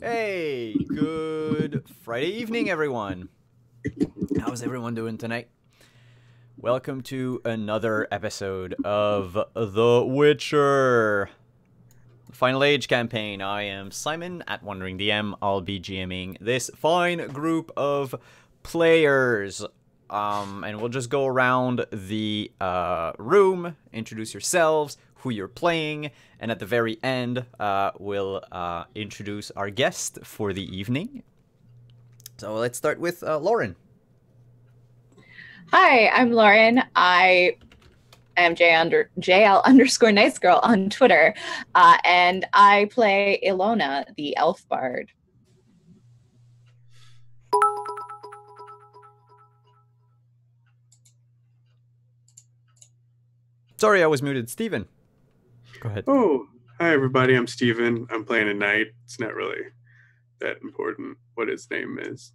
Hey, good Friday evening, everyone. How's everyone doing tonight? Welcome to another episode of The Witcher Final Age campaign. I am Simon at Wandering DM. I'll be GMing this fine group of players. And we'll just go around the room, introduce yourselves, who you're playing, and at the very end, we'll introduce our guest for the evening. So let's start with Lauren. Hi, I'm Lauren. I am JL_NiceGirl on Twitter, and I play Ilona, the elf bard. Sorry, I was muted. Steven. Go ahead. Oh, hi everybody, I'm Steven. I'm playing a knight. It's not really that important what his name is.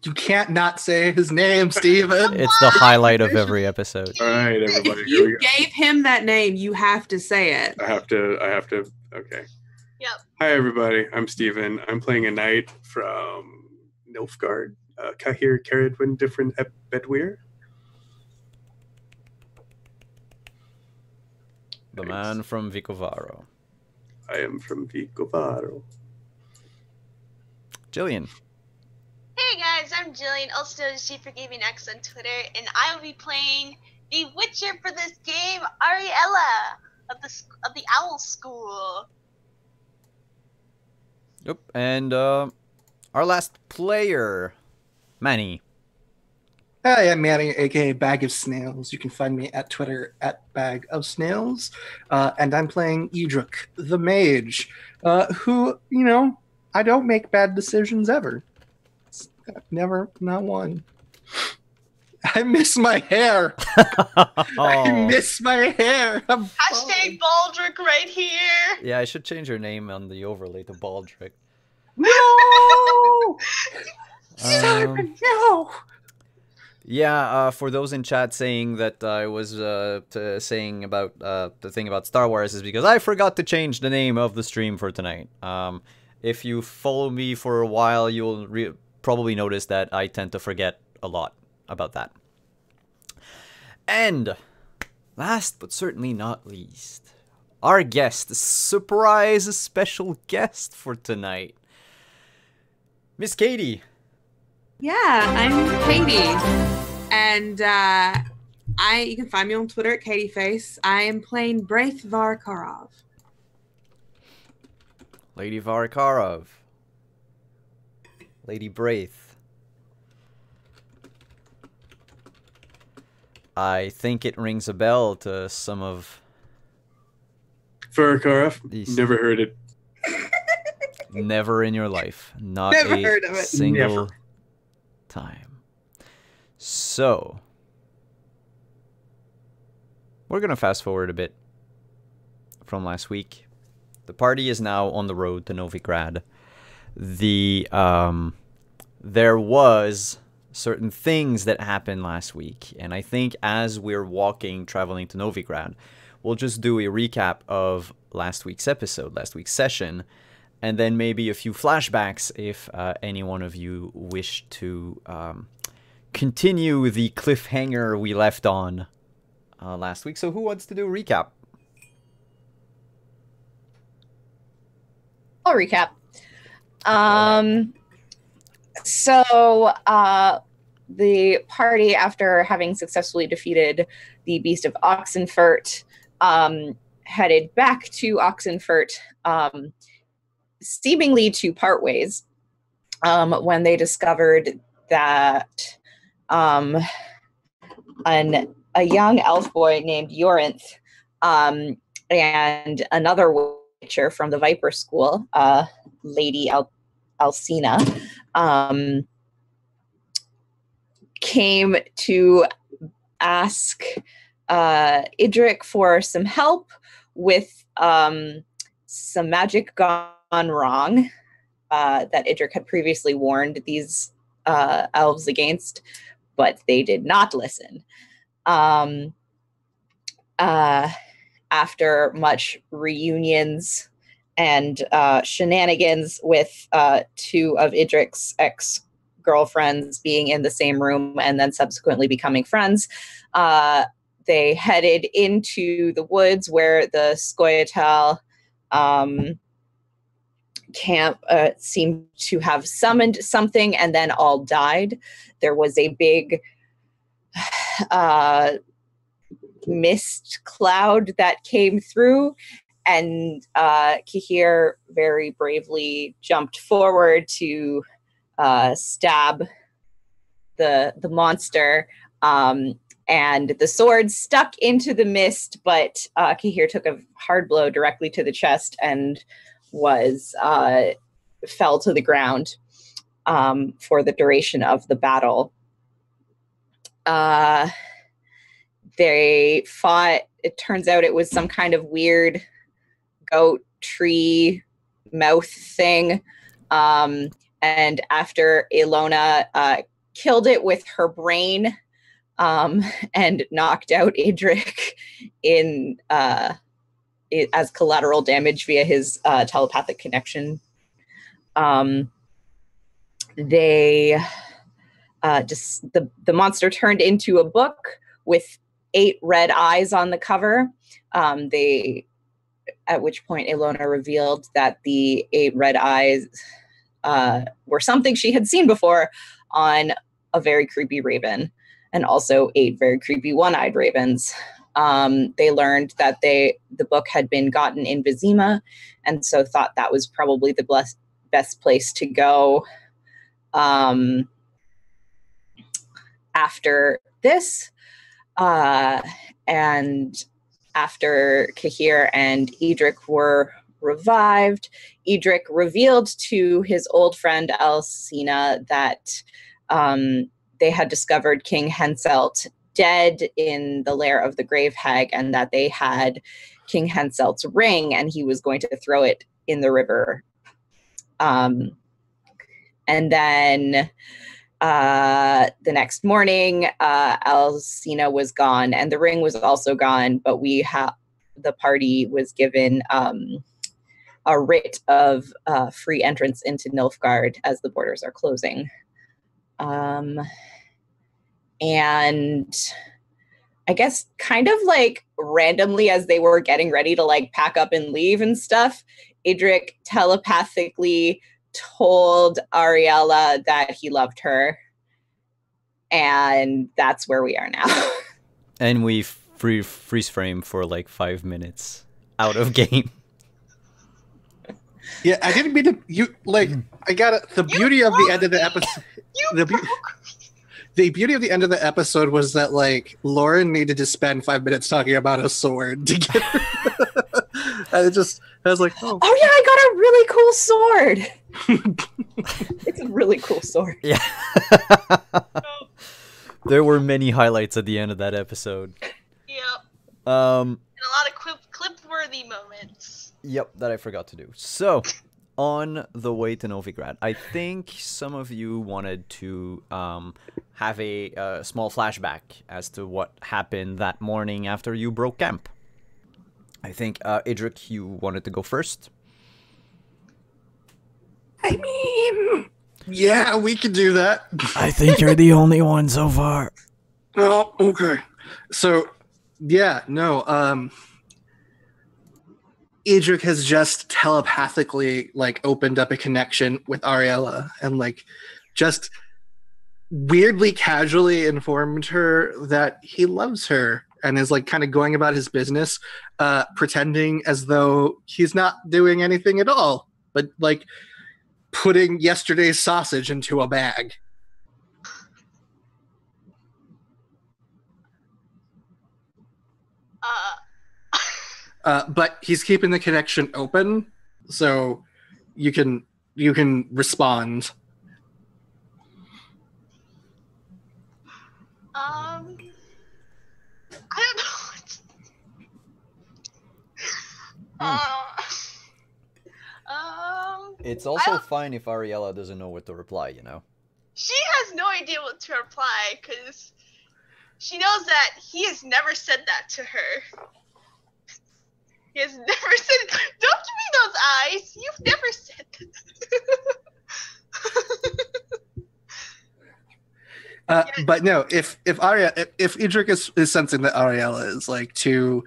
You can't not say his name, Steven. It's the highlight of every episode. All right, everybody, here we You go. gave him that name. You have to say it. I have to, okay. Yep. Hi everybody, I'm Steven. I'm playing a knight from Nilfgaard, Cahir Caradwin Different Bedweir. The man from Vicovaro. I am from Vicovaro. Jillian. Hey guys, I'm Jillian, also known as She Forgiving X on Twitter, and I will be playing the Witcher for this game, Ariella of the Owl School. Yep, and our last player, Manny. Hi, I'm Manny, aka Bag of Snails. You can find me at Twitter at Bag of Snails. And I'm playing Edric, the mage, who, I don't make bad decisions ever. Never, not one. I miss my hair. I miss my hair. Hashtag Baldric right here. Yeah, I should change your name on the overlay to Baldric. No! Simon, no! Yeah, for those in chat saying that I was saying about the thing about Star Wars is because I forgot to change the name of the stream for tonight. If you follow me for a while, you'll probably notice that I tend to forget a lot about that. And last but certainly not least, our guest, surprise special guest for tonight, Miss Katie. Yeah, I'm Katie, and you can find me on Twitter at Katyfaise. I am playing Braith Varkarov. Lady Varkarov. Lady Braith. I think it rings a bell to some of Varkarov, these. never heard it. Never in your life. Not Never a heard of it. single Never. time. So, we're going to fast forward a bit from last week. The party is now on the road to Novigrad. There was certain things that happened last week, and I think as we're traveling to Novigrad, we'll just do a recap of last week's episode, last week's session, and then maybe a few flashbacks if any one of you wish to continue the cliffhanger we left on last week. So who wants to do a recap? I'll recap. So the party, after having successfully defeated the Beast of Oxenfurt, headed back to Oxenfurt, seemingly to part ways, when they discovered that a young elf boy named Yorinth and another witcher from the Viper School, Lady Alcina, came to ask Idric for some help with some magic gone wrong that Idric had previously warned these elves against, but they did not listen. After much reunions and shenanigans with two of Idric's ex-girlfriends being in the same room and then subsequently becoming friends. They headed into the woods where the Scoia'tael camp seemed to have summoned something and then all died. There was a big mist cloud that came through, and Kahir very bravely jumped forward to stab the monster, and the sword stuck into the mist, but Kahir took a hard blow directly to the chest and was fell to the ground for the duration of the battle. They fought. It turns out it was some kind of weird goat tree mouth thing. And after Ilona killed it with her brain and knocked out Idric in as collateral damage via his telepathic connection, they the monster turned into a book with 8 red eyes on the cover. At which point Ilona revealed that the 8 red eyes were something she had seen before on a very creepy raven, and also 8 very creepy one-eyed ravens. They learned that the book had been gotten in Vizima, and so thought that was probably the best place to go after this. And after Kahir and Idric were revived, Idric revealed to his old friend Elsina that they had discovered King Henselt dead in the lair of the Grave Hag, and that they had King Henselt's ring, and he was going to throw it in the river. And then the next morning, Elsina was gone, and the ring was also gone, but the party was given a writ of free entrance into Nilfgaard as the borders are closing. And I guess kind of like randomly as they were getting ready to like pack up and leave and stuff, Idric telepathically told Ariella that he loved her. And that's where we are now. And we freeze frame for like 5 minutes out of game. Yeah, I didn't mean to. I got it. The beauty of the end of the episode. The beauty of the end of the episode was that like Lauren needed to spend 5 minutes talking about a sword to get her. I was like, oh yeah, I got a really cool sword. It's a really cool sword. Yeah. There were many highlights at the end of that episode. Yep. And a lot of clip-worthy moments. Yep, that I forgot to do. So, on the way to Novigrad, I think some of you wanted to have a small flashback as to what happened that morning after you broke camp. I think, Idric, you wanted to go first? I mean, yeah, we could do that. I think you're the only one so far. Oh, okay. So, yeah, no, Idric has just telepathically like opened up a connection with Ariella and like just weirdly casually informed her that he loves her and is like kind of going about his business, pretending as though he's not doing anything at all, but like putting yesterday's sausage into a bag. But he's keeping the connection open, so you can respond. I don't know. It's also fine if Ariella doesn't know what to reply, you know? She has no idea what to reply, because she knows that he has never said that to her. He has never said. Don't give me those eyes. You've never said. But no, if Idrik is sensing that Ariella is like too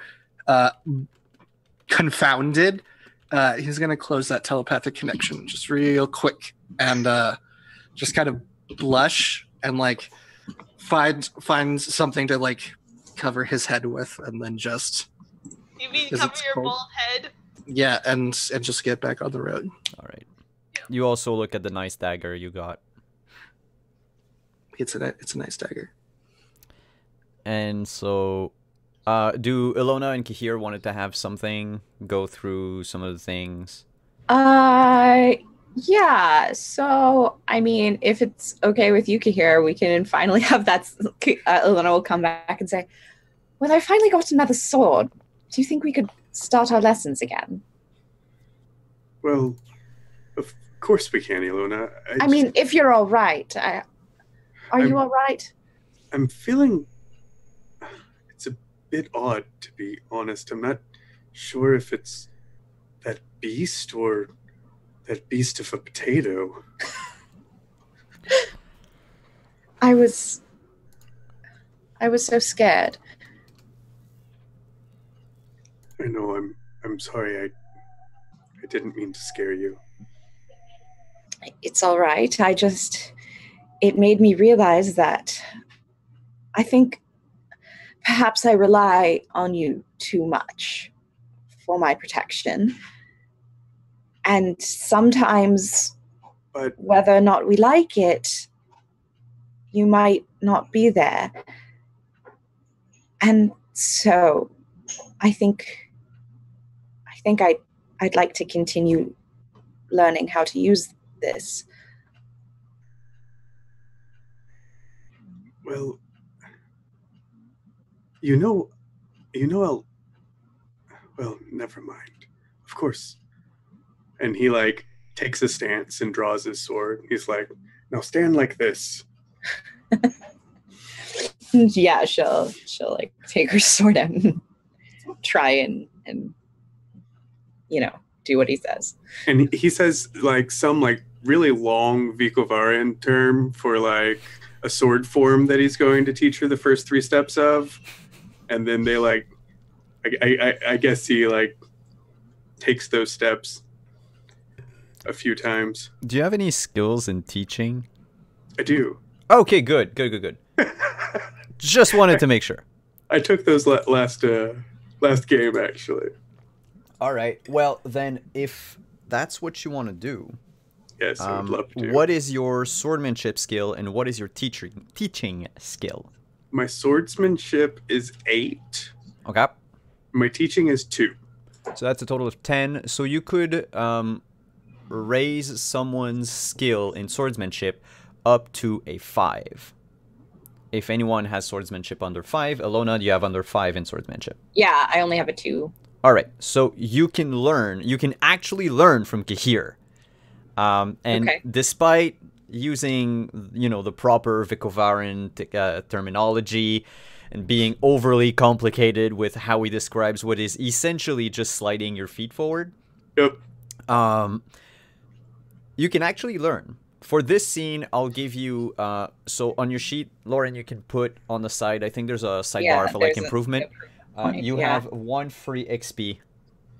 confounded, he's gonna close that telepathic connection just real quick and just kind of blush and like find something to like cover his head with, and then just You mean 'cause cover it's your cold. bald head? Yeah, and just get back on the road. All right. You also look at the nice dagger you got. It's a nice dagger. And so, do Ilona and Kahir wanted to have something, go through some of the things? Yeah. So, I mean, if it's okay with you, Kahir, we can finally have that. Ilona will come back and say, "Well, I finally got another sword. Do you think we could start our lessons again?" Well, of course we can, Ilona. I mean, if you're all right. Are you I'm- all right? I'm feeling it's a bit odd, to be honest. I'm not sure if it's that beast or that beast of a potato. I was so scared. I know. I'm sorry. I didn't mean to scare you. It's all right. It made me realize that I think perhaps I rely on you too much for my protection. And sometimes, But whether or not we like it, you might not be there. And so I think I'd like to continue learning how to use this. well, you know, well, never mind. Of course. And he like takes a stance and draws his sword. He's like, "Now stand like this." Yeah, she'll like take her sword out and try and do what he says. And he says like some like really long Vikovarian term for like a sword form that he's going to teach her the first 3 steps of. And then they like, I guess he like takes those steps a few times. Do you have any skills in teaching? I do. Okay, good. Just wanted to make sure. I took those last game actually. All right. Well, then, if that's what you want to do, Yes, I would love to. what is your swordmanship skill and what is your teaching skill? My swordsmanship is 8. Okay. My teaching is 2. So that's a total of 10. So you could raise someone's skill in swordsmanship up to a 5. If anyone has swordsmanship under 5, Ilona, do you have under 5 in swordsmanship? Yeah, I only have a 2. All right, so you can actually learn from Kahir. And Okay. despite using, the proper Vikovarian terminology and being overly complicated with how he describes what is essentially just sliding your feet forward, Yep. you can actually learn. For this scene, I'll give you, so on your sheet, Lauren, you can put on the side, I think there's a sidebar for like there's a- improvement. You yeah. have 1 free XP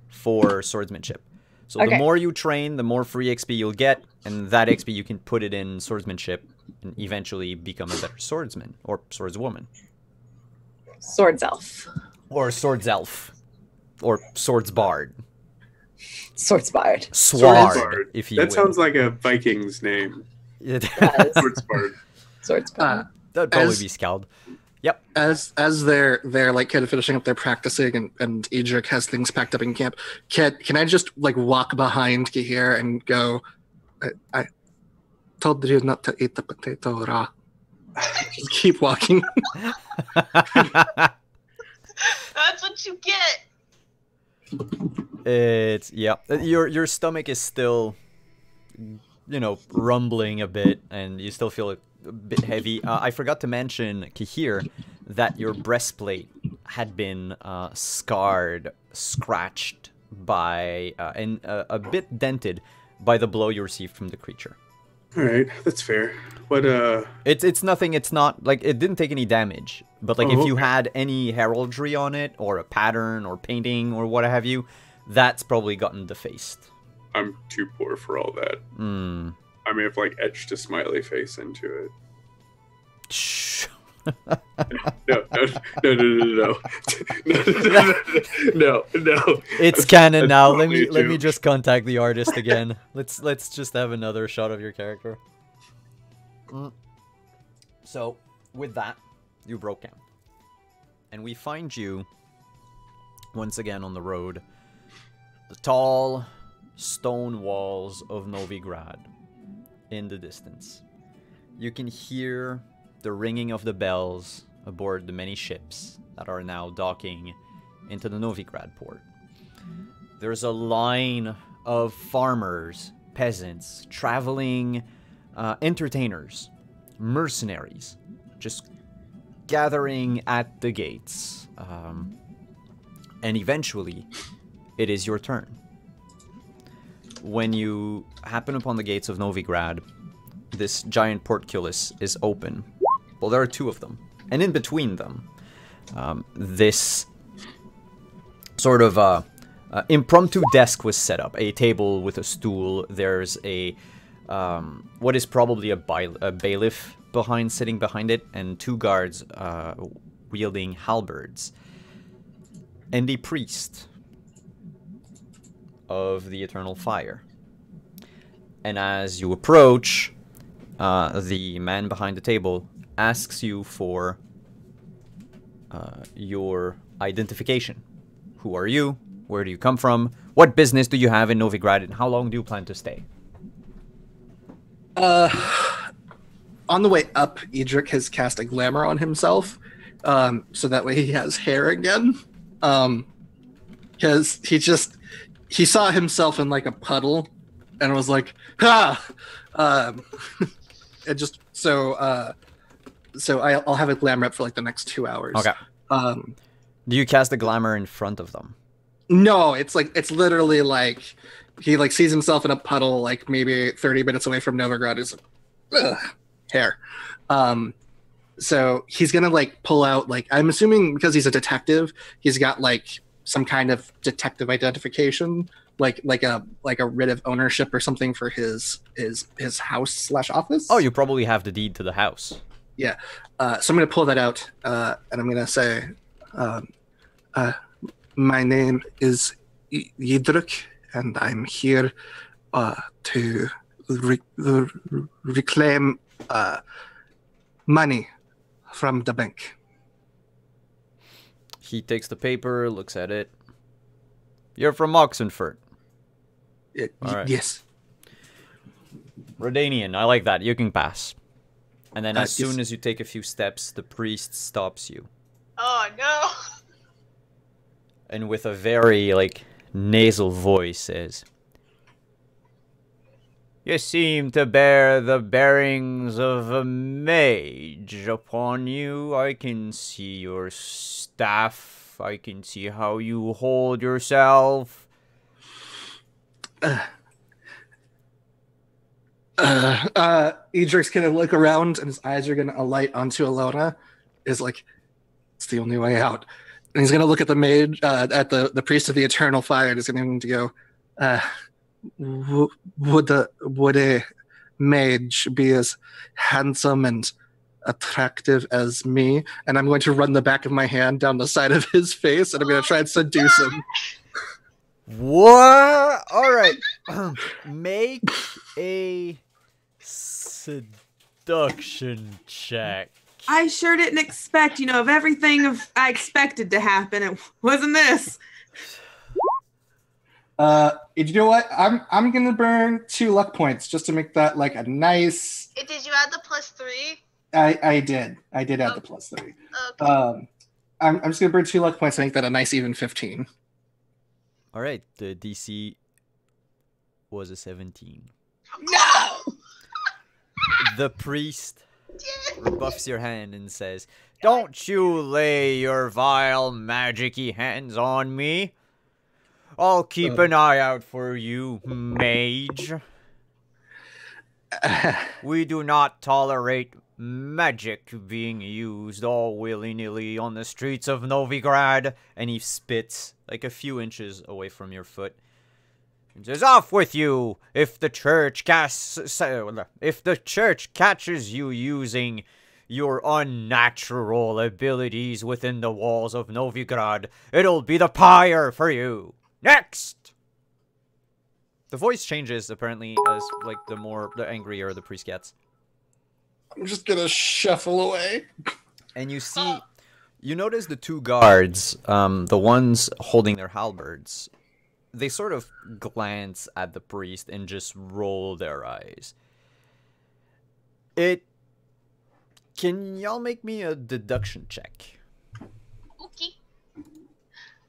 for swordsmanship. So the Okay. more you train, the more free XP you'll get, and that XP you can put it in swordsmanship and eventually become a better swordsman or swordswoman. Swords elf. Or swords elf. Or swords bard. Swords bard. Sward, Swordsbard. if you That will. sounds like a Viking's name. Swordsbard. Swords bard. That'd probably As- be Scald. As they're like kind of finishing up their practicing and Idrik has things packed up in camp, can I just like walk behind Kahir and go, I told you not to eat the potato raw. Just keep walking. That's what you get. It's your stomach is still rumbling a bit and you still feel a bit heavy. I forgot to mention, Kahir, that your breastplate had been scarred, scratched by, and a bit dented by the blow you received from the creature. All right, that's fair. What It's nothing. It's not like it didn't take any damage. But like if you okay. had any heraldry on it, or a pattern, or painting, or what have you, that's probably gotten defaced. I'm too poor for all that. Hmm. I may have like etched a smiley face into it. Shh. No, no, no. It's canon That's now. probably a Let me joke. just contact the artist again. Let's just have another shot of your character. So, with that, you broke camp. And we find you once again on the road. The tall stone walls of Novigrad in the distance. You can hear the ringing of the bells aboard the many ships that are now docking into the Novigrad port. There's a line of farmers, peasants, traveling entertainers, mercenaries, just gathering at the gates. And eventually, it is your turn. When you happen upon the gates of Novigrad, this giant portcullis is open. Well, there are two of them. And in between them, this sort of impromptu desk was set up. A table with a stool. There's a what is probably a bailiff sitting behind it, and two guards wielding halberds. And a priest of the Eternal Fire. And as you approach, the man behind the table asks you for your identification. Who are you? Where do you come from? What business do you have in Novigrad? And how long do you plan to stay? On the way up, Edric has cast a glamour on himself, so that way he has hair again. Because he saw himself in like a puddle, and was like, "Ha!" And just so I'll have a glamour up for like the next 2 hours. Okay. Do you cast the glamour in front of them? No, it's literally like he like sees himself in a puddle, like maybe 30 minutes away from Novigrad. Is hair. So he's gonna like pull out, like, I'm assuming because he's a detective, he's got like some kind of detective identification, like a writ of ownership or something for his house / office. Oh, you probably have the deed to the house. Yeah. So I'm gonna pull that out, and I'm gonna say, my name is Yidruk, and I'm here to reclaim money from the bank. He takes the paper, looks at it. You're from Oxenford. All right. Yes. Redanian, I like that. You can pass. And then as yes. soon as you take a few steps, the priest stops you. Oh no. And with a very, like, nasal voice says, "You seem to bear the bearings of a mage upon you. I can see your staff. I can see how you hold yourself." Edric's gonna look around, and his eyes are gonna alight onto Alona. Is like, it's the only way out. And he's gonna look at the mage, at the priest of the Eternal Fire, and he's going to go, would a mage be as handsome and attractive as me? And I'm going to run the back of my hand down the side of his face, and I'm going to try and seduce him. What? All right. Make a seduction check. I sure didn't expect, of everything I expected to happen, it wasn't this. You know what? I'm gonna burn 2 luck points just to make that like a nice. Did you add the +3? I did add the +3. Okay. I'm just gonna burn 2 luck points to make that a nice even 15. All right. The DC was a 17. No! The priest rebuffs your hand and says, "Don't you lay your vile magic-y hands on me. I'll keep an eye out for you, mage. We do not tolerate magic being used all willy-nilly on the streets of Novigrad." And he spits like a few inches away from your foot. He says, "Off with you! If the church catches you using your unnatural abilities within the walls of Novigrad, it'll be the pyre for you. Next!" The voice changes apparently as like the angrier the priest gets. I'm just gonna shuffle away. And you notice the two guards, the ones holding their halberds, they sort of glance at the priest and just roll their eyes. Can y'all make me a deduction check? Okay.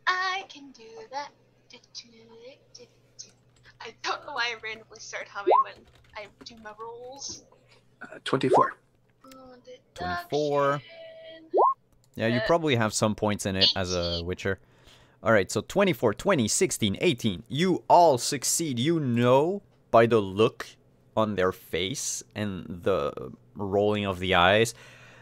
I can do that. I don't know why I randomly start humming when I do my rolls. 24. 24. Yeah, you probably have some points in it as a witcher. Alright, so 24, 20, 16, 18. You all succeed. You know by the look on their face and the rolling of the eyes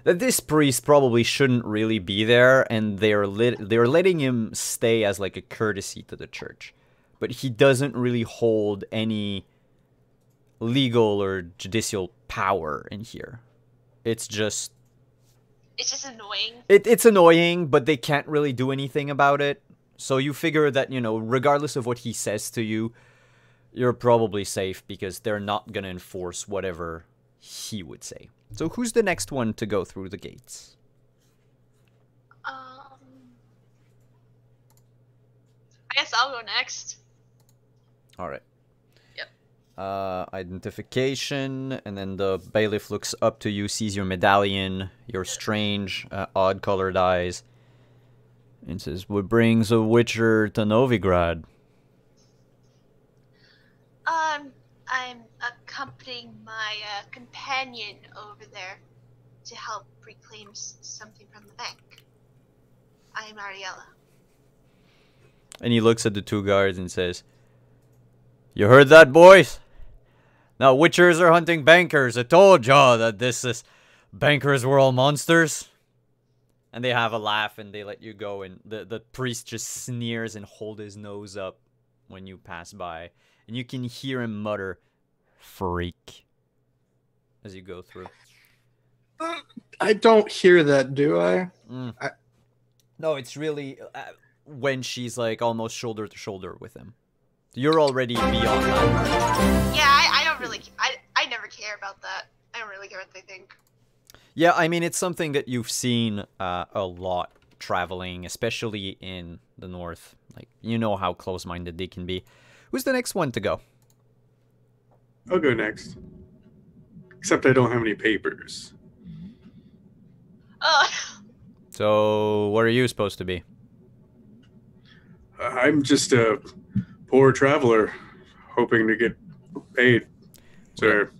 that this priest probably shouldn't really be there, and they're letting him stay as like a courtesy to the church. But he doesn't really hold any legal or judicial power in here. It's just annoying. It's annoying, but they can't really do anything about it. So you figure that, you know, regardless of what he says to you, you're probably safe because they're not going to enforce whatever he would say. So who's the next one to go through the gates? I guess I'll go next. All right. Yep. Identification, and then the bailiff looks up to you, sees your medallion, your strange, odd-colored eyes, and says, "What brings a witcher to Novigrad?" I'm accompanying my companion over there to help reclaim something from the bank. I'm Ariella. And he looks at the two guards and says, "You heard that, boys? Now witchers are hunting bankers. I told y'all that bankers were all monsters." And they have a laugh and they let you go, and the priest just sneers and holds his nose up when you pass by. And you can hear him mutter, "Freak," as you go through. I don't hear that, do I? No, it's really when she's like almost shoulder to shoulder with him. You're already beyond that. Yeah, I don't really. I never care about that. I don't really care what they think. Yeah, I mean, it's something that you've seen a lot traveling, especially in the north. Like, you know how close-minded they can be. Who's the next one to go? I'll go next. Except I don't have any papers. Oh. So, what are you supposed to be? I'm just a poor traveler hoping to get paid, sir.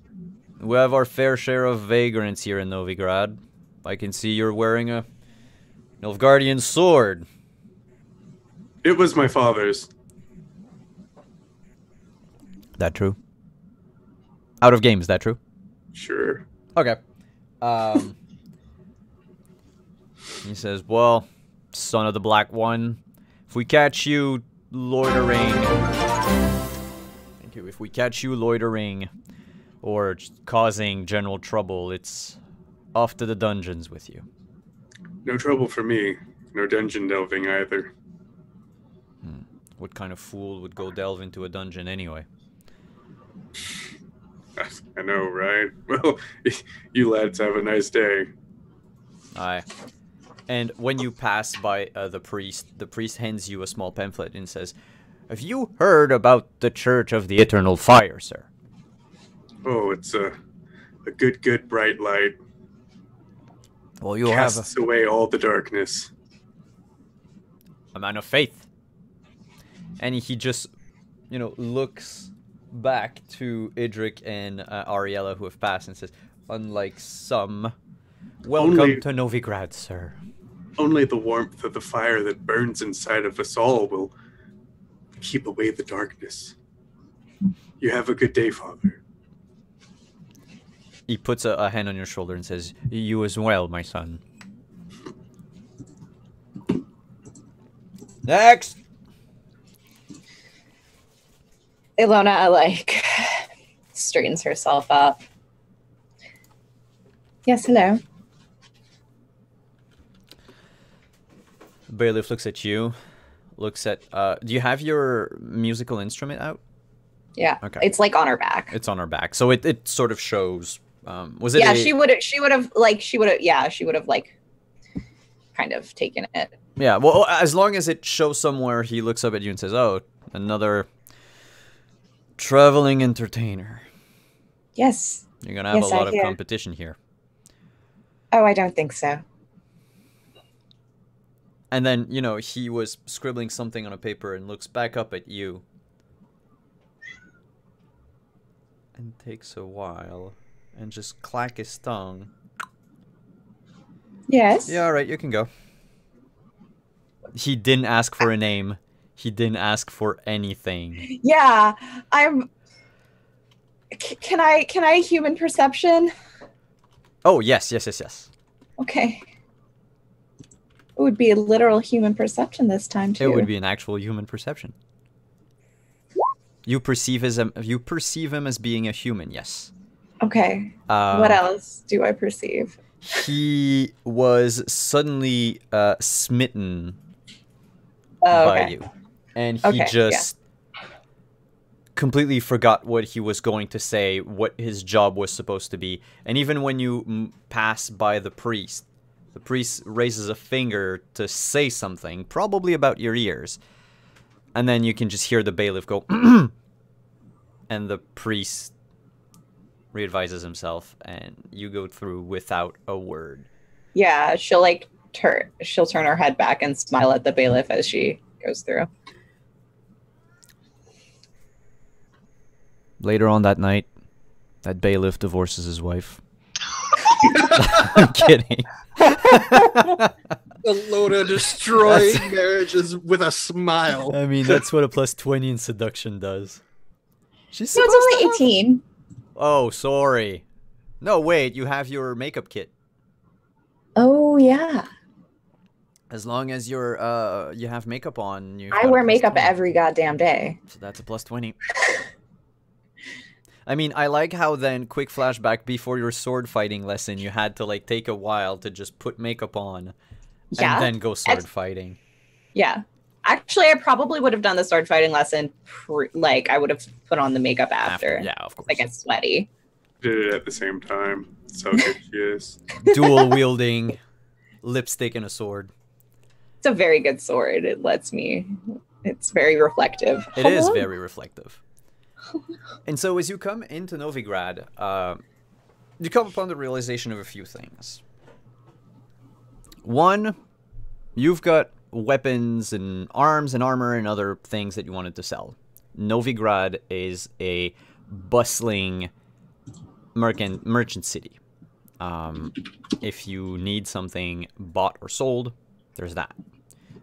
We have our fair share of vagrants here in Novigrad. I can see you're wearing a Nilfgaardian sword. It was my father's. That true? Out of game, is that true? Sure. Okay. He says, "Well, son of the Black One, if we catch you loitering..." Thank you. "If we catch you loitering or causing general trouble, it's off to the dungeons with you." No trouble for me. No dungeon delving either. What kind of fool would go delve into a dungeon anyway? I know, right? Well, you lads have a nice day. Aye. And when you pass by the priest hands you a small pamphlet and says, "Have you heard about the Church of the Eternal Fire, sir?" Oh, it's a good bright light. Well, you'll Casts away all the darkness. a man of faith. And he just, looks back to Idric and Ariella who have passed and says, unlike some. Welcome to Novigrad, sir. Only the warmth of the fire that burns inside of us all will keep away the darkness. You have a good day, Father. He puts a hand on your shoulder and says, "You as well, my son." Next! Ilona, like, straightens herself up. Yes, hello. Bailiff looks at you, looks at, do you have your musical instrument out? Yeah. Okay. It's like on her back. It's on her back, so it sort of shows, was it Yeah, she would have like kind of taken it. Yeah, well, as long as it shows somewhere, he looks up at you and says, "Oh, another traveling entertainer. Yes. You're gonna have Yes, a lot I of hear. competition here." Oh, I don't think so. And then, you know, he was scribbling something on a paper and looks back up at you. And takes a while and just clack his tongue. Yes. Yeah, alright, you can go. He didn't ask for a name. He didn't ask for anything. Yeah, I'm. Can I human perception? Oh, yes. Okay. It would be a literal human perception this time too. It would be an actual human perception. You perceive him as being a human, yes. Okay. What else do I perceive? He was suddenly smitten Oh, by okay. you. And he Okay, just completely forgot what he was going to say, what his job was supposed to be. And even when you pass by the priest raises a finger to say something, probably about your ears. And then you can just hear the bailiff go, and the priest readvises himself, and you go through without a word. Yeah, she'll like she'll turn her head back and smile at the bailiff as she goes through. Later on that night, that bailiff divorces his wife. I'm kidding. Ilona destroying marriages with a smile. I mean, that's what a +20 in seduction does. She's So it's supposed only to have- 18. Oh, sorry. No, wait, you have your makeup kit. Oh yeah. As long as you're you have makeup on, I wear makeup every goddamn day. So that's a +20. I mean, I like how then, quick flashback, before your sword fighting lesson, you had to like take a while to just put makeup on Yeah. and then go sword fighting. Yeah. Actually, I probably would have done the sword fighting lesson. I would have put on the makeup after. Yeah, of course. I get sweaty. Did it at the same time. So good she is. Dual wielding, lipstick and a sword. It's a very good sword. It lets me. It's very reflective. It is Hello? very reflective. And so as you come into Novigrad, you come upon the realization of a few things. One, you've got weapons and arms and armor and other things that you wanted to sell. Novigrad is a bustling merchant city. If you need something bought or sold, there's that.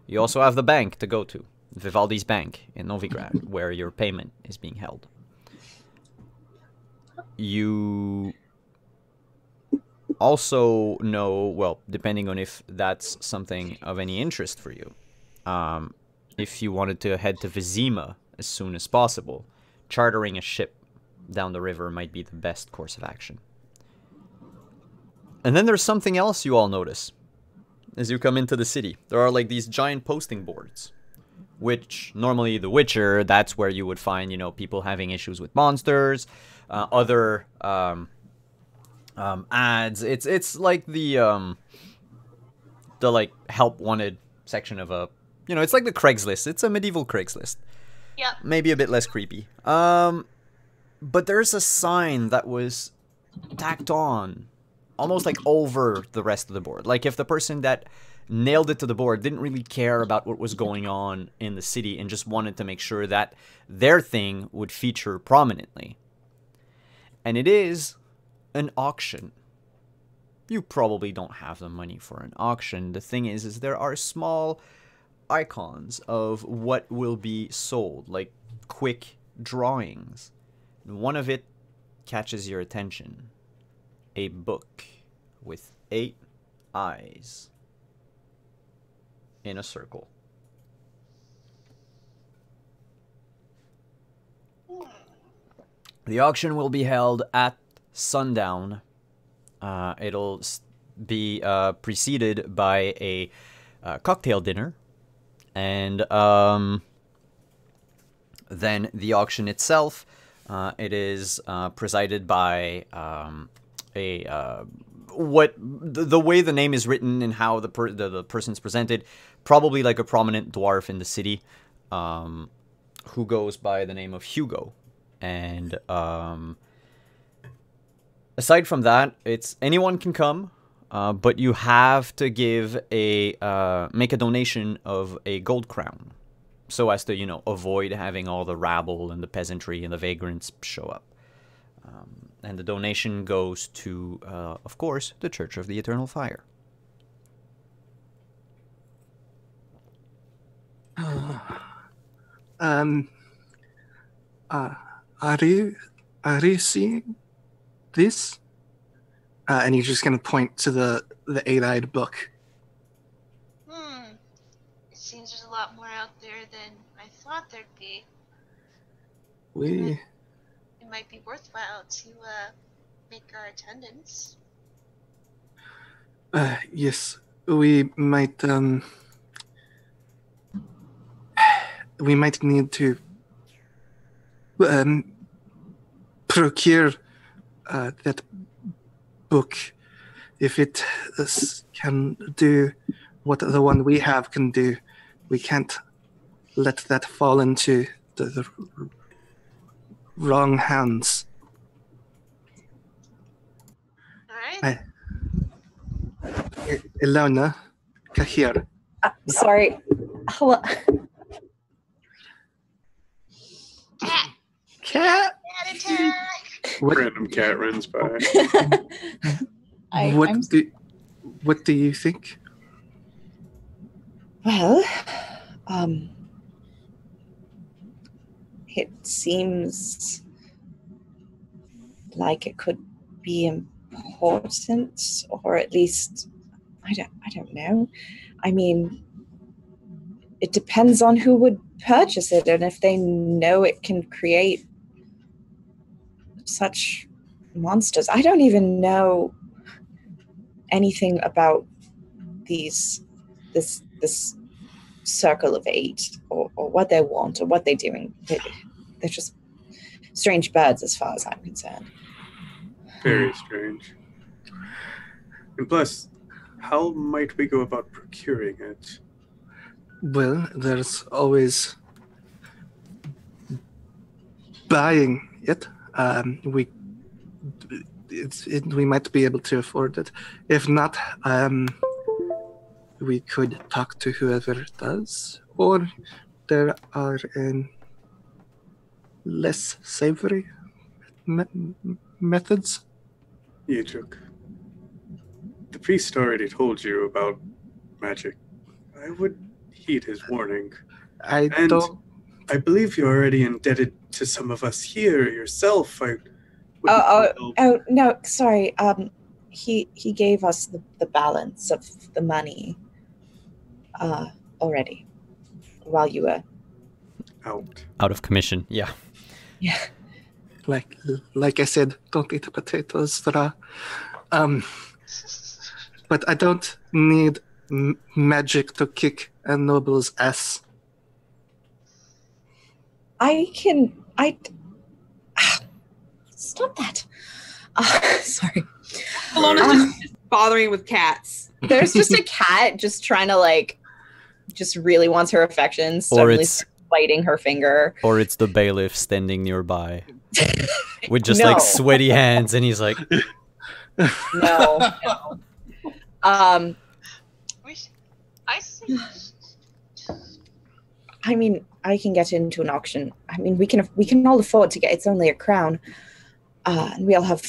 You also have the bank to go to, Vivaldi's Bank in Novigrad, where your payment is being held. You also know, well, depending on if that's something of any interest for you, if you wanted to head to Vizima as soon as possible, chartering a ship down the river might be the best course of action. And then there's something else you all notice as you come into the city. There are like these giant posting boards, which normally The Witcher, that's where you would find, you know, people having issues with monsters, other ads. It's like the like help wanted section of a, you know, it's like the Craigslist. It's a medieval Craigslist. Yep. Maybe a bit less creepy. But there's a sign that was tacked on almost like over the rest of the board. Like if the person that nailed it to the board didn't really care about what was going on in the city and just wanted to make sure that their thing would feature prominently. And it is an auction. You probably don't have the money for an auction. The thing is there are small icons of what will be sold, like quick drawings. And one of it catches your attention. A book with 8 eyes in a circle. The auction will be held at sundown. It'll be preceded by a cocktail dinner, and then the auction itself. It is presided by the way the name is written and how the person's presented, probably like a prominent dwarf in the city, who goes by the name of Hugo. And aside from that, it's anyone can come, but you have to give make a donation of a gold crown, so as to avoid having all the rabble and the peasantry and the vagrants show up. And the donation goes to, of course, the Church of the Eternal Fire. Are you seeing this? And you're just gonna point to the 8-eyed book. It seems there's a lot more out there than I thought there'd be. We It might be worthwhile to make our attendance. Yes, we might need to procure that book if it can do what the one we have can do. We can't let that fall into the wrong hands. Alright. Ilona, Kahir. Sorry. Hello. Cat! Cat? Cat attack! What, Random cat runs by. what do you think? Well, it seems like it could be important, or at least I don't know. I mean, it depends on who would purchase it, and if they know it can create such monsters. I don't even know anything about this circle of 8, or what they want, or what they're doing. They're just strange birds as far as I'm concerned. Very strange. And plus, how might we go about procuring it? Well, there's always buying it. We might be able to afford it. If not, we could talk to whoever does, or there are less savory methods. Yijuk, the priest already told you about magic. I would heed his warning. I believe you're already indebted to some of us here yourself. Oh no, sorry. He gave us the balance of the money already while you were out of commission. Yeah. Yeah. Like I said, don't eat potatoes raw. But I don't need magic to kick a noble's ass. Stop that. Sorry. Alona's just bothering with cats. There's just a cat just trying to just really wants her affection. Or Suddenly it's biting her finger. Or it's the bailiff standing nearby with just like sweaty hands, and he's like, No. I mean, I can get into an auction. I mean, we can all afford to get. It's only a crown, and we all have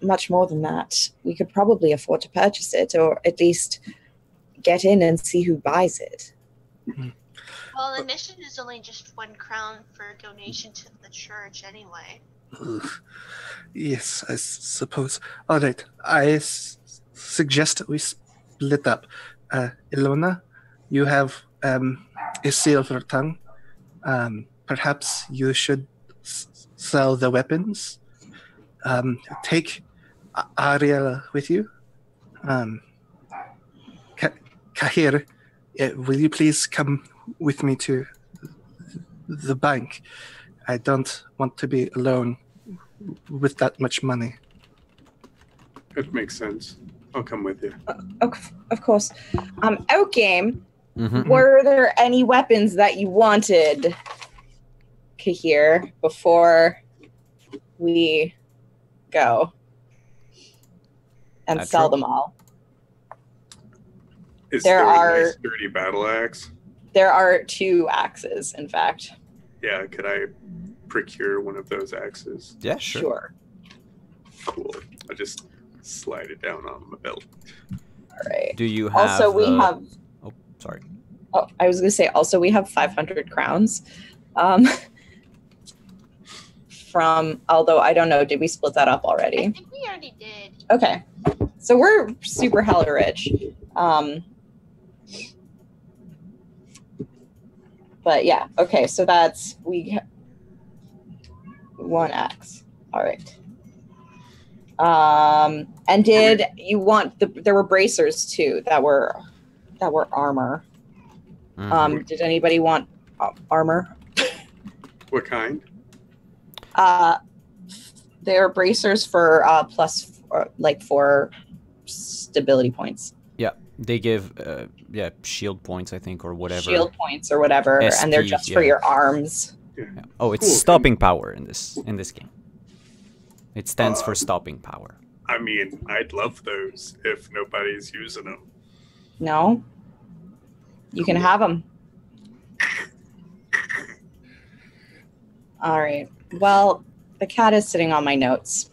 much more than that. We could probably afford to purchase it, or at least get in and see who buys it. Well, the mission is only just 1 crown for donation to the church anyway. Ugh. Yes, I suppose. All right, I suggest we split up. Ilona, you have a silver tongue. Perhaps you should sell the weapons. Take Ariel with you. Kahir, will you please come with me to the bank? I don't want to be alone with that much money. That makes sense. I'll come with you. Of course. Outgame, Mm-hmm. were there any weapons that you wanted, Kahir, before we go and That's sell true. them all? Is There there are- a nice sturdy battle axe? There are 2 axes, in fact. Yeah, could I procure one of those axes? Yeah, sure. Sure. Cool. I'll just slide it down on my belt. All right. Do you have? Also, we have. Oh, sorry. Oh, I was going to say. Also, we have 500 crowns. From, although I don't know, did we split that up I already? think we already did. Okay, so we're super hella rich. But yeah, okay, so that's 1 axe. All right. And did you want there were bracers too that were armor. Mhm. Did anybody want armor? What kind? They're bracers for plus like 4 stability points. Yeah, they give shield points, I think, or whatever. Shield points or whatever, and they're SP, just for yeah. your arms. Yeah. Yeah. Oh, it's Cool. stopping power in this game. It stands for stopping power. I mean, I'd love those if nobody's using them. No, you can have them. All right. Well, the cat is sitting on my notes,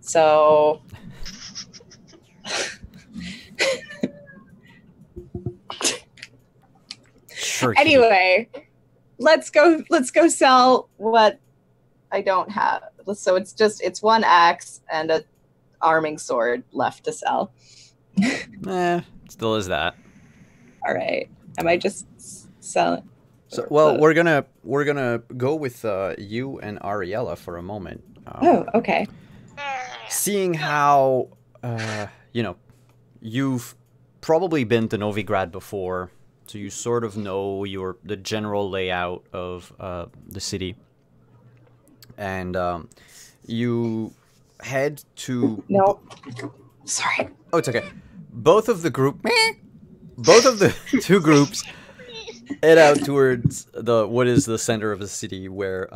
so Sure. anyway, let's go sell what I don't have. So it's 1 axe and a arming sword left to sell. Still is that. All right. Am I just selling? So, well, we're gonna go with you and Ariella for a moment. Oh, okay. Seeing how you've probably been to Novigrad before, so you sort of know the general layout of the city, and you head to. No. Sorry. Oh, it's okay. Both of the 2 groups head out towards what is the center of the city, where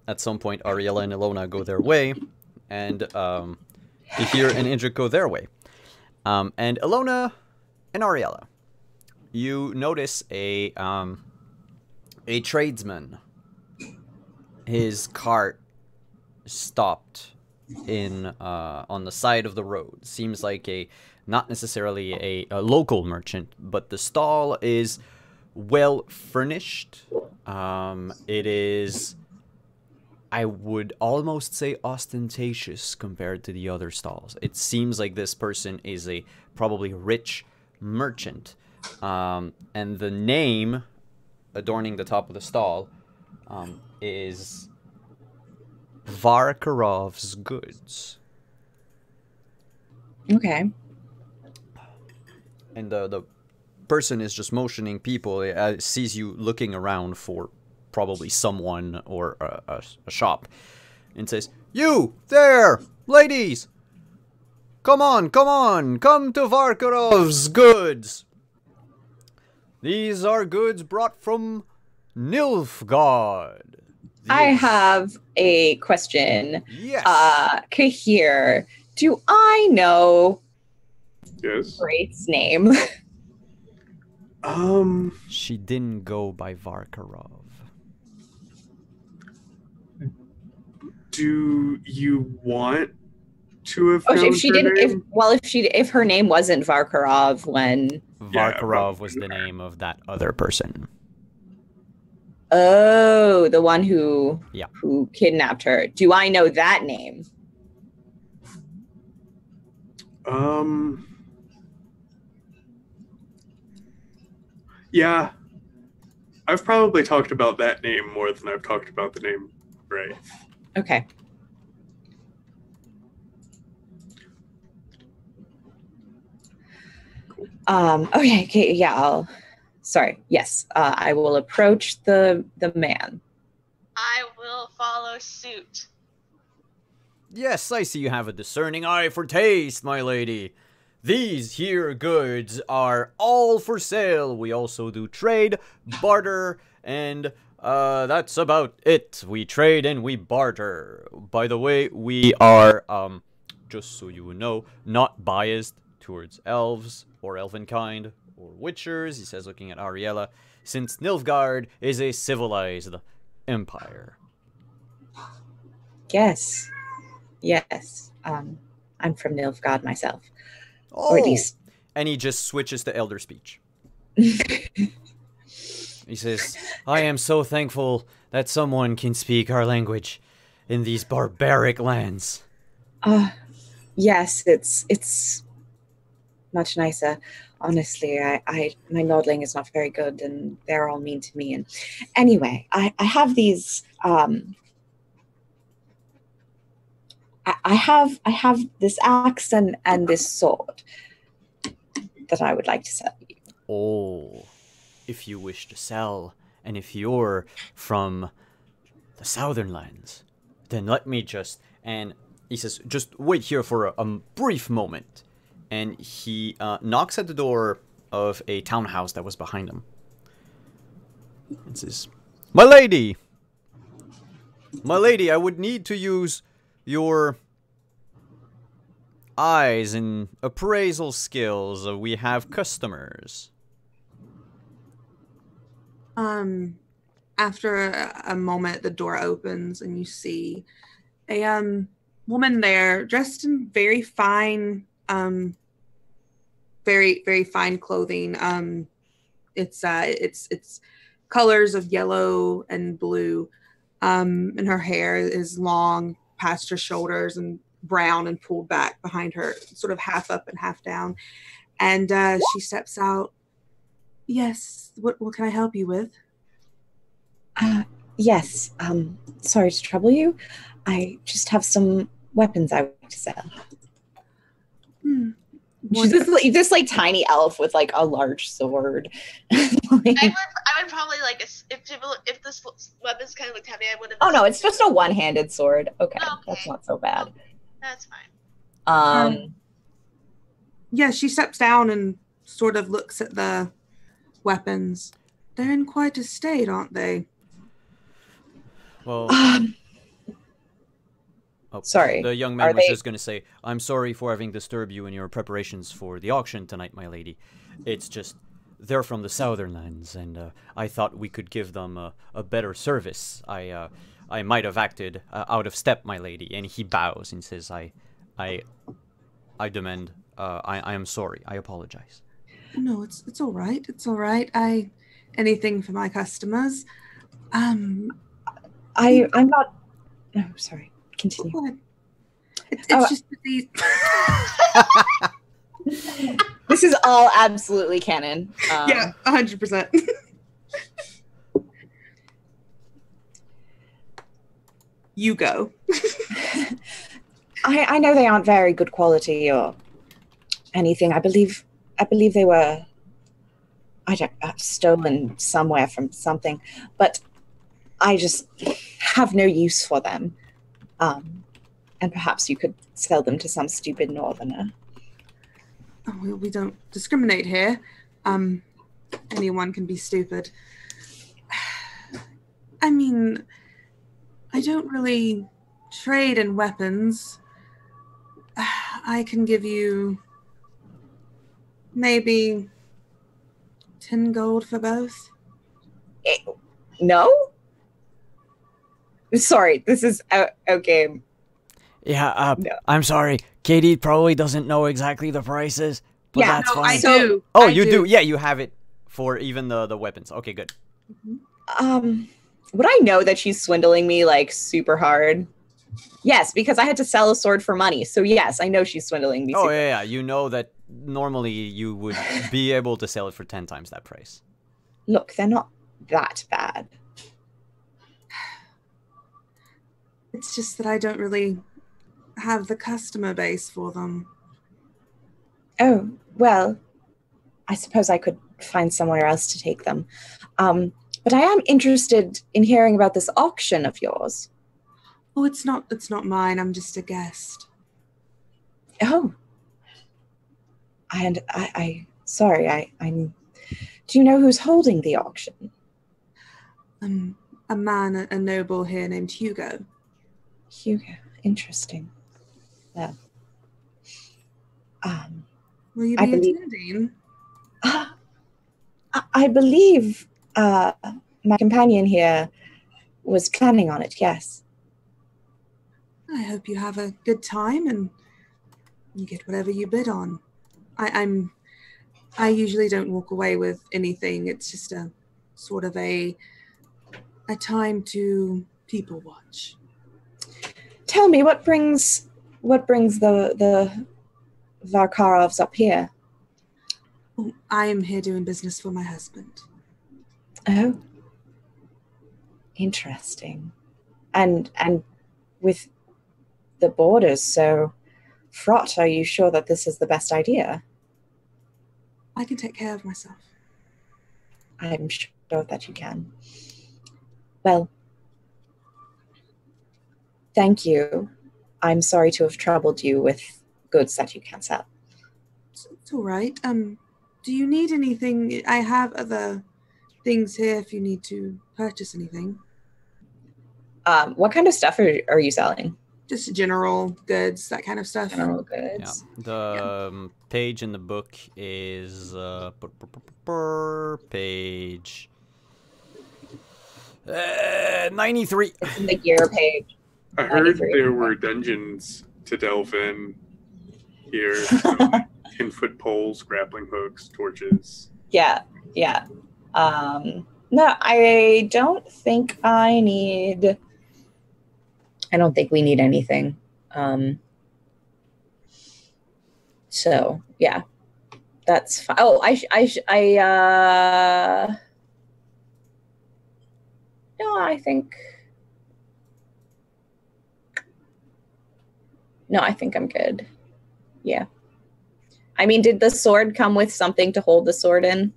at some point Ariella and Ilona go their way, and Tahir and Indra go their way. And Ilona and Ariella, you notice a tradesman. His cart stopped on the side of the road. Seems like not necessarily a local merchant, but the stall is well furnished. It is, I would almost say, ostentatious compared to the other stalls. It seems like this person is a probably rich merchant. And the name adorning the top of the stall is Varkarov's Goods. Okay. And the person is just motioning people, sees you looking around for probably someone or a shop, and says, "You there, ladies! Come on, come to Varkarov's Goods. These are goods brought from Nilfgaard." I have a question. Yes. Kahir, do I know Yes. Great's name? She didn't go by Varkarov. Do you want to have Oh, known if she her didn't, name. if her name wasn't Varkarov, when Varkarov was probably the not. name of that other person. the one who Yeah. who kidnapped her. Do I know that name? Yeah, I've probably talked about that name more than I've talked about the name Bray. Okay. Okay, yeah, sorry. Yes, I will approach the man. I will follow suit. Yes, I see you have a discerning eye for taste, my lady. These here goods are all for sale. We also do trade, barter, and that's about it. We trade and we barter. By the way, we are, just so you know, not biased towards elves or elvenkind or witchers, he says, looking at Ariella, since Nilfgaard is a civilized empire. Yes. I'm from Nilfgaard myself, Oh! or at least. And he just switches to elder speech. He says, I am so thankful that someone can speak our language in these barbaric lands. Yes, it's much nicer. Honestly, my Nordling is not very good, and they're all mean to me. And anyway, I have these. I have this axe and this sword that I would like to sell you. Oh, if you wish to sell, and if you're from the southern lands, then let me just... And he says, just wait here for a brief moment. And he knocks at the door of a townhouse that was behind him. And says, My lady, I would need to use your eyes and appraisal skills. We have customers. After a moment, the door opens and you see a woman there dressed in very fine, very, very fine clothing. It's colors of yellow and blue. And her hair is long past her shoulders and brown and pulled back behind her, sort of half up and half down. And she steps out. Yes, what can I help you with? Yes. Sorry to trouble you. I just have some weapons I want to sell. She's this like tiny elf with like a large sword. I would probably like if this weapon's kind of looked heavy, I would have. Oh no, it's just a one-handed sword. Okay, Okay. That's not so bad. That's fine. Yeah, she steps down and sort of looks at the weapons. They're in quite a state, aren't they? Well, sorry. The young man was just going to say, I'm sorry for having disturbed you in your preparations for the auction tonight, my lady. It's just, they're from the southern lands, and I thought we could give them a better service. I might have acted out of step, my lady. And he bows and says, I demand, I am sorry. I apologize. No, it's all right. It's all right. Anything for my customers. I'm not. No, sorry. Continue. Go ahead. It's just that these. This is all absolutely canon. Yeah, 100%. You go. I know they aren't very good quality or anything. I believe they were. Stolen somewhere from something, but I just have no use for them. And perhaps you could sell them to some stupid northerner. Oh, well, we don't discriminate here. Anyone can be stupid. I mean, I don't really trade in weapons. I can give you maybe 10 gold for both. No? Sorry, this is okay. Yeah, No. I'm sorry. Katie probably doesn't know exactly the prices, but Yeah, that's No, fine. I do. Oh, I you do? Yeah, you have it for even the weapons. Okay, good. Would I know that she's swindling me like super hard? Yes, because I had to sell a sword for money. So yes, I know she's swindling me. Oh, super. yeah. You know that normally you would be able to sell it for 10 times that price. Look, they're not that bad. It's just that I don't really have the customer base for them. Oh, well, I suppose I could find somewhere else to take them. But I am interested in hearing about this auction of yours. Oh, it's not mine. I'm just a guest. Oh. And I'm do you know who's holding the auction? A man, a noble here named Hugo. Hugo. Interesting. Well, Will you I be believe- attending? I believe my companion here was planning on it, yes. I hope you have a good time and you get whatever you bid on. I usually don't walk away with anything. It's just a sort of a time to people watch. Tell me, what brings the Varkarovs up here? Oh, I am here doing business for my husband. Oh. Interesting. And with the borders so fraught, are you sure that this is the best idea? I can take care of myself. I'm sure that you can. Well, thank you. I'm sorry to have troubled you with goods that you can't sell. It's all right. Do you need anything? I have other things here if you need to purchase anything. What kind of stuff are you selling? Just general goods, that kind of stuff. General Yeah. goods. The page in the book is page 93. It's in the gear page. I heard 93. there were dungeons to delve in here. 10-foot poles, grappling hooks, torches. Yeah. No, I don't think we need anything. So yeah, that's fine. Oh, no, I think I'm good. Yeah. I mean, did the sword come with something to hold the sword in?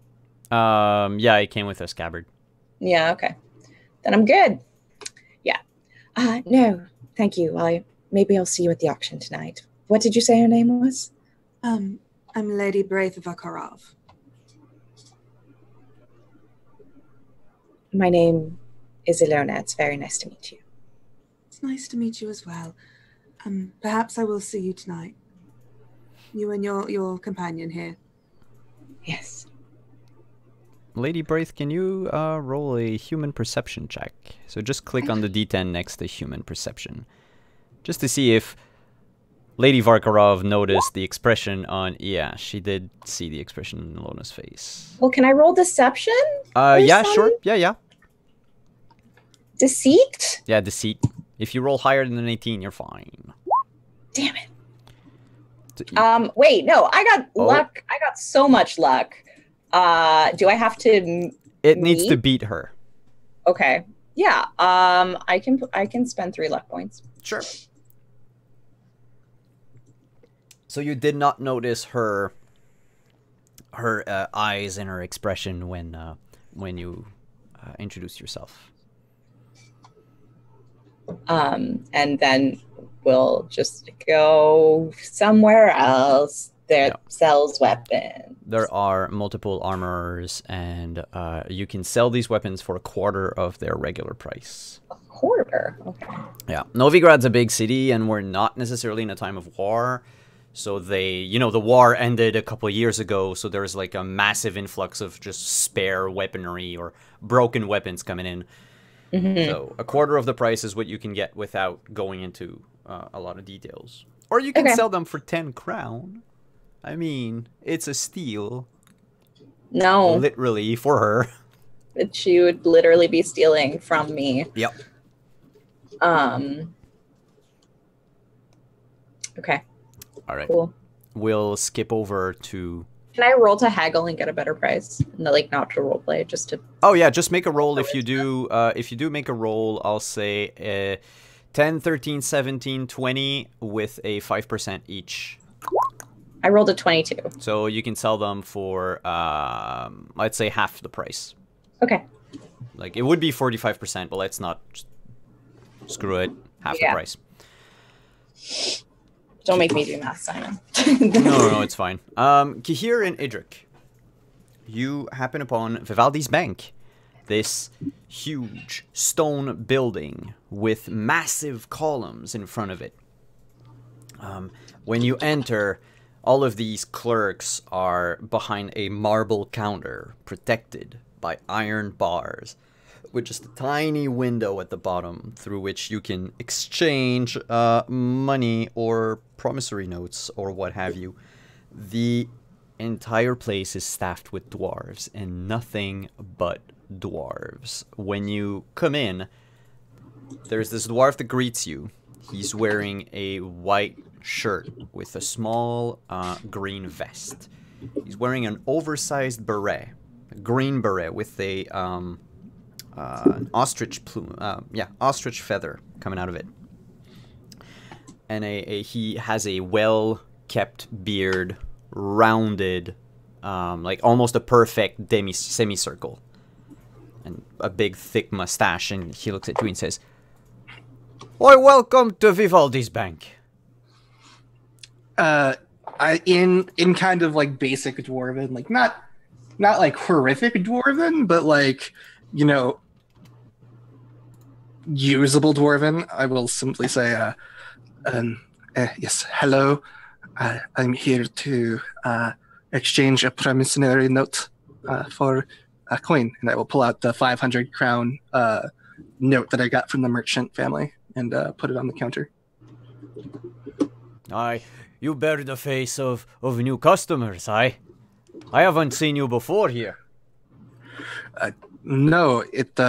Yeah, it came with a scabbard. Yeah, okay. Then I'm good. Yeah. No, thank you. Maybe I'll see you at the auction tonight. What did you say her name was? I'm Lady Braith Vakarov. My name is Ilona. It's very nice to meet you. It's nice to meet you as well. Perhaps I will see you tonight. You and your companion here. Yes. Lady Braith, can you roll a human perception check? So just click on the D10 next to human perception. Just to see if Lady Varkarov noticed the expression on... Yeah, she did see the expression in Ilona's face. Well, can I roll deception? Yeah, some- sure. Yeah. Deceit? Yeah, deceit. If you roll higher than an 18, you're fine. Damn it. So- Wait, no, I got Oh. luck. I got so much luck. Do I have to... It needs to me? beat her. Okay. Yeah, I can spend 3 luck points. Sure. So you did not notice her eyes and her expression when you introduced yourself. And then we'll just go somewhere else that sells weapons. There are multiple armorers, and you can sell these weapons for a quarter of their regular price. A quarter? Okay. Yeah. Novigrad's a big city, and we're not necessarily in a time of war. So the war ended a couple of years ago, so there's like a massive influx of just spare weaponry or broken weapons coming in. Mm-hmm. So a quarter of the price is what you can get without going into a lot of details. Or you can Okay. sell them for 10 crown. I mean, it's a steal, No, literally, for her. she would literally be stealing from me. Yep. Okay, All right. cool. We'll skip over to... Can I roll to haggle and get a better price? No, like not to roleplay, just to. Oh, yeah, just make a roll. If you do make a roll, I'll say 10, 13, 17, 20 with a 5% each. I rolled a 22. So you can sell them for, let's say, half the price. Okay. Like, it would be 45%, but let's not screw it. Half the Yeah. price. Don't make me do math, Simon. No, it's fine. Kihir and Idrik, you happen upon Vivaldi's Bank. This huge stone building with massive columns in front of it. When you enter, all of these clerks are behind a marble counter protected by iron bars, with just a tiny window at the bottom through which you can exchange money or promissory notes or what have you. The entire place is staffed with dwarves and nothing but dwarves. When you come in, there's this dwarf that greets you. He's wearing a white shirt with a small green vest. He's wearing an oversized beret, a green beret with a an ostrich plume, ostrich feather coming out of it, and he has a well-kept beard, rounded, like almost a perfect semicircle, and a big thick mustache. And he looks at you and says, "Why, welcome to Vivaldi's Bank." In kind of like basic dwarven, like not like horrific dwarven, but like, you know, usable dwarven. I will simply say, yes, hello. I'm here to exchange a promissory note for a coin, and I will pull out the 500 crown note that I got from the merchant family and put it on the counter. Aye, you bear the face of new customers, aye? I haven't seen you before here. No, it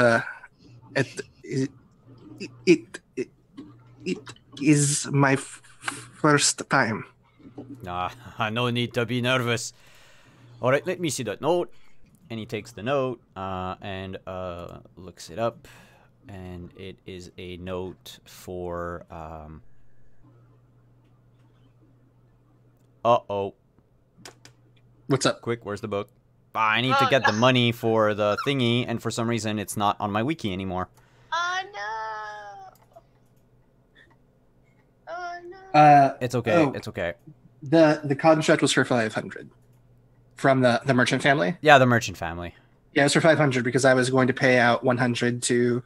is my first time. No need to be nervous. Alright, let me see that note. And he takes the note and looks it up. And it is a note for... Uh-oh. What's up? Quick, where's the book? I need to get the money for the thingy, and for some reason it's not on my wiki anymore. Oh no! Oh no! It's okay, it's okay. The contract was for 500 from the merchant family. Yeah, the merchant family. Yeah, it was for 500 because I was going to pay out 100 to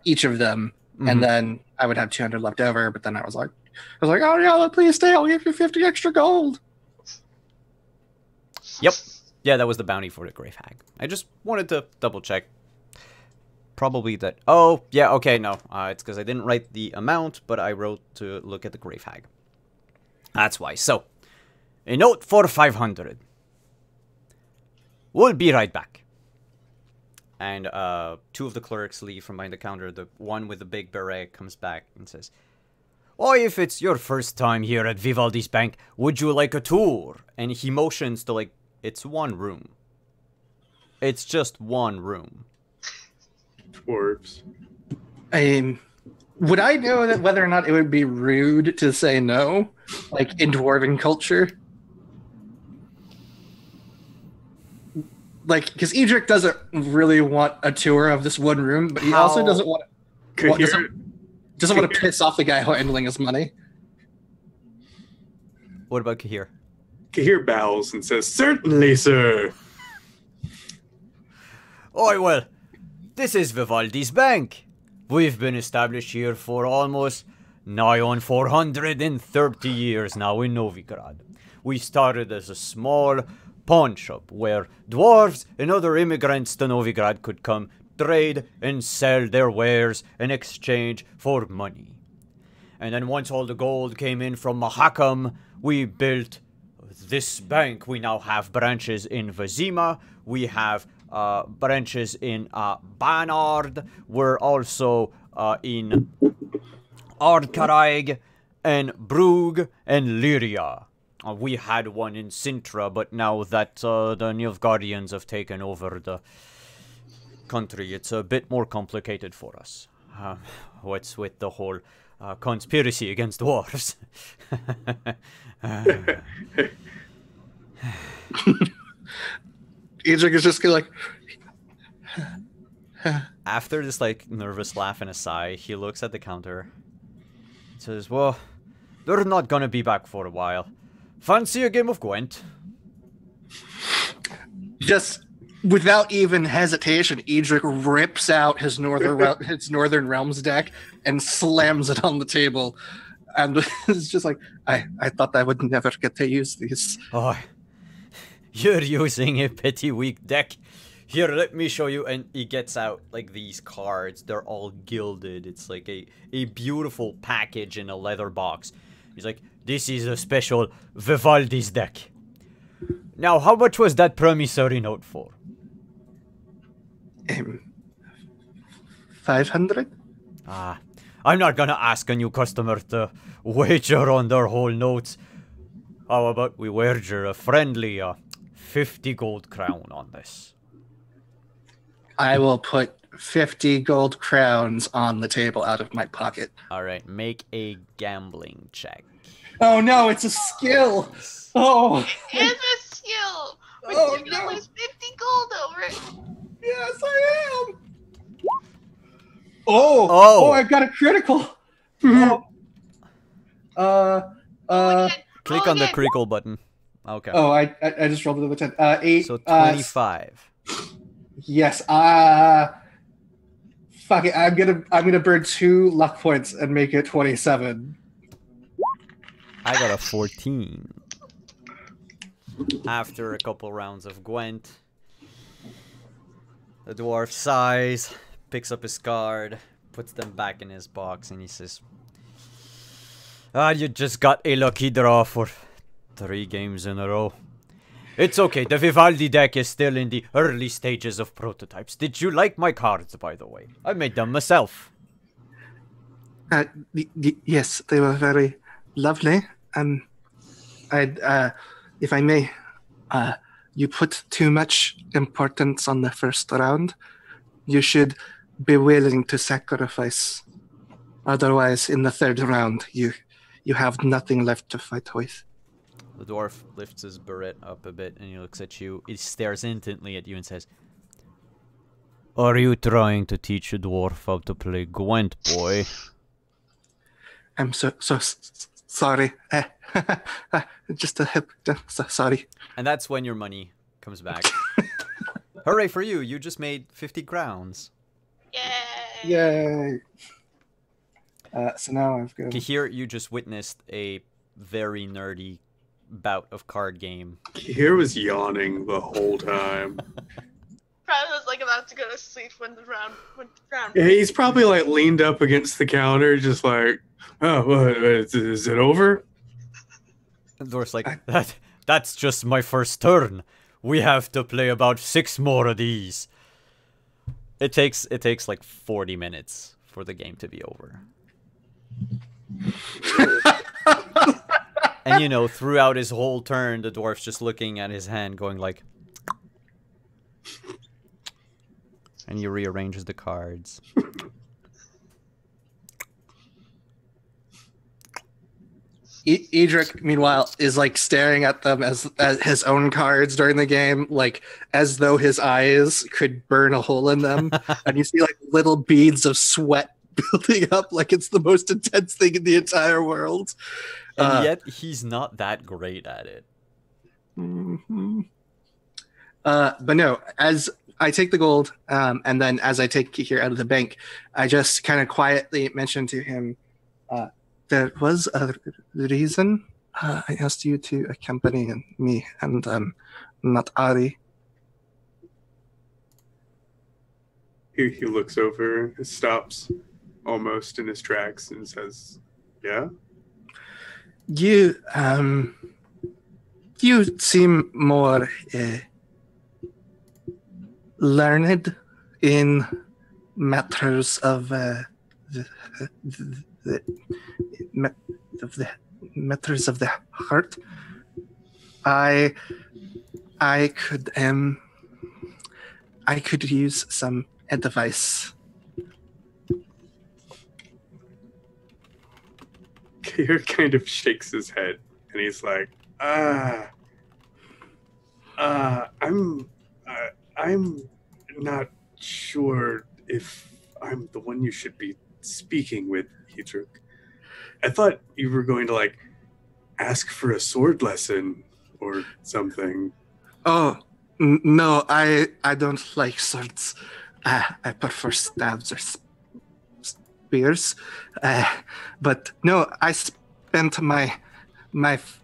each of them, and then I would have 200 left over. But then I was like, oh yeah, please stay. I'll give you 50 extra gold. Yep. Yeah, that was the bounty for the Grave Hag. I just wanted to double check. Probably that... Oh, yeah, okay, no. It's because I didn't write the amount, but I wrote to look at the Grave Hag. That's why. So, a note for 500. We'll be right back. And two of the clerks leave from behind the counter. The one with the big beret comes back and says, "Oh, if it's your first time here at Vivaldi's Bank, would you like a tour?" And he motions to, like, it's one room. It's just one room. Dwarves. Would I know that whether or not it would be rude to say no, like in dwarven culture? Like, because Edric doesn't really want a tour of this one room, but he also doesn't want to piss off the guy handling his money. What about Kahir? Kahir bows and says, "Certainly, sir." Oh, well, this is Vivaldi's Bank. We've been established here for almost nigh on 430 years now in Novigrad. We started as a small pawn shop where dwarves and other immigrants to Novigrad could come, trade and sell their wares in exchange for money. And then once all the gold came in from Mahakam, we built this bank. We now have branches in Vizima. We have branches in Banard. We're also in Ardkaraig and Brugg and Lyria. We had one in Sintra, but now that the Nilfgaardians have taken over the country, it's a bit more complicated for us. What's with the whole conspiracy against dwarves? Edric is just like... After this, like, nervous laugh and a sigh, he looks at the counter. Says, well, they're not gonna be back for a while. Fancy a game of Gwent? Just without even hesitation, Edric rips out his Northern Realms deck and slams it on the table. And it's just like, I thought I would never get to use these. Oh, you're using a pretty weak deck. Here, let me show you. And he gets out, like, these cards. They're all gilded. It's like a beautiful package in a leather box. He's like, this is a special Vivaldi's deck. Now, how much was that promissory note for? 500? I'm not gonna ask a new customer to wager on their whole notes. How about we wager a friendly 50 gold crown on this? I will put 50 gold crowns on the table out of my pocket. Alright, make a gambling check. Oh no, it's a skill! Oh! It's a skill! But Oh, you're gonna no. lose 50 gold over it. Yes, I am! Oh! Oh. Oh, I got a critical! Mm-hmm. Oh. Click on the crinkle button. Okay. Oh, I just rolled another 10. 8. So 25. Yes. Fuck it. I'm gonna burn 2 luck points and make it 27. I got a 14. After a couple rounds of Gwent, the dwarf sighs, picks up his card, puts them back in his box, and he says, you just got a lucky draw for 3 games in a row. It's okay, the Vivaldi deck is still in the early stages of prototypes. Did you like my cards, by the way? I made them myself. Yes, they were very lovely. If I may, you put too much importance on the first round. You should be willing to sacrifice. Otherwise, in the third round, you have nothing left to fight with. The dwarf lifts his beret up a bit and he looks at you. He stares intently at you and says, are you trying to teach a dwarf how to play Gwent, boy? I'm so sorry. Just a hip. Sorry. And that's when your money comes back. Hooray for you! You just made 50 crowns. Yay! Yay. So now I've got... Here you just witnessed a very nerdy bout of card game. Kihir was yawning the whole time. Probably was like about to go to sleep when the round went round. Yeah, he's probably like leaned up against the counter, just like, oh, what, is it over? The dwarf's like, that's just my first turn. We have to play about 6 more of these. It takes like 40 minutes for the game to be over. And you know, throughout his whole turn, the dwarf's just looking at his hand going like... And he rearranges the cards. Edric, meanwhile, is like staring at them as his own cards during the game, like as though his eyes could burn a hole in them. And you see like little beads of sweat building up, like it's the most intense thing in the entire world. And yet, he's not that great at it. Mm-hmm. But no, as I take the gold, and then as I take Kihir out of the bank, I just kind of quietly mention to him, there was a reason I asked you to accompany me and not Ari. He looks over, stops almost in his tracks, and says, Yeah? You seem more learned in matters of the matters of the heart. I could use some advice. Kahir kind of shakes his head and he's like, I'm not sure if I'm the one you should be speaking with, Hedrick. I thought you were going to, like, ask for a sword lesson or something. Oh, no, I don't like swords. I prefer stabs or spears. But no, I spent my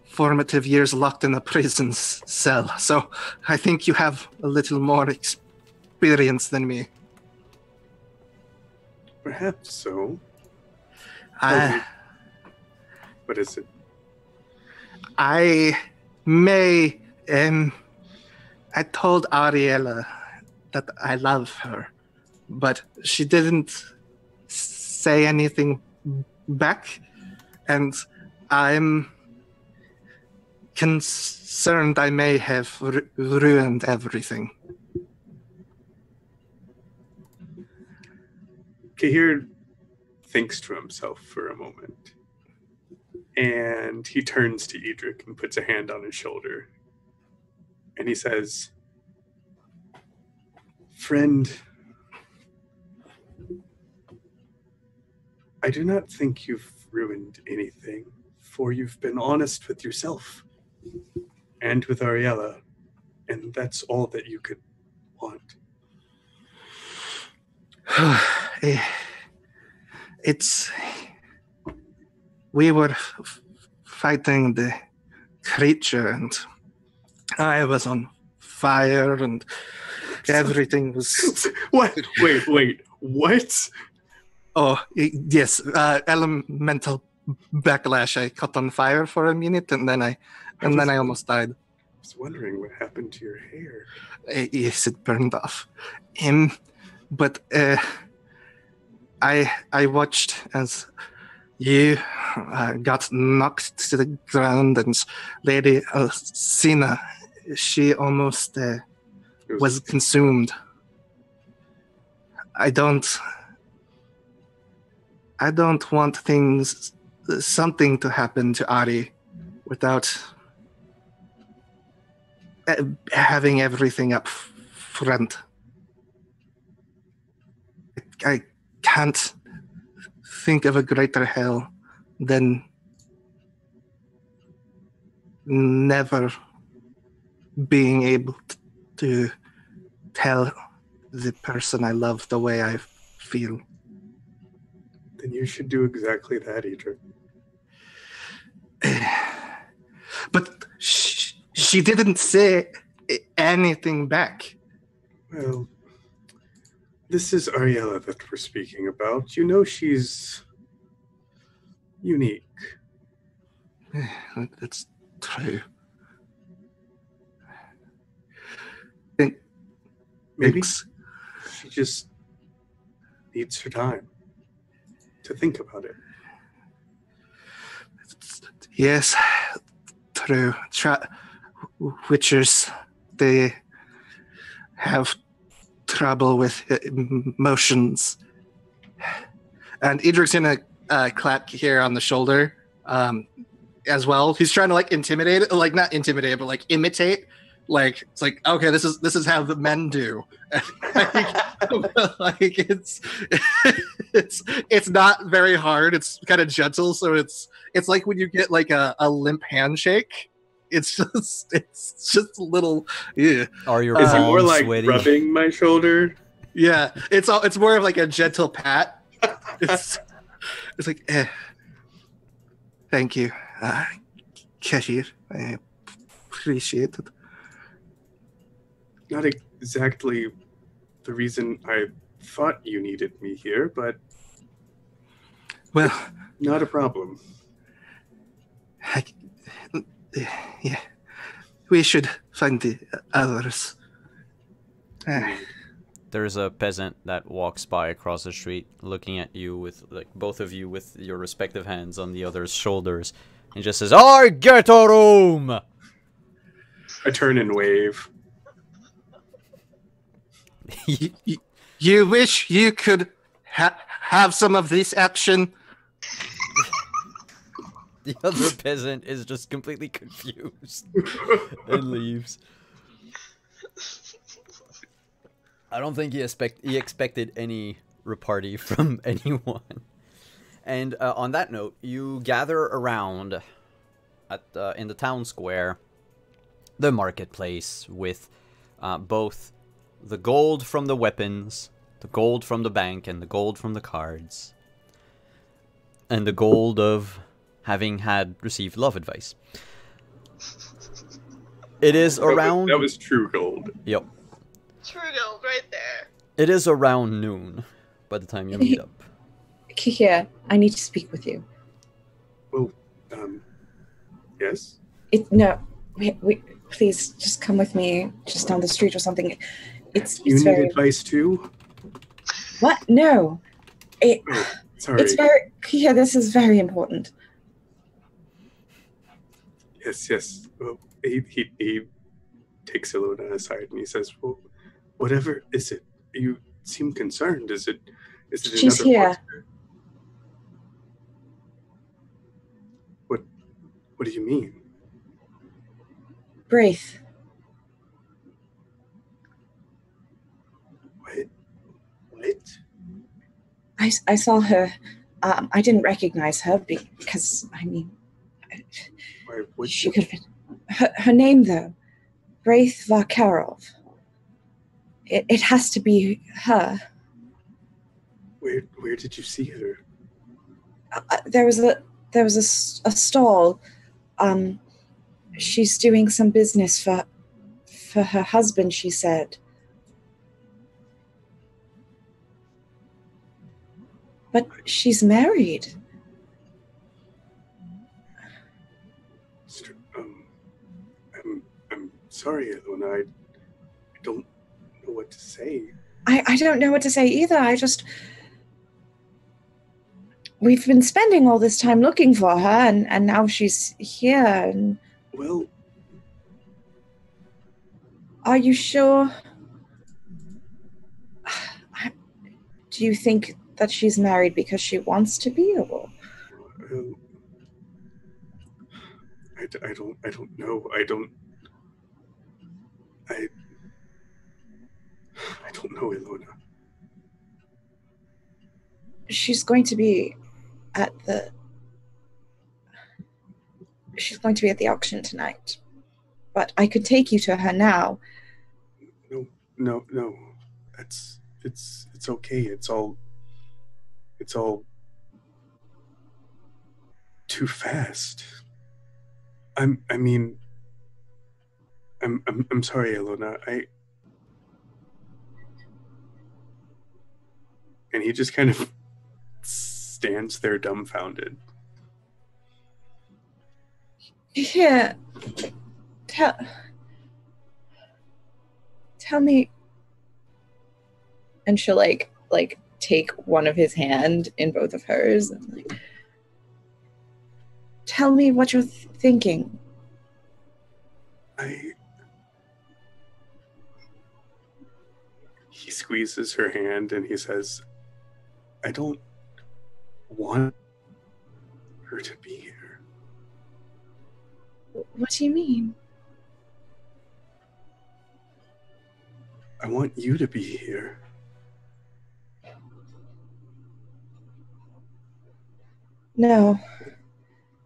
formative years locked in a prison cell, so I think you have a little more experience than me. Perhaps so. I What is it? I may. I told Ariella that I love her, but she didn't say anything back, and I'm concerned I may have ruined everything. Kahir thinks to himself for a moment, and he turns to Edric and puts a hand on his shoulder, and he says, "Friend, I do not think you've ruined anything, for you've been honest with yourself and with Ariella, and that's all that you could want." We were fighting the creature, and I was on fire, and everything was... What? Wait. What? Oh, yes, elemental backlash. I caught on fire for a minute, and then I almost died. I was wondering what happened to your hair. Yes, it burned off. But I watched as you got knocked to the ground, and Lady Alcina, she almost was consumed. I don't want something to happen to Ari without having everything up front. I can't think of a greater hell than never being able to tell the person I love the way I feel. Then you should do exactly that, Edric. But she didn't say anything back. Well, this is Ariella that we're speaking about. You know she's unique. That's true. Maybe Thanks. she just needs her time to think about it. Yes, true. Witchers, they have trouble with emotions. And Edric's gonna clap here on the shoulder as well. He's trying to like intimidate, like not intimidate, but like imitate. Like it's like, okay, this is how the men do. Like it's not very hard. It's kind of gentle, so it's like when you get like a limp handshake. It's just a little. Yeah. Are your Is he palms more like sweaty? rubbing my shoulder? Yeah, it's more of like a gentle pat. It's like, thank you, Kashir. I appreciate it. Not exactly the reason I thought you needed me here, but Well, Not a problem. Yeah, we should find the others. There's a peasant that walks by across the street, looking at you with, like, both of you with your respective hands on the other's shoulders, and just says, "I get a room!" I turn and wave. You wish you could have some of this action? The other peasant is just completely confused and leaves. I don't think he expected any repartee from anyone. And on that note, you gather around in the town square, the marketplace, with both the gold from the weapons, the gold from the bank, and the gold from the cards, and the gold of having received love advice. It is around... That was true gold. Yep. True gold right there. It is around noon by the time you meet up. Kihir, I need to speak with you. Oh, yes? No, wait, please, just come with me, just down the street or something. It's You need very... advice too? What? No. Sorry. It's very... Kihir, this is very important. Yes. Well, he takes Ilona aside and he says, "Well, whatever is it? You seem concerned. Is it She's another here. monster?" What do you mean? Braith. What? I saw her. I didn't recognize her because, I mean, Why would she you? could have been... Her name, though. Braith Varkarov. It has to be her. Where did you see her? There was a stall. She's doing some business for her husband, she said. But she's married. I'm sorry, Ilona. I don't know what to say. I don't know what to say either. We've been spending all this time looking for her, and now she's here. And Well, are you sure? Do you think that she's married because she wants to be, or? I don't know. I don't know, Ilona. She's going to be at the auction tonight. But I could take you to her now. No. It's okay. It's all too fast. I'm sorry, Ilona. And he just kind of stands there dumbfounded. Here, tell me. And she'll like take one of his hand in both of hers and like, tell me what you're thinking. He squeezes her hand and he says, "I don't want her to be here." What do you mean? I want you to be here. No.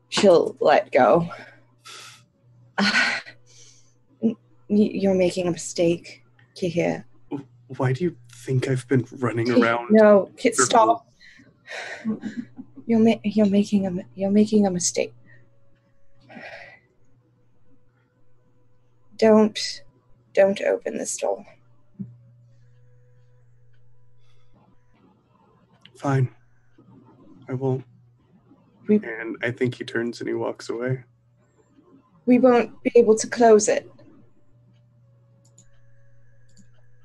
She'll let go. You're making a mistake, Kihir. Why do you think I've been running around? No, stop. You're making a mistake. Don't open this door. Fine. I won't. And I think he turns and he walks away. We won't be able to close it.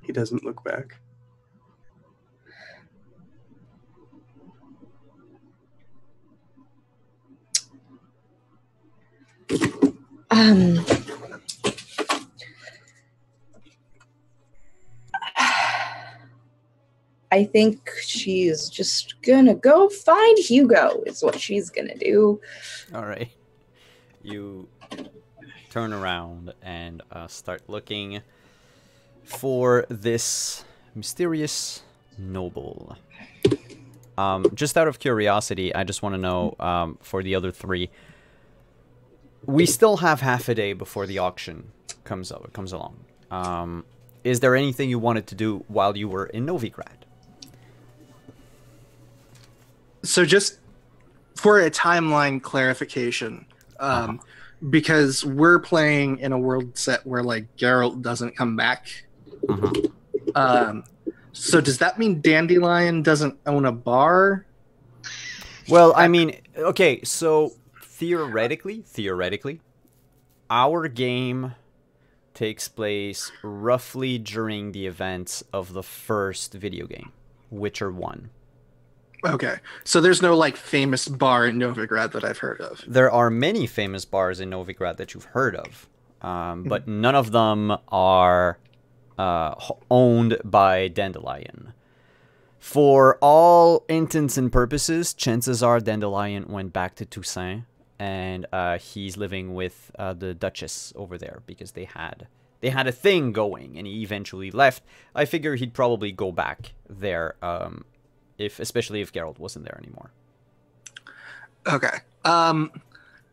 He doesn't look back. I think she's just gonna go find Hugo, is what she's gonna do. All right. You turn around and start looking for this mysterious noble. Just out of curiosity, I just want to know, for the other three, we still have half a day before the auction comes along. Is there anything you wanted to do while you were in Novigrad? So just for a timeline clarification, because we're playing in a world set where like Geralt doesn't come back. So does that mean Dandelion doesn't own a bar? Well, I mean, okay, so theoretically, our game takes place roughly during the events of the first video game, Witcher 1. Okay, so there's no like famous bar in Novigrad that I've heard of. There are many famous bars in Novigrad that you've heard of, but none of them are owned by Dandelion. For all intents and purposes, chances are Dandelion went back to Toussaint, and he's living with the Duchess over there because they had a thing going, and he eventually left. I figure he'd probably go back there, especially if Geralt wasn't there anymore. Okay.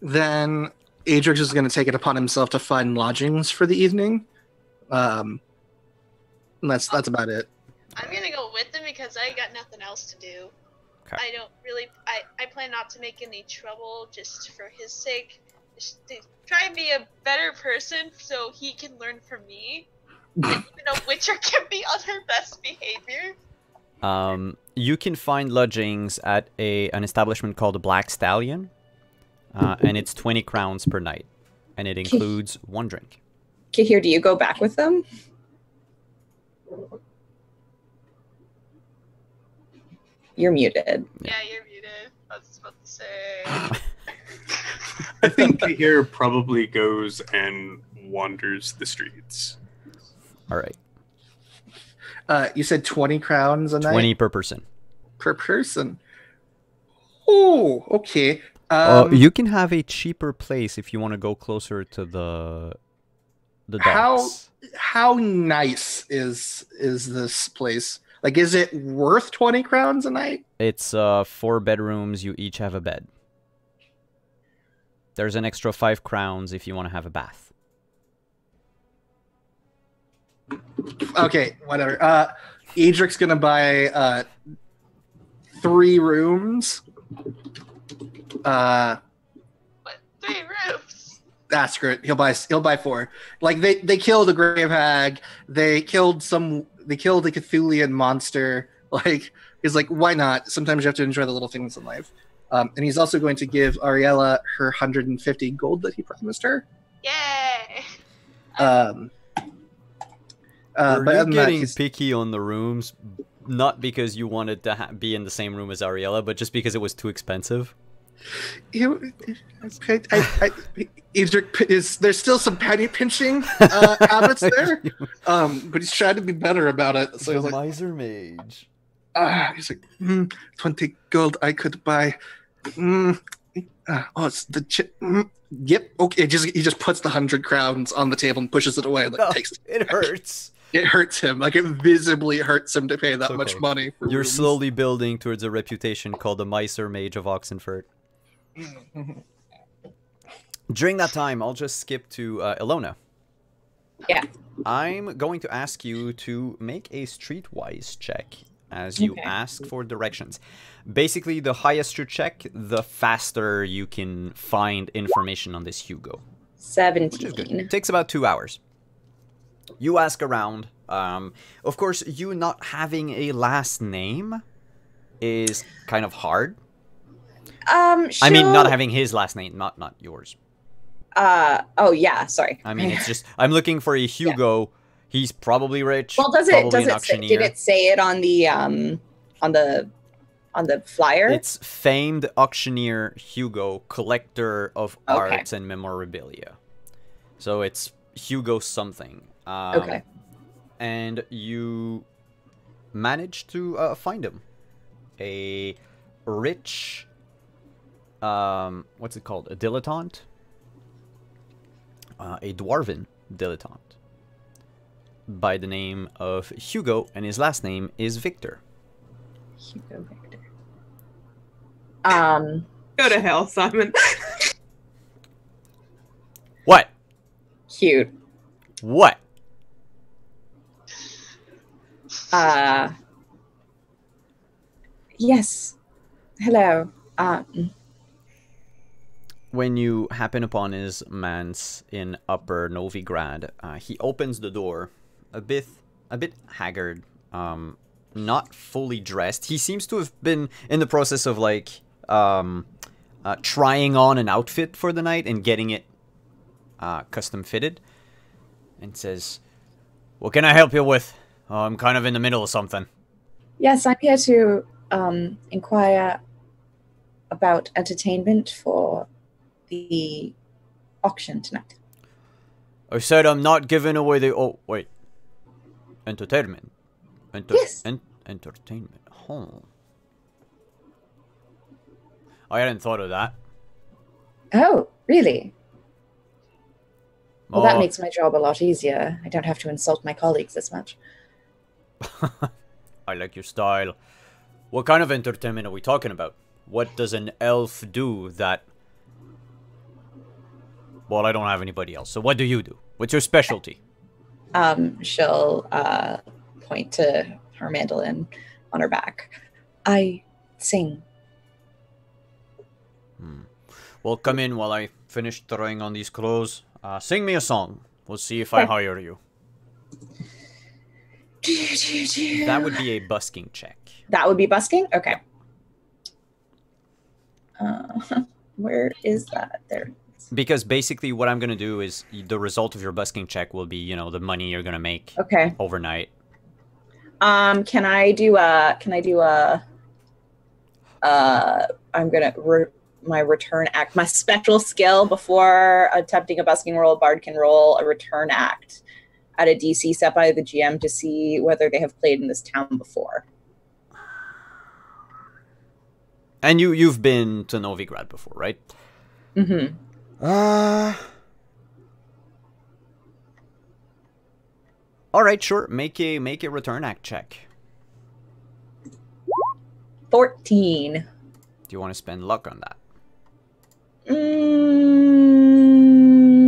Then Adrix is going to take it upon himself to find lodgings for the evening. And that's about it. I'm gonna go with him because I got nothing else to do. Okay. I don't really. I plan not to make any trouble just for his sake. Just to try and be a better person so he can learn from me. And even a Witcher can be on her best behavior. You can find lodgings at an establishment called the Black Stallion, and it's 20 crowns per night, and it includes one drink. Kahir, do you go back with them? You're muted. Yeah, you're muted. I was about to say. I think Kahir probably goes and wanders the streets. All right. You said 20 crowns a night? 20 per person. Per person. Oh, okay. You can have a cheaper place if you want to go closer to the docks. How nice is this place? Like, is it worth 20 crowns a night? It's 4 bedrooms. You each have a bed. There's an extra 5 crowns if you want to have a bath. Okay, whatever. Adric's gonna buy 3 rooms. What? 3 rooms? That's great. He'll buy 4. Like they killed a grave hag. They killed a Cthulian monster. Like he's like, why not? Sometimes you have to enjoy the little things in life. And he's also going to give Ariella her 150 gold that he promised her. Yay! Were but you other than that, getting picky on the rooms, not because you wanted to be in the same room as Ariella, but just because it was too expensive? There's still some penny pinching habits there, but he's trying to be better about it. So he's like, miser mage. He's like, 20 gold I could buy. It's the yep. Okay, he just puts the 100 crowns on the table and pushes it away. Like, takes it hurts. It hurts him. Like, it visibly hurts him to pay that much money. You're rooms. slowly building towards a reputation called the Miser Mage of Oxenfurt. During that time, I'll just skip to Ilona. Yeah. I'm going to ask you to make a streetwise check as you ask for directions. Basically, the highest you check, the faster you can find information on this Hugo. 17. Which is good. It takes about 2 hours. You ask around. Of course, you not having a last name is kind of hard. I mean, not having his last name, not yours. Oh yeah, sorry. I mean, it's just I'm looking for a Hugo. Yeah. He's probably rich. Well, did it say it on the flyer? It's famed auctioneer Hugo, collector of arts and memorabilia. So it's Hugo something. Okay. And you managed to find him. A rich, what's it called? A dilettante? A dwarven dilettante. By the name of Hugo, and his last name is Victor. Hugo Victor. Go to hell, Simon. What? Cute. What? Yes. Hello. When you happen upon his manse in Upper Novigrad, he opens the door, a bit haggard, not fully dressed. He seems to have been in the process of like trying on an outfit for the night and getting it custom fitted, and says, "What can I help you with? I'm kind of in the middle of something." Yes, I'm here to inquire about entertainment for the auction tonight. I said I'm not giving away the... Oh, wait. Entertainment. Yes. Entertainment. Oh. I hadn't thought of that. Oh, really? Well, that makes my job a lot easier. I don't have to insult my colleagues as much. I like your style. What kind of entertainment are we talking about? What does an elf do that... Well, I don't have anybody else. So what do you do? What's your specialty? She'll point to her mandolin on her back. I sing. Well, come in while I finish throwing on these clothes. Sing me a song. We'll see if I hire you. That would be a busking check. That would be busking? Okay. Where is that? There. Because basically what I'm going to do is the result of your busking check will be, you know, the money you're going to make overnight. I'm going to my return act, my special skill before attempting a busking roll, a bard can roll a return act at a DC set by the GM to see whether they have played in this town before. And you've been to Novigrad before, right? Mm-hmm. All right, sure. Make a return act check. 14. Do you want to spend luck on that?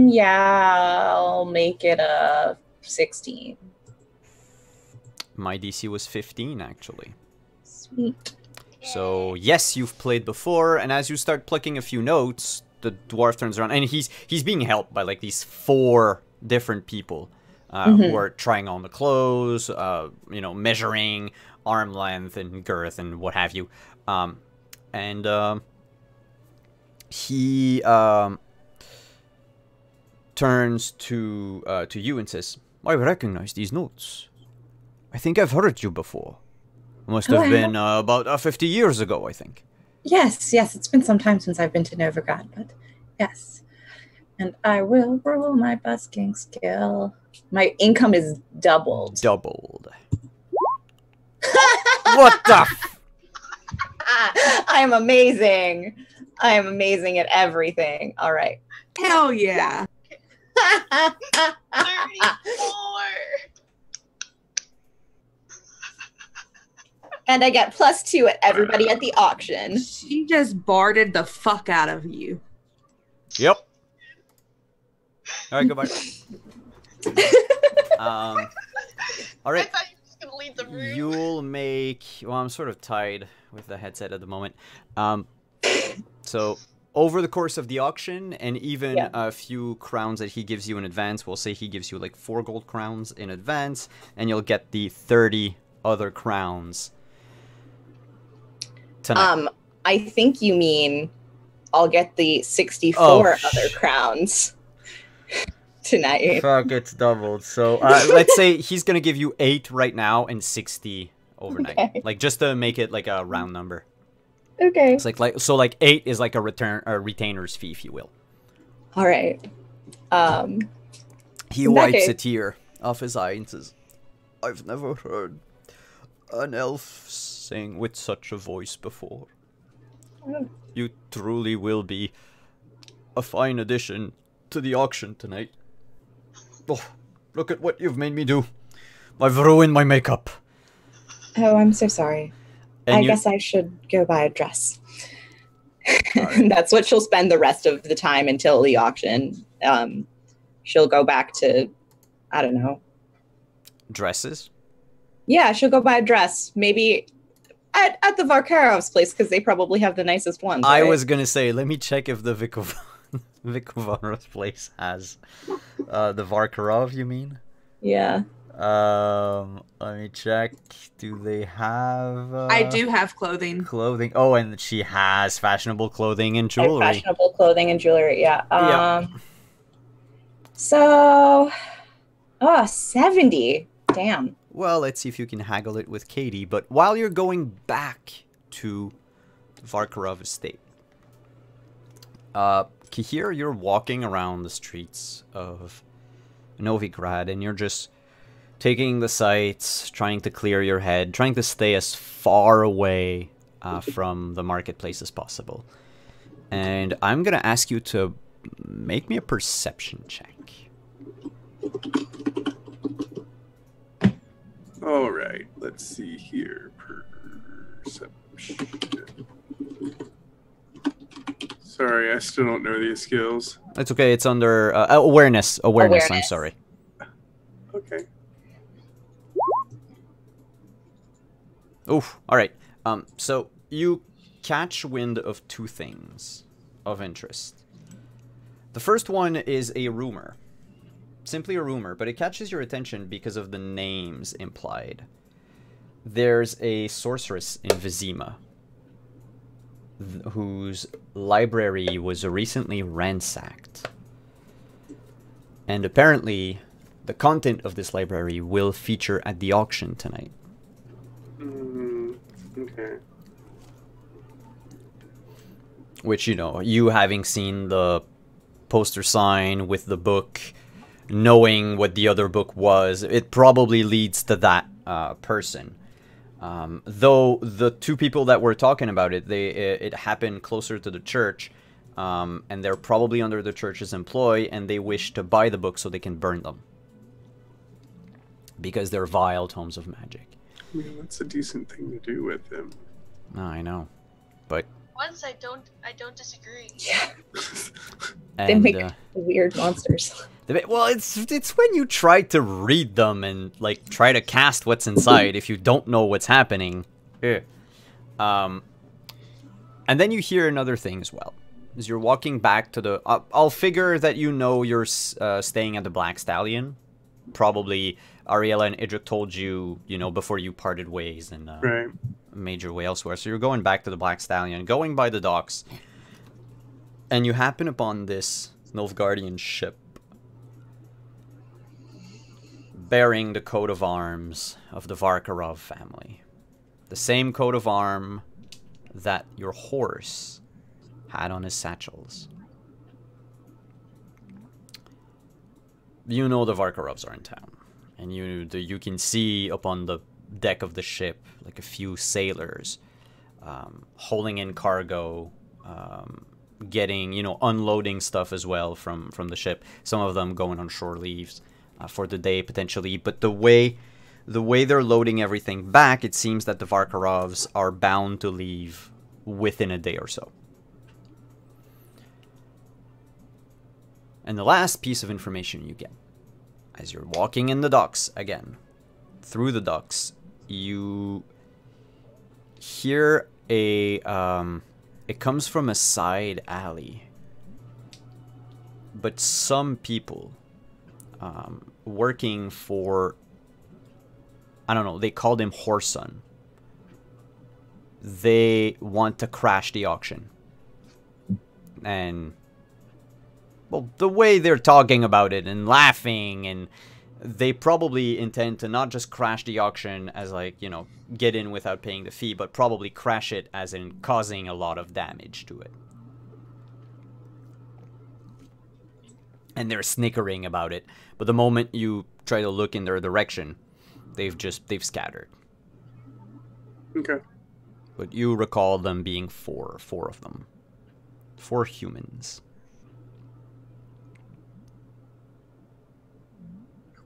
Yeah, I'll make it a 16. My DC was 15, actually. Sweet. So, yes, you've played before, and as you start plucking a few notes, the dwarf turns around, and he's being helped by, like, these 4 different people who are trying on the clothes, you know, measuring arm length and girth and what have you. He turns to you and says, "I recognize these notes. I think I've heard you before. Must have been about 50 years ago, I think." Yes, it's been some time since I've been to Novigrad, but yes. And I will roll my busking skill. My income is doubled. What the I am amazing. I am amazing at everything. All right. Hell yeah. 34. And I get +2 at everybody at the auction. She just barded the fuck out of you. Yep. All right, goodbye. All right. I thought you were just gonna leave the room. You'll make... Well, I'm sort of tied with the headset at the moment. So, over the course of the auction, and even a few crowns that he gives you in advance, we'll say he gives you like 4 gold crowns in advance, and you'll get the 30 other crowns tonight. I think you mean I'll get the 64 other crowns tonight. Fuck, it's doubled. So let's say he's gonna give you 8 right now and 60 overnight. Okay. Like just to make it like a round number. Okay. It's like 8 is like a retainer's fee, if you will. All right. He wipes a tear off his eye and says, "I've never heard an elf sing with such a voice before. You truly will be a fine addition to the auction tonight. Oh, look at what you've made me do. I've ruined my makeup." Oh, I'm so sorry. And I guess I should go buy a dress. That's what she'll spend the rest of the time until the auction. She'll go back to, I don't know. Dresses? Yeah, she'll go buy a dress. Maybe at the Varkarov's place, because they probably have the nicest ones. I right? was going to say, let me check if the Vikovarov's place has the Varkarov, you mean? Yeah. Let me check. Do they have... I do have clothing. Clothing. Oh, and she has fashionable clothing and jewelry. Fashionable clothing and jewelry, yeah. Yeah. So... 70. Damn. Well, let's see if you can haggle it with Katie. But while you're going back to Varkarov estate, Kihir, you're walking around the streets of Novigrad, and you're just taking the sights, trying to clear your head, trying to stay as far away from the marketplace as possible. And I'm going to ask you to make me a perception check. All right, let's see here. Perception. Sorry, I still don't know these skills. It's okay. It's under awareness. Awareness. I'm sorry. Okay. Oof. All right. So you catch wind of 2 things of interest. The first one is a rumor. Simply a rumor, but it catches your attention because of the names implied. There's a sorceress in Vizima whose library was recently ransacked. And apparently, the content of this library will feature at the auction tonight. Okay. Which, you know, you having seen the poster sign with the book, knowing what the other book was, it probably leads to that person. Though the 2 people that were talking about it, it happened closer to the church, and they're probably under the church's employ, and they wish to buy the book so they can burn them. Because they're vile tomes of magic. I mean, that's a decent thing to do with them. I know. But... Once I don't disagree. Yeah. And, they make weird monsters. Well, it's when you try to read them and like try to cast what's inside if you don't know what's happening. And then you hear another thing as well. As you're walking back to the... I'll figure that you know you're staying at the Black Stallion. Probably Ariella and Idrik told you, you know, before you parted ways and right. made your way elsewhere. So you're going back to the Black Stallion, going by the docks. And you happen upon this Nilfgaardian ship bearing the coat of arms of the Varkarov family. The same coat of arms that your horse had on his satchels. You know the Varkarovs are in town. And you can see upon the deck of the ship like a few sailors hauling in cargo, getting, you know, unloading stuff as well from the ship. Some of them going on shore leaves for the day potentially. But the way they're loading everything back, it seems that the Varkarovs are bound to leave within a day or so. And the last piece of information you get, as you're walking in the docks again, through the docks, you hear a, it comes from a side alley. But some people working for, I don't know, they called him Horson. they want to crash the auction. And, well, the way they're talking about it and laughing, and they probably intend to not just crash the auction as, like, you know, get in without paying the fee, but probably crash it as in causing a lot of damage to it. And they're snickering about it, but the moment you try to look in their direction, they've scattered. Okay. But you recall them being four of them. 4 humans.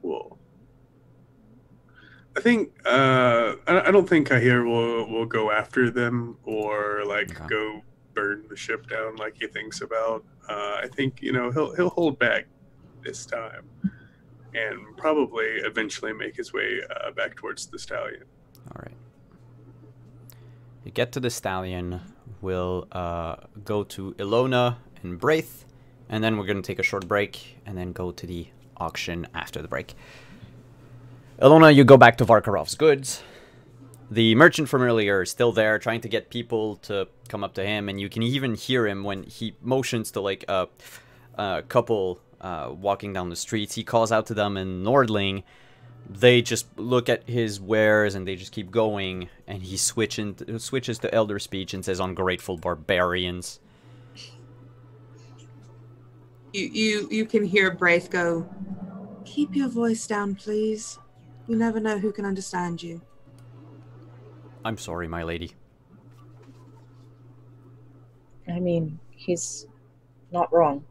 Cool. I think I don't think Kahir will go after them or like Okay. go burn the ship down like he thinks about. I think, you know, he'll hold back this time and probably eventually make his way back towards the stallion. All right. You get to the stallion. We'll go to Ilona and Braith, and then we're going to take a short break and then go to the auction after the break. Ilona, you go back to Varkarov's goods. The merchant from earlier is still there, trying to get people to come up to him, and you can even hear him when he motions to like a couple walking down the streets. He calls out to them in Nordling. They just look at his wares and they just keep going, and he switches to Elder Speech and says, "Ungrateful barbarians." You can hear Braith go, "Keep your voice down, please. You never know who can understand you." I'm sorry, my lady. I mean, he's not wrong.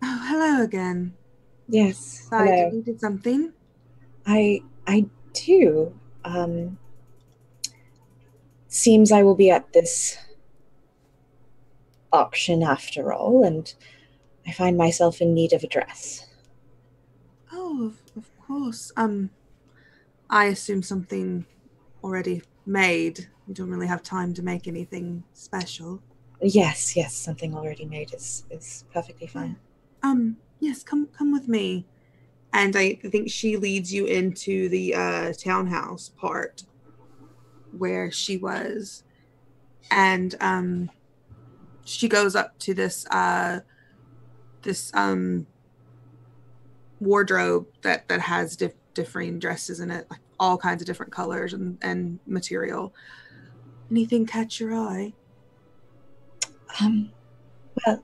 Oh, hello again. Yes. I Hello. needed something. I do. Seems I will be at this auction after all, and I find myself in need of a dress. Oh, of course. I assume something already made. You don't really have time to make anything special. Yes, something already made is perfectly fine. Yes, come with me. And I think she leads you into the townhouse part where she was. And she goes up to this wardrobe that has differing dresses in it, like all kinds of different colors and material. Anything catch your eye? Well,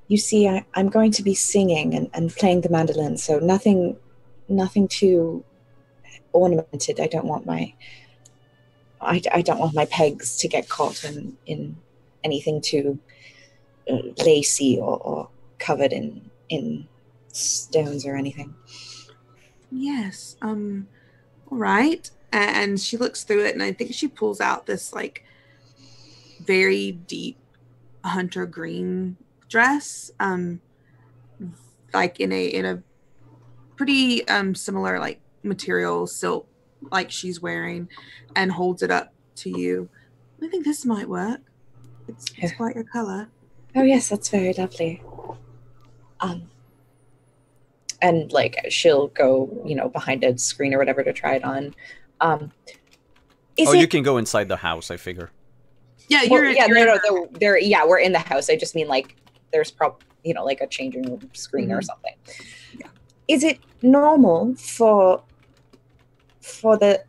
you see, I'm going to be singing and playing the mandolin, so nothing too ornamented. I don't want my pegs to get caught in anything too lacy or covered in stones or anything. Yes. All right. And she looks through it, and I think she pulls out this like very deep hunter green dress, like in a pretty similar like material silk like she's wearing, and holds it up to you. I think this might work. It's quite your color. Oh yes, that's very lovely. And like she'll go, behind a screen or whatever to try it on. You can go inside the house, I figure. Yeah, we're in the house. I just mean like there's probably like a changing room screen or something. Yeah. Is it normal for the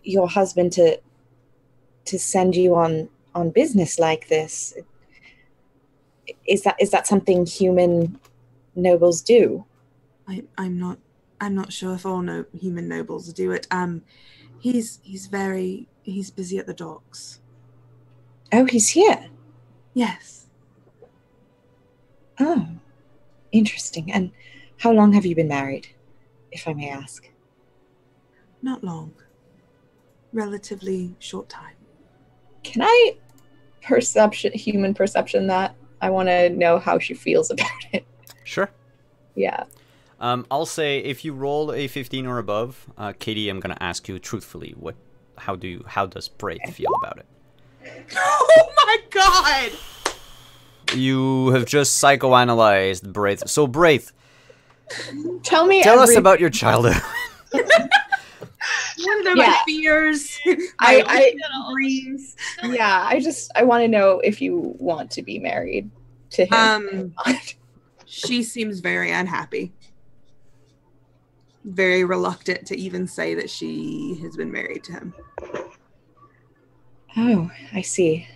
your husband to send you on business like this? Is that something human nobles do? I'm not sure if all human nobles do it. He's busy at the docks. Oh, he's here. Yes. Oh, interesting. And how long have you been married, if I may ask? Not long. Relatively short time. Can I human perception that? I want to know how she feels about it. Sure. Yeah. I'll say if you roll a 15 or above, Katie, I'm gonna ask you truthfully, how does Braith feel about it? Oh my god! You have just psychoanalyzed Braith. So Braith, tell us about your childhood. want to know Yeah. my fears, I- my dreams. Yeah, I want to know if you want to be married to him. She seems very unhappy. Very reluctant to even say that she has been married to him. Oh, I see.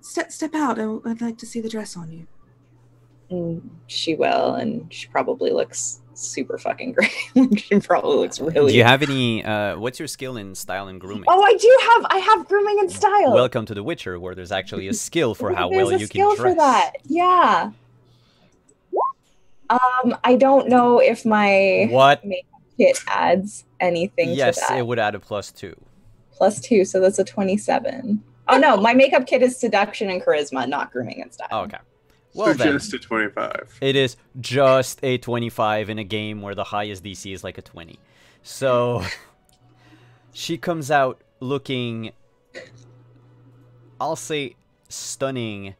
Step out. I'd like to see the dress on you. She will, and she probably looks super fucking great. She probably looks really. Do you have any? What's your skill in style and grooming? Oh, I have grooming and style. Welcome to The Witcher, where there's actually a skill for how There's well a you skill can dress. for that. Yeah. I don't know if my What? makeup kit adds anything Yes, to that. it would add a +2. +2, so that's a 27. Oh no, my makeup kit is seduction and charisma, not grooming and style. Oh, okay. Well So then, just a 25. it is just a 25 in a game where the highest DC is like a 20. So she comes out looking, I'll say, stunning,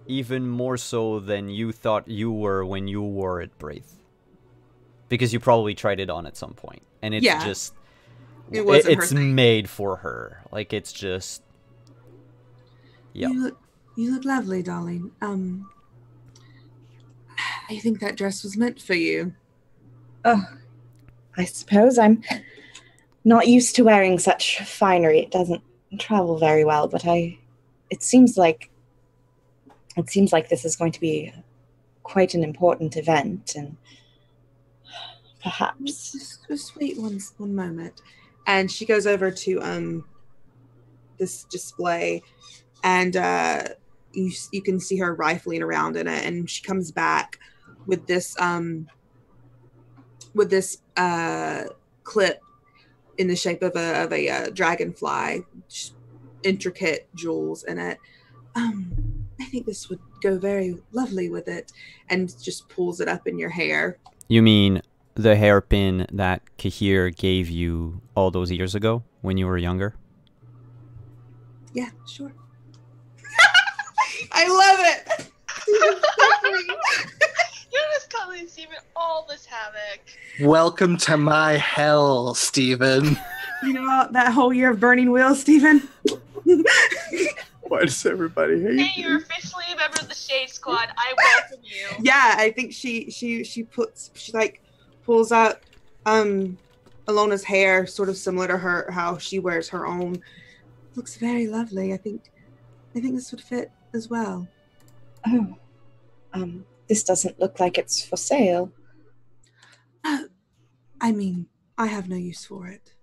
even more so than you thought you were when you wore it, Braith. Because you probably tried it on at some point, and it's just it's made for her. Like, it's just You look lovely, darling. I think that dress was meant for you. Oh, I suppose I'm not used to wearing such finery. It doesn't travel very well, but it seems like this is going to be quite an important event, and perhaps Just wait one moment. And she goes over to this display, and you can see her rifling around in it, and she comes back with this clip in the shape of a dragonfly, intricate jewels in it. I think this would go very lovely with it, and just pulls it up in your hair. You mean the hairpin that Kahir gave you all those years ago when you were younger? Yeah, sure. I love it. You're just causing Steven all this havoc. Welcome to my hell, Steven. You know, that whole year of burning wheels, Steven? Why does everybody hate Hey, you're me? officially a member of the Shade Squad. I welcome you. Yeah, I think she pulls out Alona's hair, sort of similar to her how she wears her own. Looks very lovely. I think this would fit as well. oh, this doesn't look like it's for sale. I mean, I have no use for it.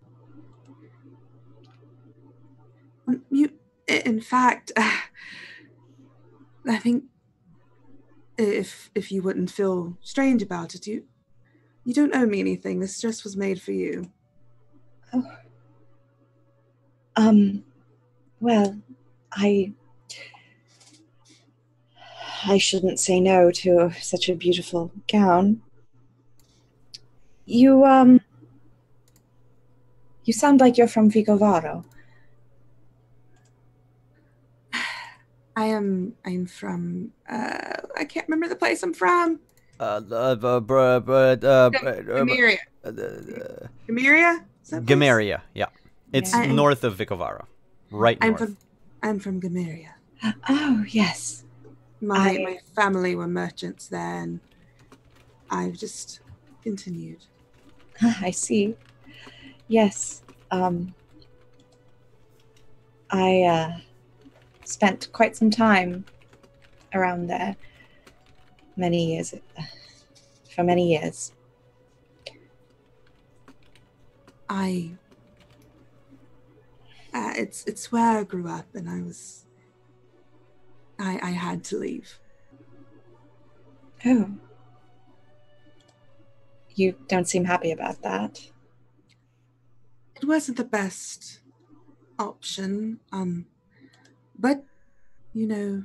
In fact, I think if you wouldn't feel strange about it, you don't owe me anything. This dress was made for you. Oh. Well, I shouldn't say no to such a beautiful gown. You sound like you're from Vicovaro. I'm from I can't remember the place I'm from. Gamiria. Gamiria? Gamaria, yeah. It's Yeah. north of Vicovaro. Right north. I'm from Gamiria. Oh, yes. My family were merchants there, and I've just continued. I see. Yes. I spent quite some time around there. For many years. It's where I grew up, and I had to leave. Oh. You don't seem happy about that. It wasn't the best option, but you know,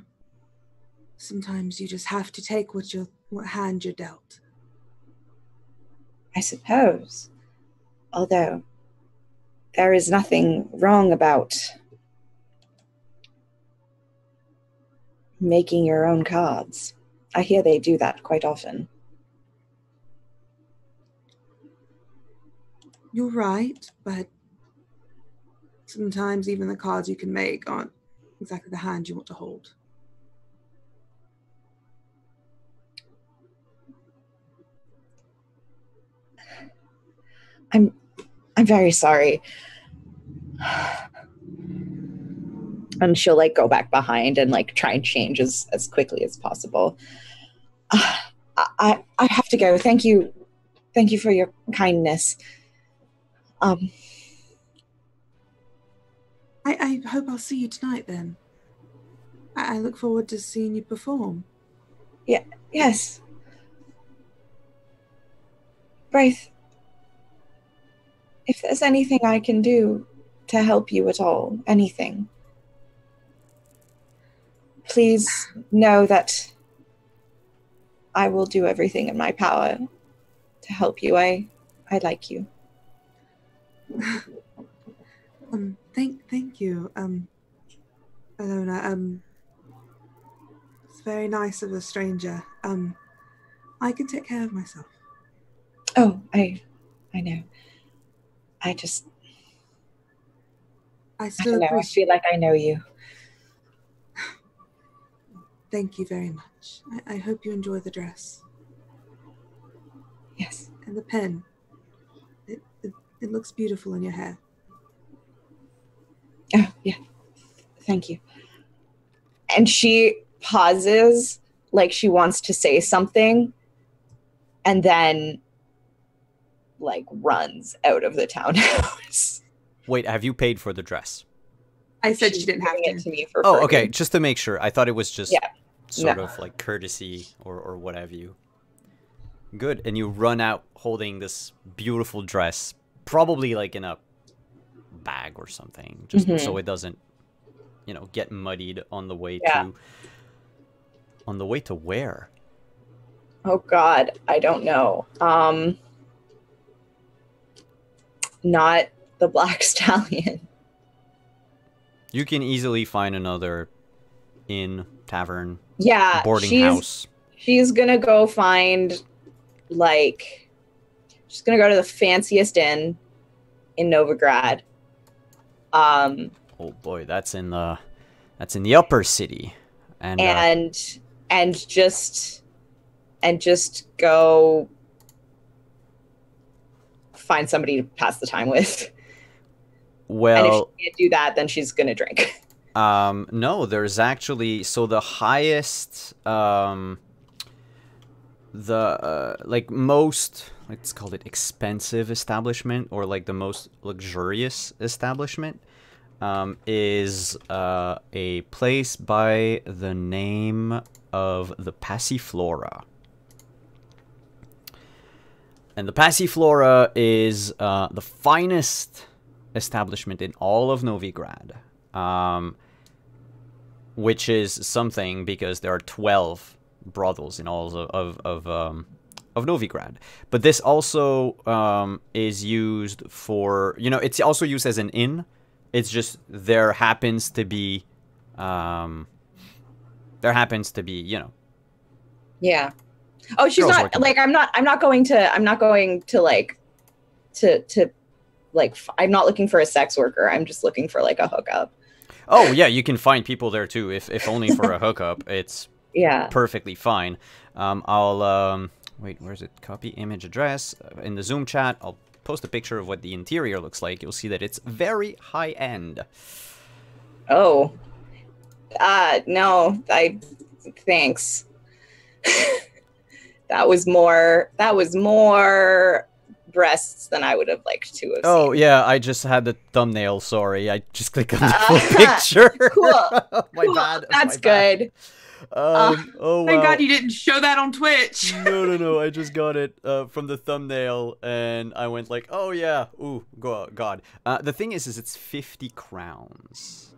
sometimes you just have to take what hand you're dealt. I suppose. Although, there is nothing wrong about making your own cards. I hear they do that quite often. You're right, but sometimes even the cards you can make aren't exactly the hand you want to hold. I'm very sorry. And she'll like go back behind and like try and change as quickly as possible. I have to go. Thank you for your kindness. I hope I'll see you tonight then. I look forward to seeing you perform. Yes. Braith, if there's anything I can do to help you at all, anything, please know that I will do everything in my power to help you. I like you. Thank you, Alona. It's very nice of a stranger. I can take care of myself. Oh, I know. I still don't know. I feel like I know you. Thank you very much. I hope you enjoy the dress. Yes. And the pen. It looks beautiful in your hair. Oh, yeah. Thank you. And she pauses like she wants to say something and then like runs out of the townhouse. Wait, have you paid for the dress? I said she didn't have it to me for Oh, free. okay. Just to make sure. I thought it was just sort No. of like courtesy or what have you. Good. And you run out holding this beautiful dress, probably like in a bag or something, just so it doesn't, get muddied on the way to. On the way to where? Oh God, I don't know. Not the Black Stallion. You can easily find another inn, tavern, Yeah, boarding house. She's gonna go find, she's gonna go to the fanciest inn in Novigrad. Oh boy, that's in the upper city, and just go find somebody to pass the time with. Well, and if she can't do that, then she's gonna drink. No, there's actually the highest, most, let's call it expensive establishment, or like the most luxurious establishment, is a place by the name of the Passiflora. And the Passiflora is the finest establishment in all of Novigrad, which is something because there are 12 brothels in all of Novigrad. But this also is used for, it's also used as an inn. It's just there happens to be, Yeah. Oh, she's not like I'm not going to I'm not looking for a sex worker. I'm just looking for like a hookup. Oh yeah, you can find people there too, if only for a hookup. It's perfectly fine. I'll wait, where's it? Copy image address in the Zoom chat. I'll post a picture of what the interior looks like. You'll see that it's very high end. Oh. No, thanks. That was more breasts than I would have liked to have seen. Yeah, I just had the thumbnail, sorry. I just clicked on the full picture. Cool. My bad. That's good. Thank God you didn't show that on Twitch. No, I just got it from the thumbnail, and I went like, oh yeah, ooh, God. The thing is it's 50 crowns.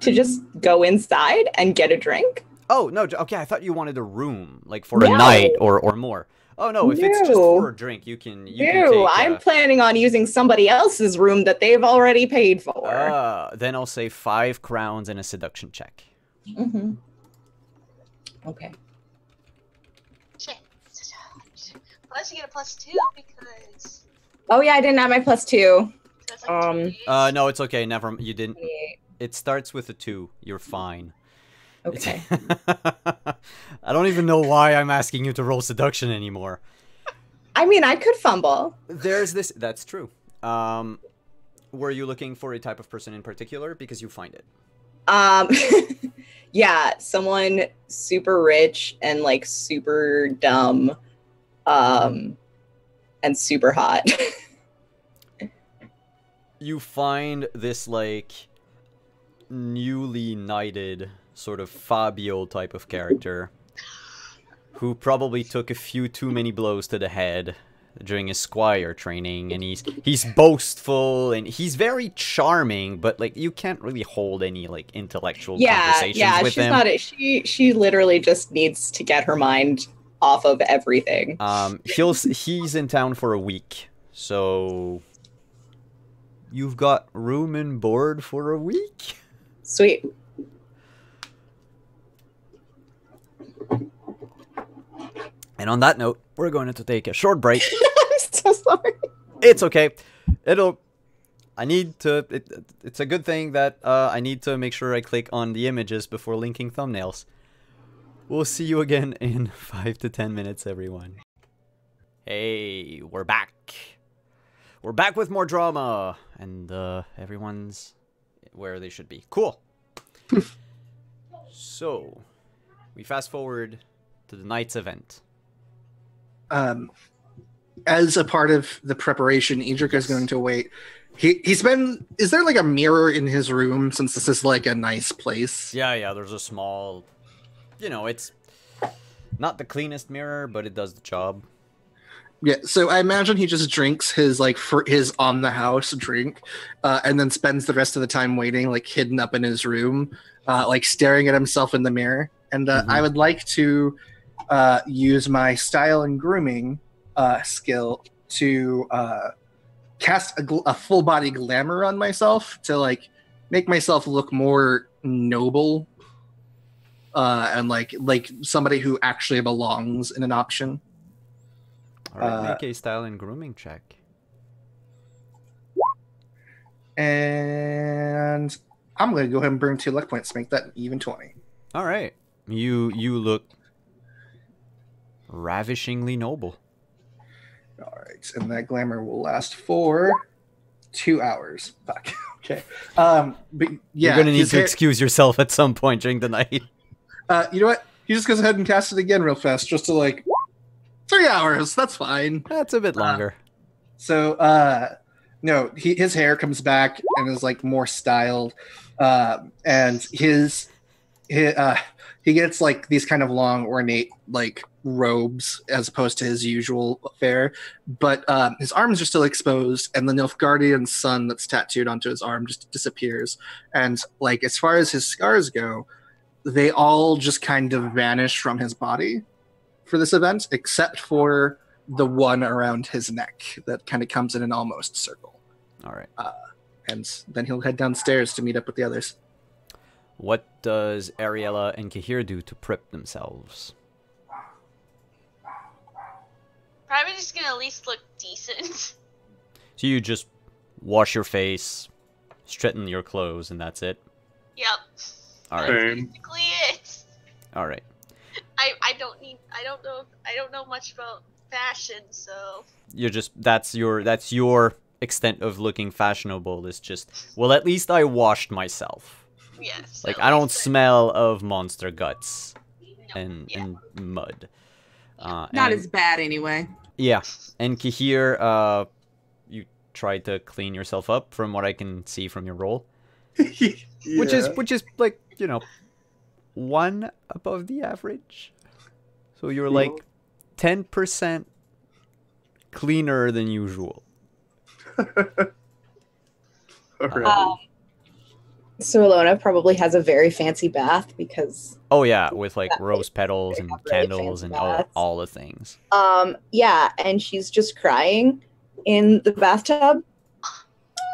To just go inside and get a drink? Oh, no, okay, I thought you wanted a room, like for a night or more. Oh no, if it's just for a drink, you can take, I'm planning on using somebody else's room that they've already paid for. Then I'll say 5 crowns and a seduction check. Okay. Shit. Plus you get a +2 because Oh yeah, I didn't have my +2. that's like 2 No, it's okay. Never. You didn't. 28. It starts with a 2. You're fine. Okay. I don't even know why I'm asking you to roll seduction anymore. I mean, I could fumble. There's this. That's true. Were you looking for a type of person in particular? Because you find it. Yeah, someone super rich and like super dumb, and super hot. You find this like newly knighted sort of Fabio type of character who probably took a few too many blows to the head during his squire training, and he's boastful and he's very charming, but like you can't really hold any like intellectual conversations with she's him. not. She literally just needs to get her mind off of everything. He's in town for a week, so you've got room and board for a week. Sweet. And on that note, we're going to take a short break. I'm so sorry. It's okay. It's a good thing that I need to make sure I click on the images before linking thumbnails. We'll see you again in 5 to 10 minutes, everyone. Hey, we're back. We're back with more drama. And everyone's where they should be. Cool. So, we fast forward to the night's event. As a part of the preparation, Edric is going to wait. Is there like a mirror in his room, since this is like a nice place? Yeah, there's a small, it's not the cleanest mirror, but it does the job. Yeah, so I imagine he just drinks his his on the house drink, and then spends the rest of the time waiting, like hidden up in his room, like staring at himself in the mirror. And I would like to use my style and grooming skill to cast a full body glamour on myself to like make myself look more noble, and like somebody who actually belongs in an option. All right, make a style and grooming check. And I'm going to go ahead and burn 2 luck points to make that an even 20. All right, you look ravishingly noble. All right, and that glamour will last for 2 hours. Fuck. Okay. But yeah, you're gonna need to excuse yourself at some point during the night. You know what? He just goes ahead and casts it again real fast, just to like 3 hours. That's fine. That's a bit longer. No, his hair comes back and is like more styled, and he gets like these kind of long, ornate like robes as opposed to his usual fare. But his arms are still exposed, and the Nilfgaardian sun that's tattooed onto his arm just disappears. And like as far as his scars go, they all just kind of vanish from his body for this event, except for the one around his neck that kind of comes in an almost circle. All right. And then he'll head downstairs to meet up with the others. What does Ariella and Kahir do to prep themselves? Probably just gonna at least look decent. So you just wash your face, straighten your clothes, and that's it? Yep. All right. That's basically it. All right. I don't know much about fashion, so You're just that's your extent of looking fashionable. Is just, well, at least I washed myself. yes. Like at I don't least smell of monster guts no, and yeah. and mud. Not and- as bad anyway. Yeah, and Kahir, you tried to clean yourself up from what I can see from your roll, which is like 1 above the average. So you're like 10% cleaner than usual. So Alona probably has a very fancy bath because Oh yeah, with like rose petals They and have really candles fancy and baths. all the things. yeah, and she's just crying in the bathtub.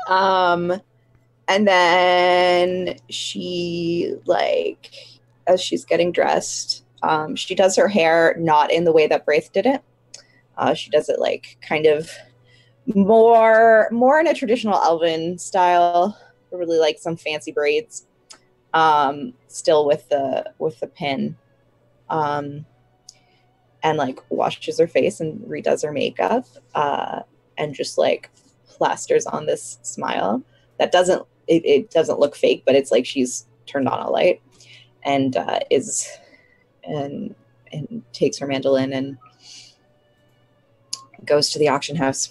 And then she, like, as she's getting dressed, She does her hair not in the way that Braith did it. She does it like kind of more in a traditional elven style, really like some fancy braids, still with the pin, and like washes her face and redoes her makeup, and just like plasters on this smile that doesn't look fake, but it's like she's turned on a light, and and takes her mandolin and goes to the auction house.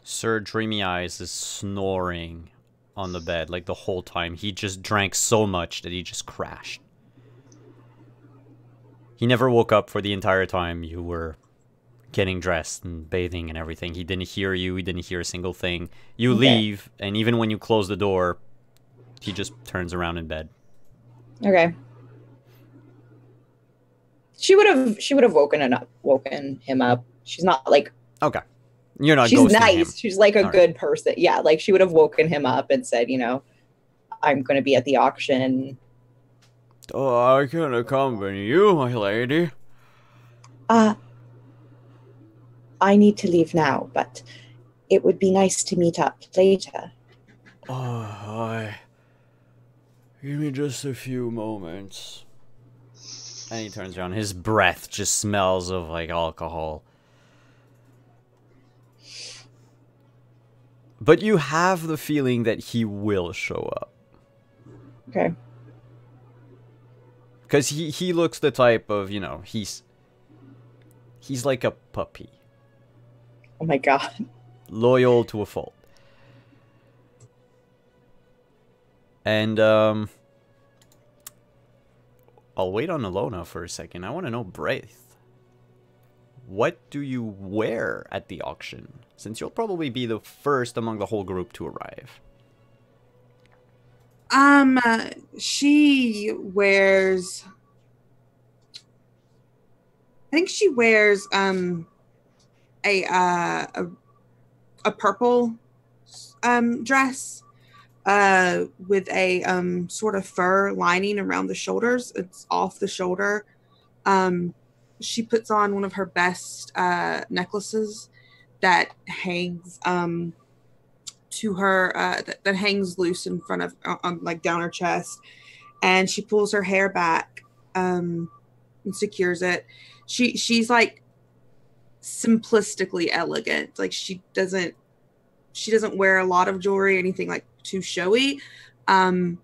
Sir Dreamy Eyes is snoring on the bed like the whole time. He just drank so much that he just crashed. He never woke up for the entire time you were getting dressed and bathing and everything. He didn't hear you. He didn't hear a single thing. You leave, and even when you close the door, he just turns around in bed. Okay. She would have woken him up. She's not like, okay. You're not. She's nice. Him. She's like a All good person. Yeah, like she would have woken him up and said, I'm going to be at the auction. Oh, I can accompany you, my lady. I need to leave now, but it would be nice to meet up later. Oh, give me just a few moments. And he turns around. His breath just smells of, like, alcohol. But you have the feeling that he will show up. Okay. Because he looks the type of, he's like a puppy. Oh my god. Loyal to a fault. And, I'll wait on Alona for a second. I want to know, Braith, what do you wear at the auction? Since you'll probably be the first among the whole group to arrive. She wears... I think she wears, a purple, dress. With a sort of fur lining around the shoulders. It's off the shoulder. She puts on one of her best necklaces that hangs to her that hangs loose in front of like down her chest, and she pulls her hair back and secures it. She's like simplistically elegant. Like she doesn't wear a lot of jewelry, anything like too showy, and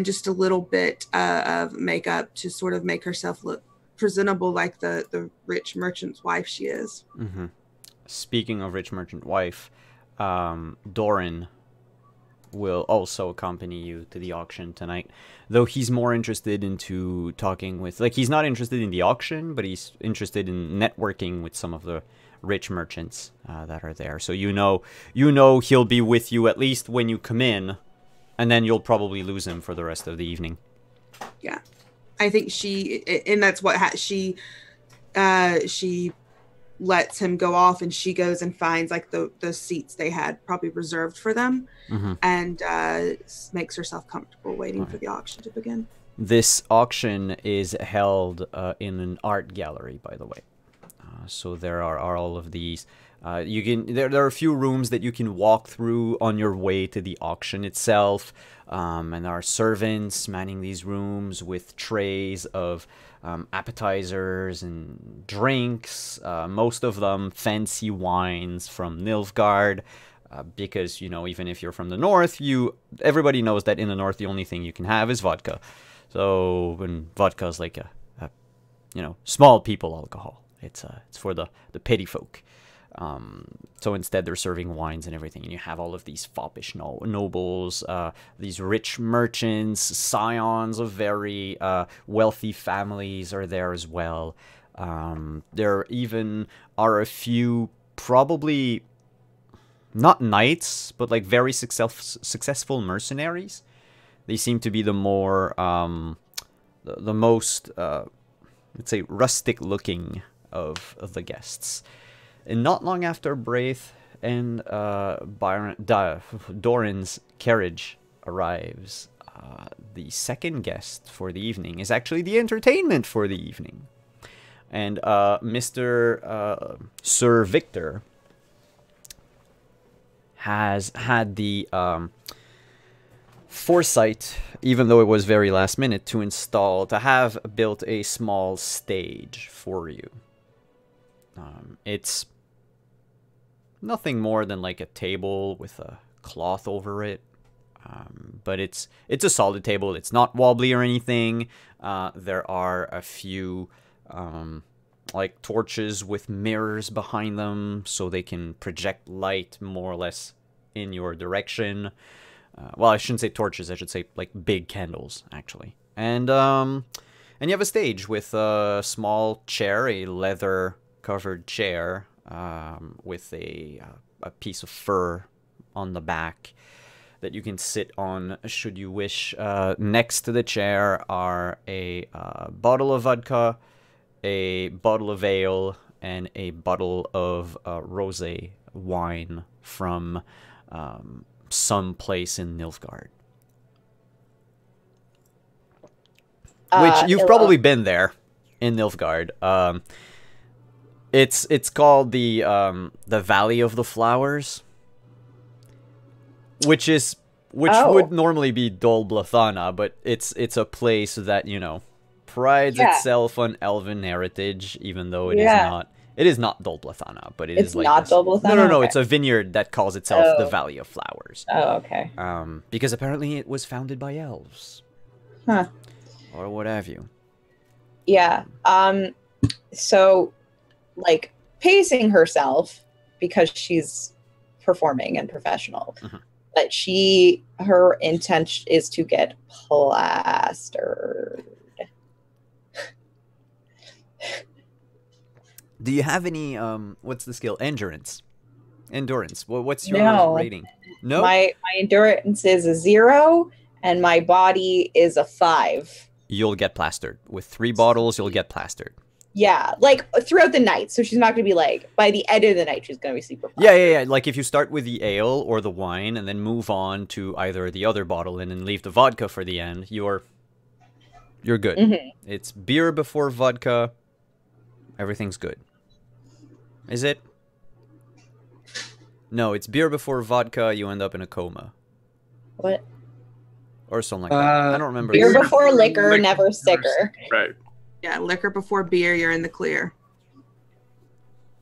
just a little bit of makeup to sort of make herself look presentable, like the rich merchant's wife she is. Mm-hmm. Speaking of rich merchant wife, Doran will also accompany you to the auction tonight, though he's more interested into talking with, like, he's not interested in the auction, but he's interested in networking with some of the rich merchants that are there. So you know he'll be with you at least when you come in, and then you'll probably lose him for the rest of the evening. Yeah, I think and that's what she lets him go off, and she goes and finds like the seats they had probably reserved for them, mm-hmm. and makes herself comfortable waiting for the auction to begin. This auction is held in an art gallery, by the way. So there are all of these. There are a few rooms that you can walk through on your way to the auction itself, and there are servants manning these rooms with trays of appetizers and drinks. Most of them fancy wines from Nilfgaard, because even if you're from the north, everybody knows that in the north the only thing you can have is vodka. So and vodka is like a small people alcohol. It's for the petty folk. So instead they're serving wines and everything, and you have all of these foppish nobles, these rich merchants, scions of very wealthy families are there as well. There even are a few, probably not knights, but like very successful mercenaries. They seem to be the more the most let's say rustic looking of the guests. And not long after Braith and Doran's carriage arrives, the second guest for the evening is actually the entertainment for the evening. And Mr. Sir Victor has had the foresight, even though it was very last minute, to have built a small stage for you. It's nothing more than like a table with a cloth over it. But it's a solid table. It's not wobbly or anything. There are a few like torches with mirrors behind them, so they can project light more or less in your direction. Well, I shouldn't say torches. I should say like big candles, actually. And you have a stage with a small chair, a leather-covered chair, with a piece of fur on the back that you can sit on should you wish. Next to the chair are a bottle of vodka, a bottle of ale, and a bottle of rosé wine from some place in Nilfgaard. Which you've probably been there in Nilfgaard. It's called the Valley of the Flowers, which would normally be Dol Blathana, but it's a place that, you know, prides itself on elven heritage, even though it is not Dol Blathana, but it's like not Dol Blathana. No, okay. it's a vineyard that calls itself the Valley of Flowers. Oh, okay. Because apparently it was founded by elves. Huh. Or what have you. Yeah. So, like, pacing herself because she's performing and professional. Mm-hmm. But her intention is to get plastered. Do you have any, what's the skill? Endurance. Well, what's your rating? No? My endurance is a 0, and my body is a 5. You'll get plastered. With 3 bottles, you'll get plastered. Yeah, like, throughout the night. So she's not going to be, like, by the end of the night, she's going to be super plastered. Yeah. Like, if you start with the ale or the wine, and then move on to either the other bottle and then leave the vodka for the end, you're good. Mm-hmm. It's beer before vodka. Everything's good. Is it? No, it's beer before vodka, you end up in a coma. What? Or something like that. I don't remember. Beer before liquor, never sicker. Right. Yeah, liquor before beer, you're in the clear.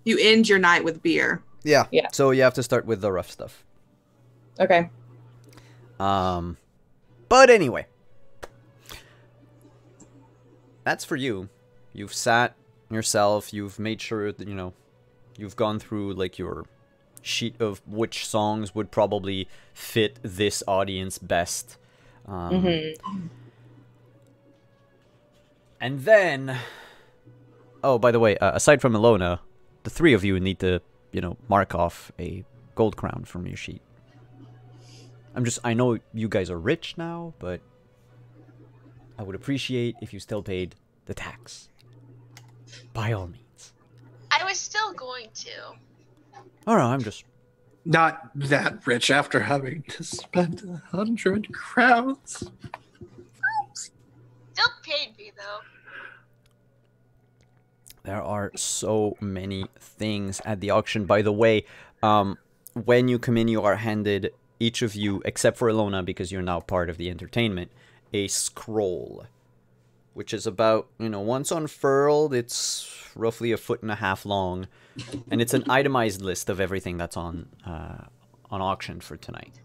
You end your night with beer. Yeah. Yeah. So you have to start with the rough stuff. Okay. But anyway. That's for you. You've sat yourself, you've made sure that, you know, you've gone through, like, your sheet of which songs would probably fit this audience best. And then... Oh, by the way, aside from Ilona, the 3 of you need to, you know, mark off a gold crown from your sheet. I know you guys are rich now, but I would appreciate if you still paid the tax. By all means. I was still going to. Oh no, I'm just... Not that rich after having to spend 100 crowns. Still paid me though. There are so many things at the auction. By the way, when you come in, you are handed, each of you, except for Ilona, because you're now part of the entertainment, a scroll. Which is about, you know, once unfurled, it's roughly 1.5 feet long. And it's an itemized list of everything that's on auction for tonight.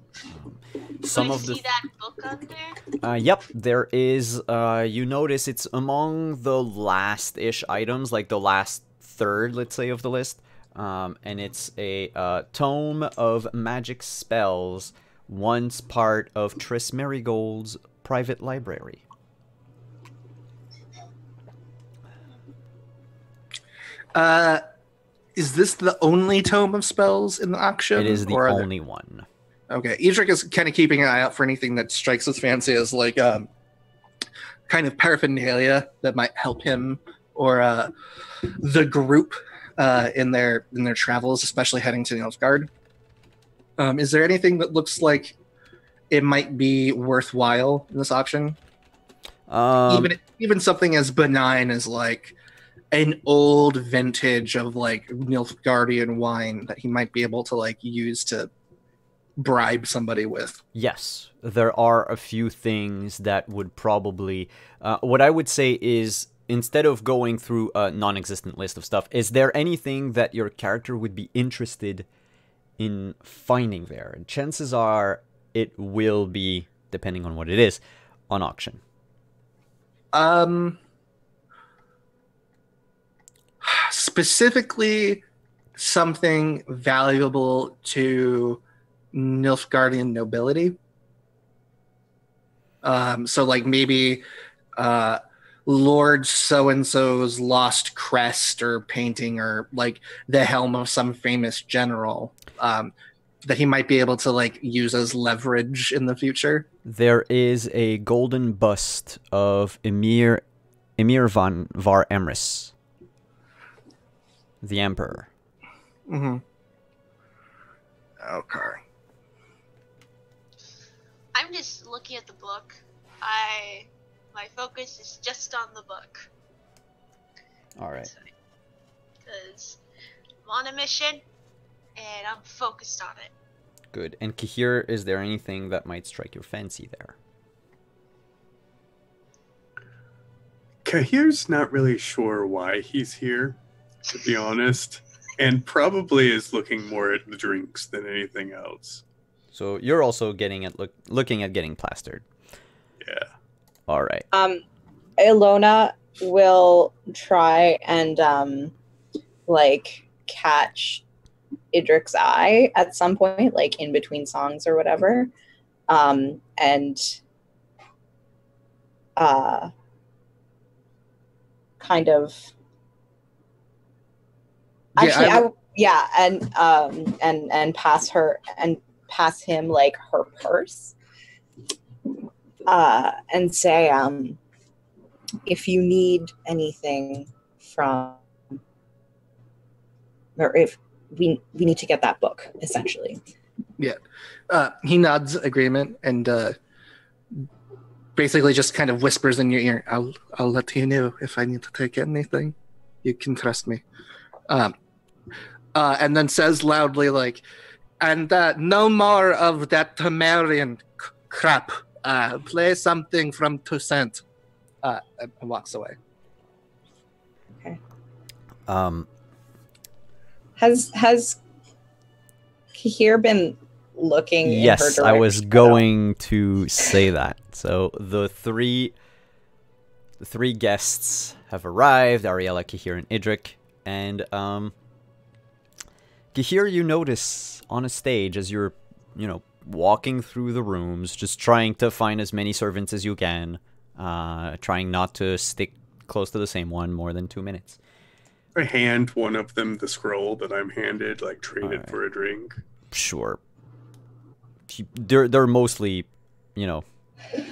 Some of the... see that book on there? Yep, there is, you notice it's among the last-ish items, like the last third, let's say, of the list. And it's a tome of magic spells, once part of Triss Marigold's private library. Is this the only tome of spells in the auction? It is the only one. Okay, Edric is kind of keeping an eye out for anything that strikes his fancy as like kind of paraphernalia that might help him or the group in their travels, especially heading to Nilfgaard. Is there anything that looks like it might be worthwhile in this auction. Even something as benign as like an old vintage of like Nilfgaardian wine that he might be able to like use to bribe somebody with. Yes, there are a few things that would probably... what I would say is, instead of going through a non-existent list of stuff, is there anything that your character would be interested in finding there? And chances are it will be, depending on what it is, on auction. Specifically, something valuable to Nilfgaardian nobility. So like maybe Lord so-and-so's lost crest or painting, or like the helm of some famous general, that he might be able to like use as leverage in the future. There is a golden bust of Emir van Var Emrys, the Emperor. Mm-hmm. Okay. I'm just looking at the book. My focus is just on the book. Alright. Because I'm on a mission, and I'm focused on it. Good. And Kahir, is there anything that might strike your fancy there? Kahir's not really sure why he's here, to be honest, and probably is looking more at the drinks than anything else. So you're also looking at getting plastered. Yeah. All right. Ilona will try and like catch Idric's eye at some point, like in between songs or whatever, and kind of actually and pass him like her purse, and say, if you need anything from, or if we need to get that book, essentially. Yeah. He nods agreement and basically just kind of whispers in your ear, I'll let you know if I need to take anything. You can trust me. And then says loudly, like, and no more of that Temerian crap. Play something from Toussaint. And walks away. Okay. Has Kahir been looking in her Yes, direction? I was going to say that. So the three guests have arrived, Ariella, Kahir, and Idric. And Kahir, you notice on a stage as you're, walking through the rooms, just trying to find as many servants as you can, trying not to stick close to the same one more than 2 minutes. I hand one of them the scroll that I'm handed, like trade it for a drink. Sure. They're mostly,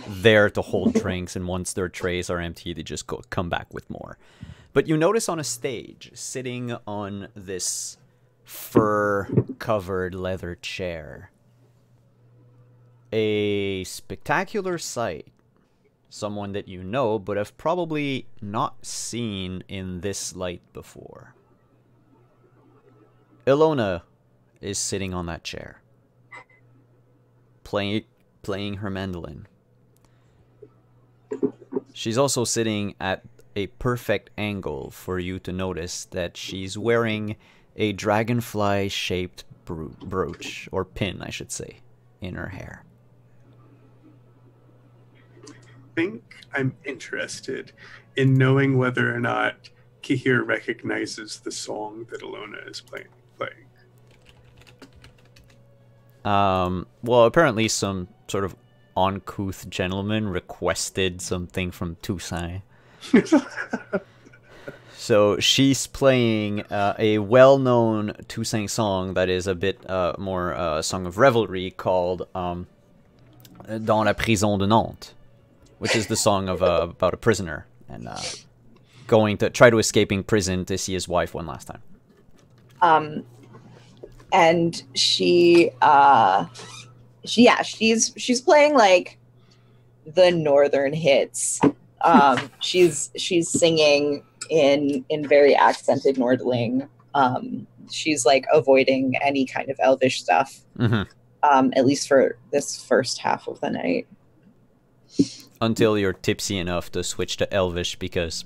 there to hold drinks, and once their trays are empty, they just come back with more. But you notice on a stage, sitting on this fur-covered leather chair, a spectacular sight. Someone that you know, but have probably not seen in this light before. Ilona is sitting on that chair, playing her mandolin. She's also sitting at a perfect angle for you to notice that she's wearing a dragonfly-shaped brooch, or pin, I should say, in her hair. I think I'm interested in knowing whether or not Kahir recognizes the song that Ilona is playing. Well, apparently some sort of uncouth gentleman requested something from Toussaint. So she's playing a well-known Toussaint song that is a bit more a song of revelry called Dans la prison de Nantes, which is the song of about a prisoner and going to try to escaping prison to see his wife one last time. And she she's playing like the northern hits. She's singing in very accented Nordling. She's like avoiding any kind of elvish stuff. Mm-hmm. At least for this first half of the night. Until you're tipsy enough to switch to Elvish, because,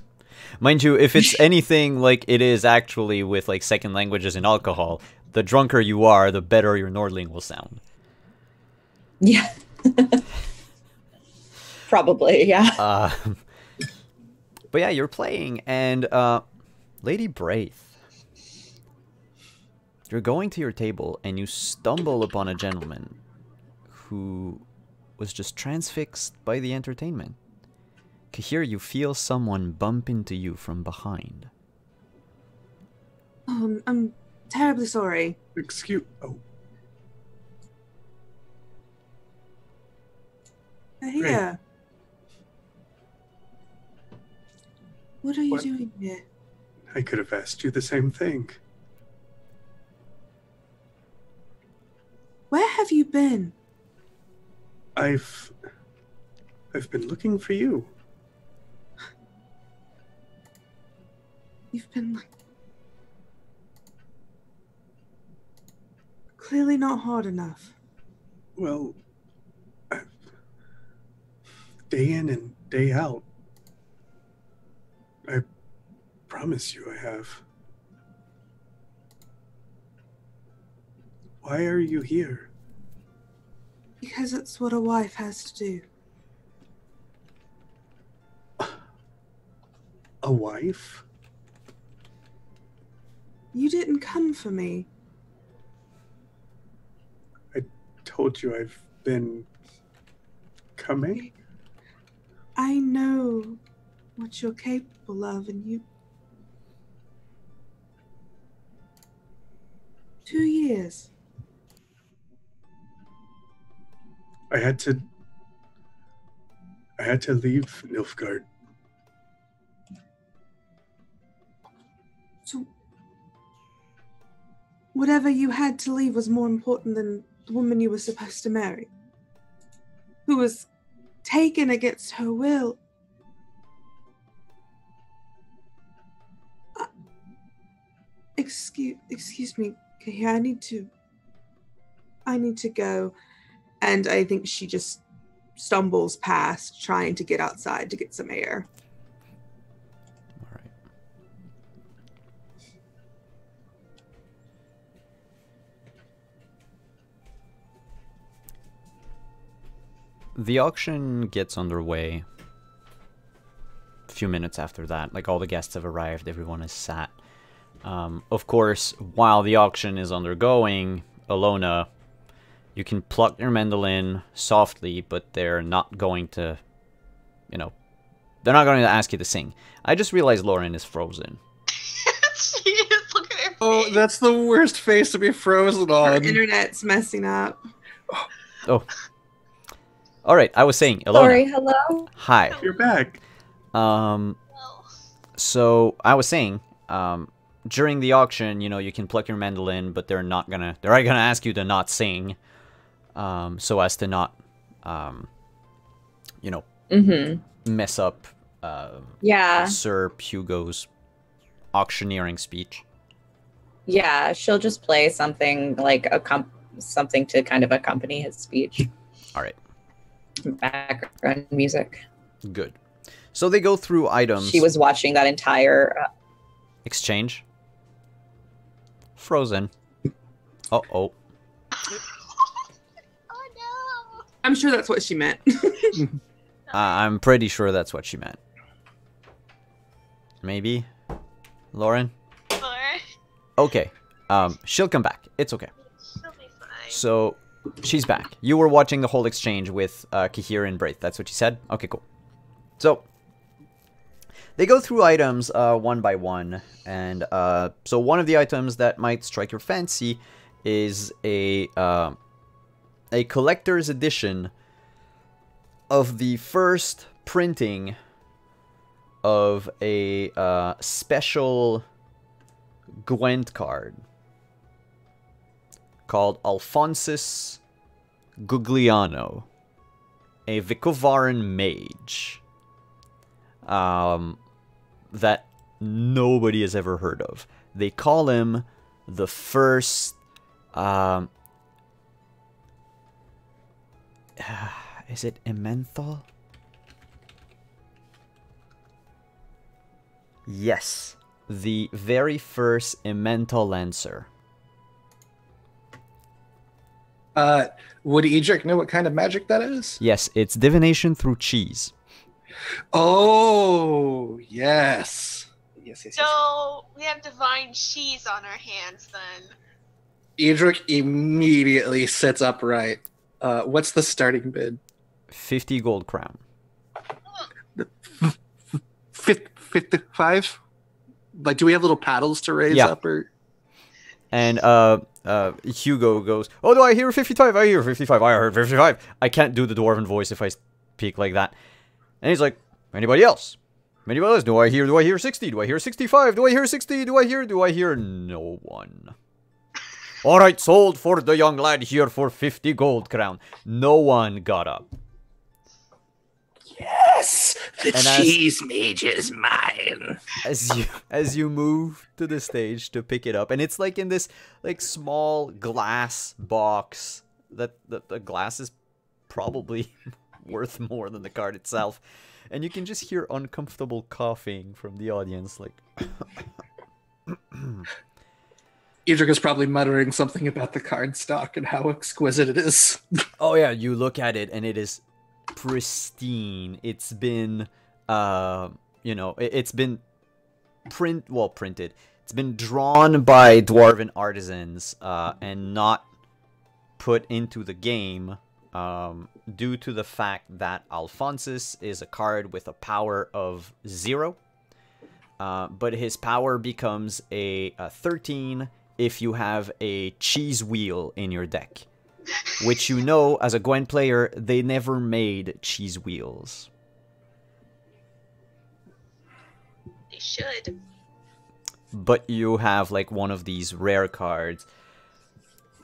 mind you, if it's anything like it is actually with like second languages and alcohol, the drunker you are, the better your Nordling will sound. Yeah. Probably, yeah. But yeah, you're playing, and Lady Braith, you're going to your table, and you stumble upon a gentleman who was just transfixed by the entertainment. Here you feel someone bump into you from behind. I'm terribly sorry. Oh, Here. What are you What? doing here? I could have asked you the same thing. Where have you been? I've been looking for you. You've been clearly not hard enough. Well, day in and day out. I promise you I have. Why are you here? Because it's what a wife has to do. A wife? You didn't come for me. I told you I've been coming. I know what you're capable of, and you... 2 years. I had to leave Nilfgaard. So, whatever you had to leave was more important than the woman you were supposed to marry, who was taken against her will. Excuse me, Kahir, I need to go. And I think she just stumbles past, trying to get outside to get some air. All right. The auction gets underway a few minutes after that. Like, all the guests have arrived, everyone is sat. Of course, while the auction is undergoing, Alona, you can pluck your mandolin softly, but they're not going to, they're not going to ask you to sing. I just realized Lauren is frozen. She is, look at her face. Oh, that's the worst face to be frozen Her on. internet's messing up. Oh. All right, I was saying, Alona. Sorry, hello? Hi. You're back. Well, So I was saying, during the auction, you can pluck your mandolin, but they're gonna ask you to not sing, so as to not, mess up, Yeah. Sir Hugo's auctioneering speech. Yeah, she'll just play something like something to kind of accompany his speech. All right. Background music. Good. So they go through items. She was watching that entire Exchange. Frozen. Uh-oh. oh no. I'm sure that's what she meant. I'm pretty sure that's what she meant. Maybe? Lauren? Or Okay. She'll come back. It's okay. she'll be fine. So, she's back. You were watching the whole exchange with Kahir and Braith. That's what you said? Okay, cool. So, they go through items one by one. And so one of the items that might strike your fancy is a collector's edition of the first printing of a special Gwent card called Alphonsus Gugliano, a Vicovaren mage that nobody has ever heard of. They call him the first... is it Emmenthal? Yes. The very first Emmenthal Lancer. Would Edric know what kind of magic that is? Yes, it's divination through cheese. Oh, yes. Yes. So we have divine cheese on our hands then. Edric immediately sits upright. What's the starting bid? 50 gold crown. 55? Like, do we have little paddles to raise Yeah. up? Or? And Hugo goes, "Oh, do I hear 55? I hear 55. I heard 55. I can't do the dwarven voice if I speak like that." And he's like, "Anybody else? Anybody else? Do I hear 60? Do I hear 65? Do I hear 60? Do I hear no one?" "All right, sold for the young lad here for 50 gold crown." No one got up. Yes! The And cheese mage is mine. As you move to the stage to pick it up, and it's like in this like small glass box that the glass is probably worth more than the card itself, and you can just hear uncomfortable coughing from the audience, like. Edric is probably muttering something about the card stock and how exquisite it is. Oh yeah, you look at it and it is pristine. It's been it's been printed. It's been drawn by dwarven artisans and not put into the game due to the fact that Alphonsus is a card with a power of 0, but his power becomes a 13 if you have a cheese wheel in your deck. Which, you know, as a Gwen player, they never made cheese wheels. They should. But you have, like, one of these rare cards.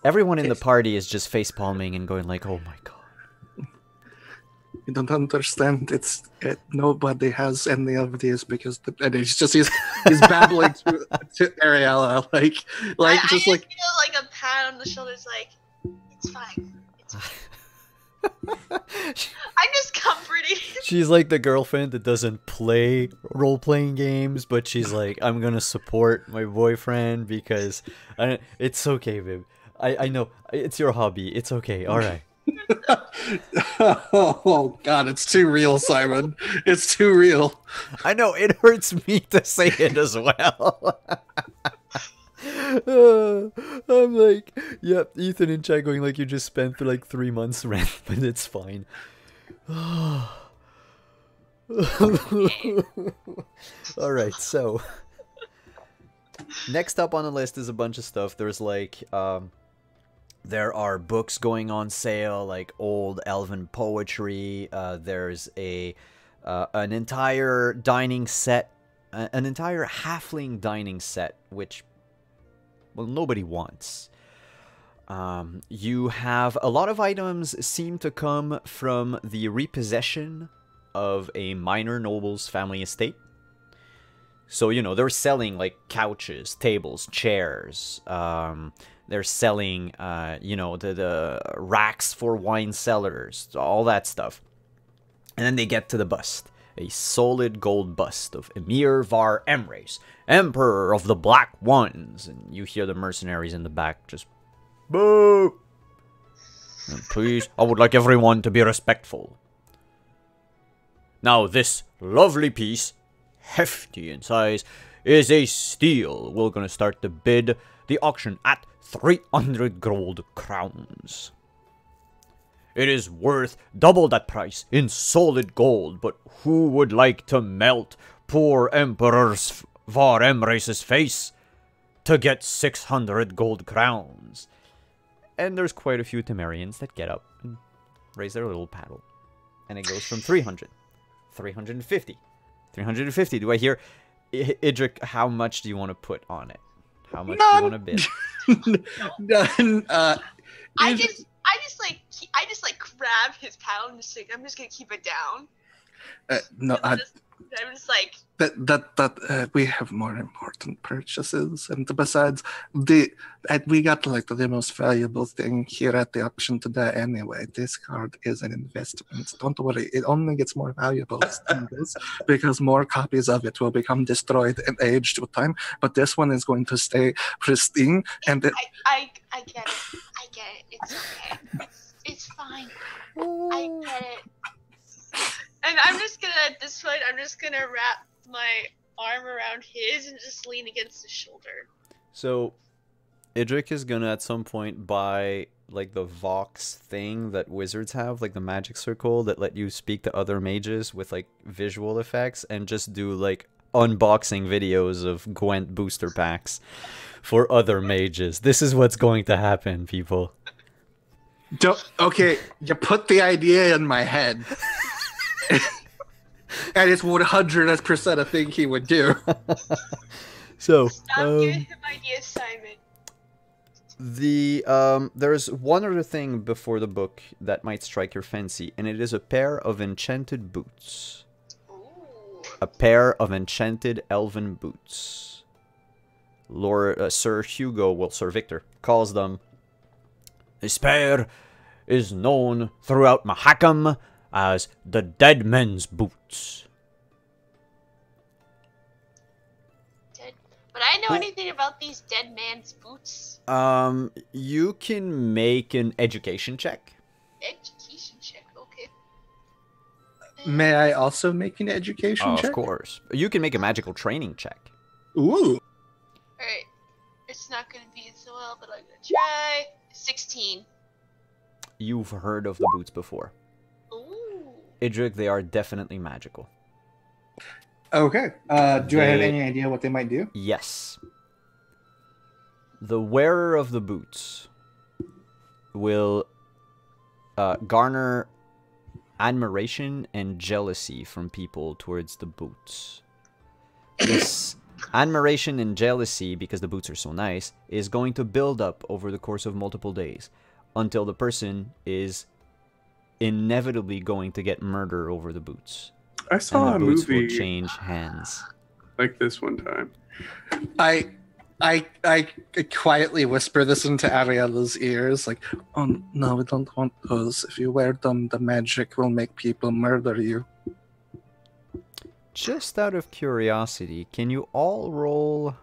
Everyone in the party is just facepalming and going like, "Oh my god." You don't understand. Nobody has any of these because and he's babbling to Ariella like I just just like feel like a pat on the shoulders, like it's fine. It's fine. I'm just comforting. She's like the girlfriend that doesn't play role-playing games, but she's like, "I'm gonna support my boyfriend because it's okay, babe. I know it's your hobby. It's okay. All right." Oh god, it's too real, Simon. It's too real. I know, it hurts me to say it as well. I'm like, yep, Ethan and Chad going like, "You just spent like 3 months rent, but it's fine." Alright, so next up on the list is a bunch of stuff. There's like there are books going on sale, like old elven poetry. There's an entire dining set, an entire halfling dining set, which, well, nobody wants. You have a lot of items seem to come from the repossession of a minor noble's family estate. So, you know, they're selling like couches, tables, chairs. They're selling, the racks for wine cellars, all that stuff. And then they get to the bust. A solid gold bust of Emir Var Emrys, Emperor of the Black Ones. And you hear the mercenaries in the back just, "Boo! And please, I would like everyone to be respectful." Now this lovely piece, hefty in size, is a steal. We're gonna start the auction at 300 gold crowns. It is worth double that price in solid gold, but who would like to melt poor Emperor Var Emrys' face to get 600 gold crowns? And there's quite a few Temerians that get up and raise their little paddle. And it goes from 300, 350, 350. Do I hear, Idric, how much do you want to put on it? How much do you want to bid? None. I just like I just like grab his paddle and just like I'm just gonna keep it down. No, I'm just like we have more important purchases, and besides, we got like the most valuable thing here at the auction today. Anyway, this card is an investment. Don't worry, it only gets more valuable than this because more copies of it will become destroyed and aged with time. But this one is going to stay pristine, and I get it. I get it. It's okay. It's fine. I get it. And I'm just gonna, at this point, I'm just gonna wrap my arm around his and just lean against his shoulder. So, Idrik is gonna at some point buy like the Vox thing that wizards have, like the magic circle that let you speak to other mages with like visual effects, and just do like unboxing videos of Gwent booster packs for other mages. This is what's going to happen, people. Okay, you put the idea in my head. And it's 100% a thing he would do. So, Stop giving him ideas, Simon. There's one other thing before the book that might strike your fancy, and it is a pair of enchanted boots. Ooh. A pair of enchanted elven boots. Sir Victor calls them. This pair is known throughout Mahakam as the Dead Men's Boots. Would I know anything about these dead man's boots? You can make an education check. Education check, okay. May I also make an education check? Of course. You can make a magical training check. Ooh. Alright. It's not gonna be so well, but I'm gonna try. 16. You've heard of the boots before. Ooh. Idrik, they are definitely magical. Okay. Do I have any idea what they might do? Yes. The wearer of the boots will garner admiration and jealousy from people towards the boots. This admiration and jealousy, because the boots are so nice, is going to build up over the course of multiple days until the person is inevitably going to get murder over the boots. I saw and a the boots movie will change hands. like this one time. I quietly whisper this into Ariella's ears, like, oh no, we don't want those. If you wear them, the magic will make people murder you. Just out of curiosity, can you all roll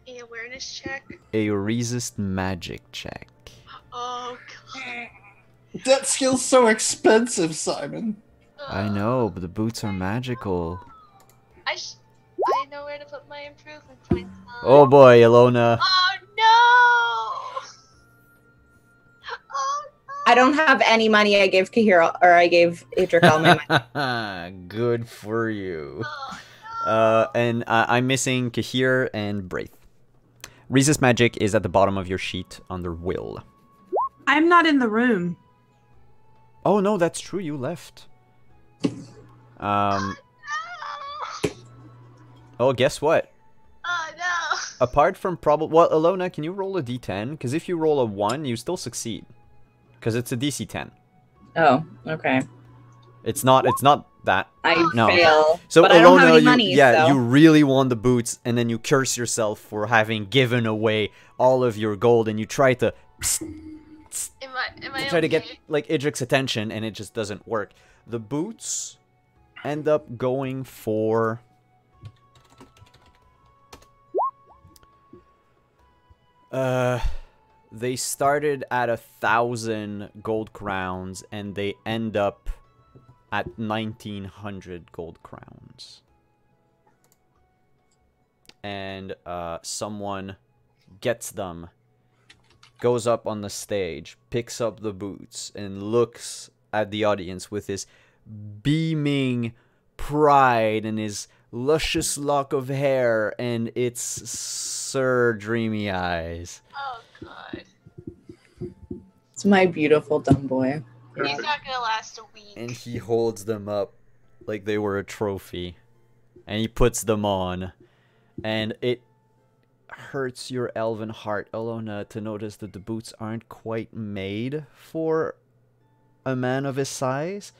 An awareness check. a resist magic check? Oh god. That skill's so expensive, Simon. I know, but the boots are magical. I know where to put my improvement points on. Oh boy, Ilona. Oh no! Oh no! I don't have any money. I gave Kahira, or I gave Idrik all my money. Good for you. Oh, no. And I'm missing Kahir and Braith. Resist magic is at the bottom of your sheet under will. I'm not in the room. Oh no, that's true. You left. No. Oh, guess what? Oh no! Apart from well, Ilona, can you roll a d10? Because if you roll a 1, you still succeed. Because it's a DC 10. Oh, okay. It's not that. I No. fail. So but I don't have Ilona, any money, so. you really want the boots, and then you curse yourself for having given away all of your gold, and you try to Am I try to okay? get like Idrik's attention, and it just doesn't work. The boots end up going for they started at 1,000 gold crowns, and they end up at 1,900 gold crowns. And someone gets them, goes up on the stage, picks up the boots, and looks at the audience with his beaming pride and his luscious lock of hair, and it's Sir Dreamy Eyes. Oh god. It's my beautiful dumb boy. He's not gonna last a week. And he holds them up like they were a trophy, and he puts them on, and it hurts your elven heart, Alona, to notice that the boots aren't quite made for a man of his size,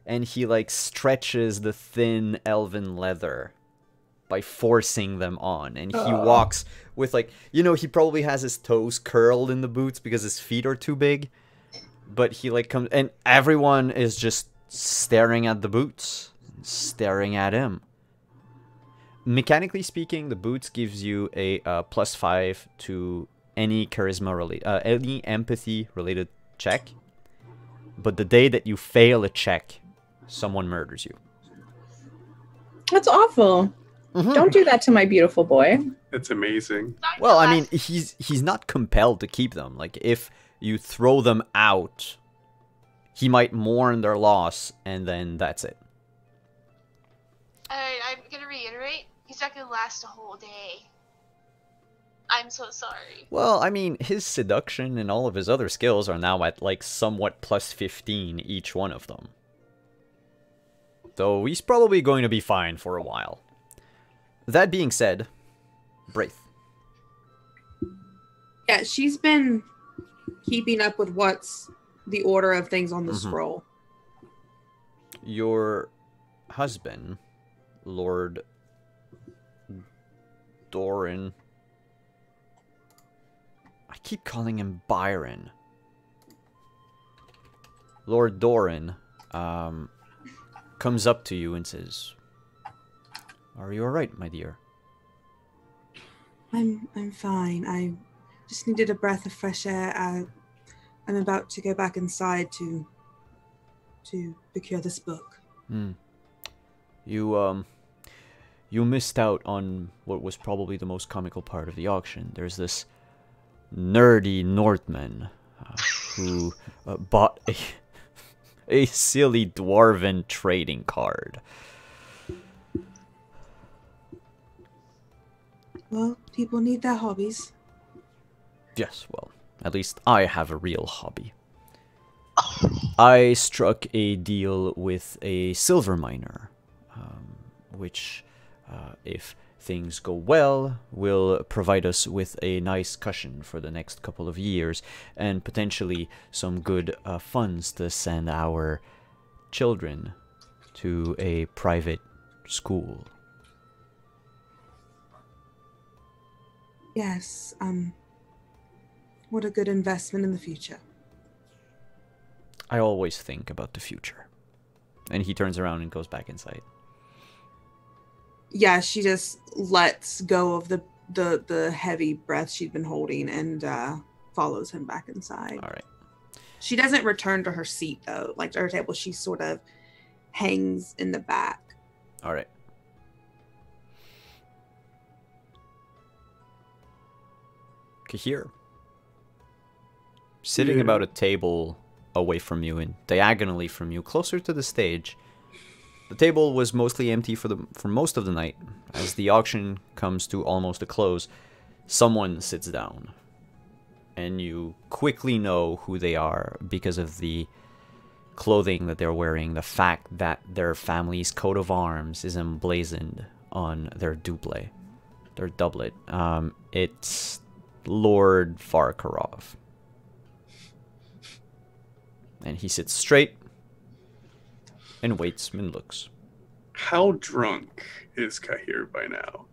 and he like stretches the thin elven leather by forcing them on, and he walks with like, you know, he probably has his toes curled in the boots because his feet are too big, but he like comes, and everyone is just staring at the boots, staring at him. Mechanically speaking, the boots gives you a +5 to any charisma related, any empathy related check. But the day that you fail a check, someone murders you. That's awful. Don't do that to my beautiful boy. That's amazing. Well, I mean, he's not compelled to keep them. Like, if you throw them out, he might mourn their loss, and then that's it. Alright, I'm gonna reiterate. He's not gonna last a whole day. I'm so sorry. Well, I mean, his seduction and all of his other skills are now at, like, somewhat +15 each one of them. So he's probably going to be fine for a while. That being said, Braith. Yeah, she's been keeping up with what's the order of things on the scroll. Your husband, Lord Doran. I keep calling him Byron. Lord Doran comes up to you and says, "Are you alright, my dear?" I'm fine. I just needed a breath of fresh air. I'm about to go back inside to procure this book. You missed out on what was probably the most comical part of the auction. There's this nerdy Northman who bought a silly dwarven trading card. Well, people need their hobbies. Yes, well, at least I have a real hobby. I struck a deal with a silver miner, which, if things go well, will provide us with a nice cushion for the next couple of years, and potentially some good funds to send our children to a private school. Yes, what a good investment in the future. I always think about the future. And he turns around and goes back inside. Yeah, she just lets go of the heavy breath she'd been holding and follows him back inside. All right. She doesn't return to her seat, though. Like, to her table, she sort of hangs in the back. All right. Kahir, sitting about a table away from you and diagonally from you, closer to the stage. The table was mostly empty for most of the night. As the auction comes to almost a close, someone sits down, and you quickly know who they are because of the clothing that they're wearing, the fact that their family's coat of arms is emblazoned on their doublet. It's Lord Farkarov. And he sits straight and waits and looks. How drunk is Kahir by now?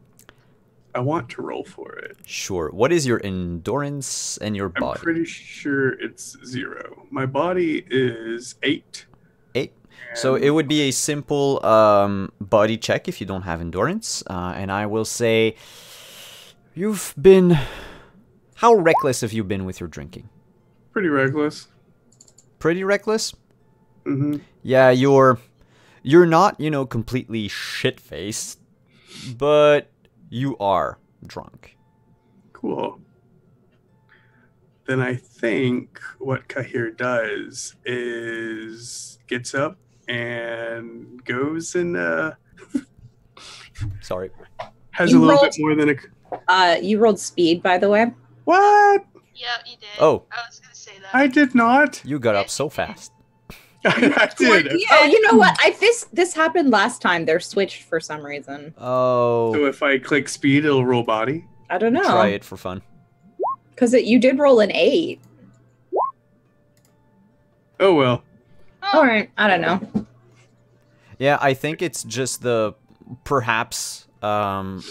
I want to roll for it. Sure. What is your endurance and your body? I'm pretty sure it's 0. My body is 8. 8. So it would be a simple body check if you don't have endurance. And I will say, you've been... How reckless have you been with your drinking? Pretty reckless. Pretty reckless? Mm-hmm. Yeah, you're not, completely shit-faced, but you are drunk. Cool. Then I think what Kahir does is gets up and goes and Sorry. has You a little rolled- bit more than a... You rolled speed, by the way. What? Yeah, you did. Oh. I was gonna say that. I did not. You got up so fast. I did. Oh, you know what? This happened last time. They're switched for some reason. Oh. So if I click speed, it'll roll body? I don't know. Try it for fun. Because you did roll an 8. Oh well. All right. I don't know. Yeah, I think it's just perhaps the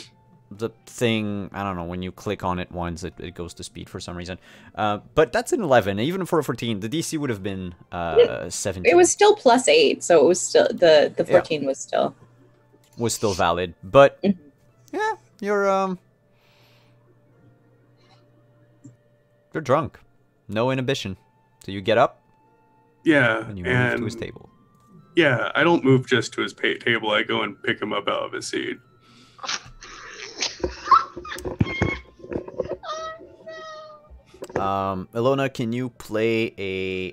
thing, I don't know, when you click on it once, it goes to speed for some reason. But that's an 11. Even for a 14, the DC would have been 17. It was still +8, so it was still the 14 was still valid. But yeah, you're drunk. No inhibition. So you get up Yeah, and you move to his table. Yeah, I don't move just to his table. I go and pick him up out of his seat. Ilona, can you play a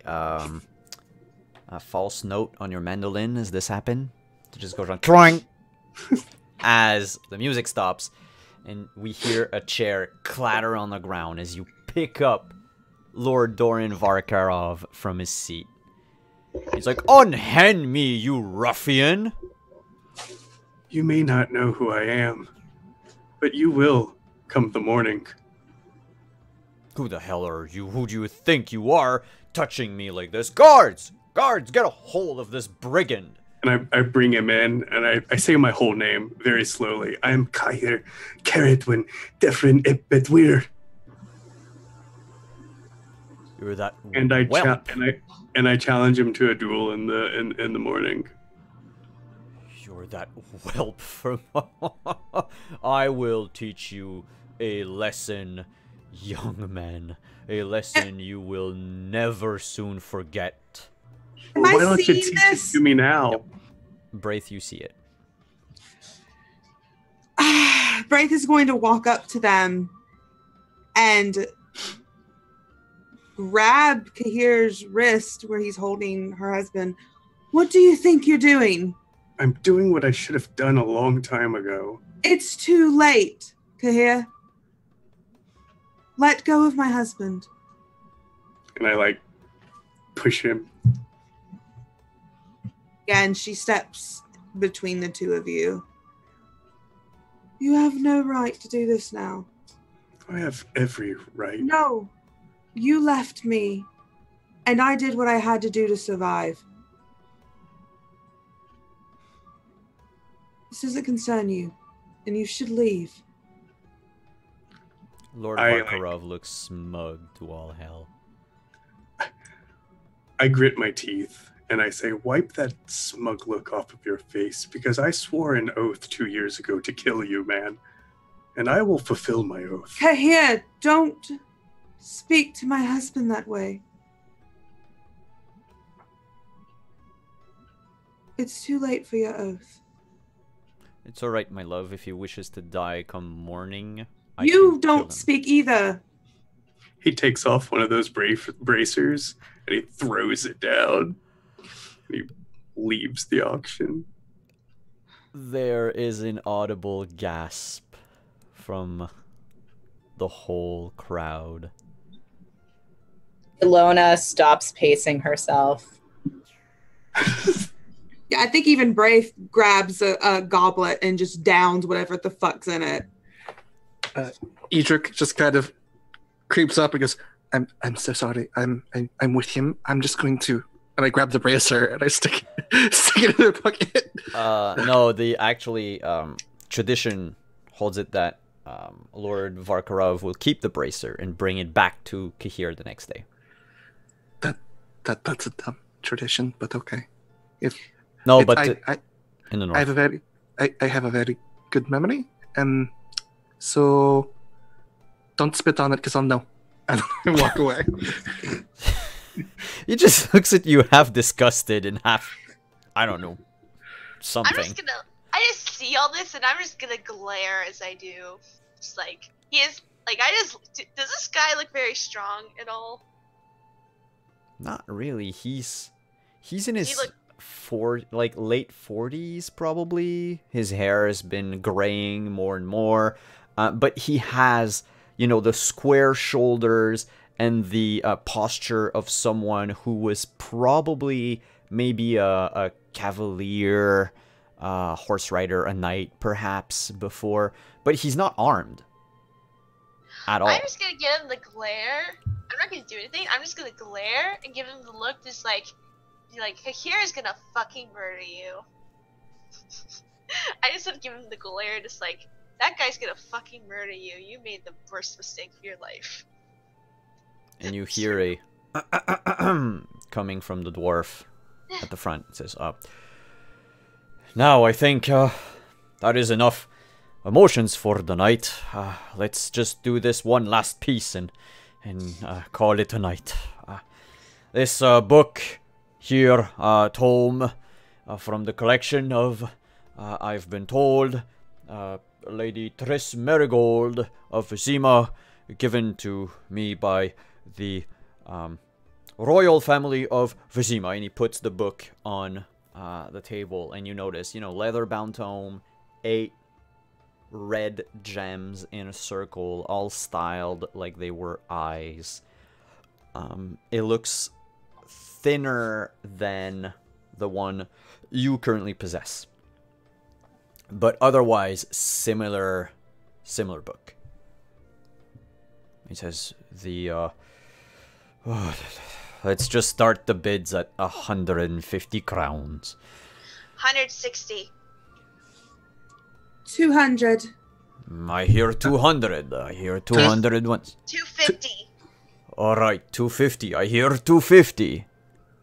false note on your mandolin as this happen? To just go around crying as the music stops and we hear a chair clatter on the ground as you pick up Lord Doran Varkarov from his seat. He's like, "Unhand me, you ruffian!" You may not know who I am, but you will come the morning. Who the hell are you? Who do you think you are, touching me like this? Guards! Guards, get a hold of this brigand! And I bring him in, and I say my whole name very slowly. I am Kair Caradwin Defrin Ebedwir. You're that and I challenge him to a duel in the morning. You're that whelp from... I will teach you a lesson, young man. A lesson you will never soon forget. Why don't you teach it to me now? Yep. Braith, you see it. Braith is going to walk up to them and grab Kahir's wrist where he's holding her husband. What do you think you're doing? I'm doing what I should have done a long time ago. It's too late, Kahir. Let go of my husband. And I push him. And she steps between the two of you. You have no right to do this now. I have every right. No. You left me, and I did what I had to do to survive. This doesn't concern you, and you should leave. Lord Varkarov looks smug to all hell. I grit my teeth, and I say, wipe that smug look off of your face, because I swore an oath 2 years ago to kill you, man. And I will fulfill my oath. Kahir, don't speak to my husband that way. It's too late for your oath. It's alright, my love. If he wishes to die come morning, you don't speak either. He takes off one of those bracers and he throws it down. And he leaves the auction. There is an audible gasp from the whole crowd. Ilona stops pacing herself. Yeah, I think even Braith grabs a goblet and just downs whatever the fuck's in it. Edric just kind of creeps up and goes, I'm so sorry. I'm with him. I'm just going to, and I grab the bracer and I stick it in their pocket. No, tradition holds it that Lord Varkarov will keep the bracer and bring it back to Kahir the next day. That's a dumb tradition, but okay. In the north. I have a very good memory, so don't spit on it because I'll know. And walk away. He just looks at you half disgusted and half, I don't know, something. I just see all this and I'm just gonna glare as I do. Just does this guy look very strong at all? Not really. He's in his late 40s probably. His hair has been graying more and more, but he has, the square shoulders and the posture of someone who was probably maybe a cavalier, horse rider, a knight perhaps before, but he's not armed. at all. I'm just gonna give him the glare. I'm not gonna do anything. I'm just gonna glare and give him the look, just like Kahira's gonna fucking murder you. I just want to give him the glare, just like, that guy's gonna fucking murder you. You made the worst mistake of your life. And you hear a coming from the dwarf at the front. It says, now I think that is enough emotions for the night. Let's just do this one last piece and call it a night. This book here, tome from the collection of, I've been told, Lady Triss Marigold of Vizima, given to me by the royal family of Vizima. And he puts the book on the table, and you notice, leather-bound tome, 8 red gems in a circle, all styled like they were eyes. It looks thinner than the one you currently possess, but otherwise similar book. He says, let's just start the bids at 150 crowns. 160. 200. I hear 200. I hear 200 once. 250. Alright, 250. I hear 250.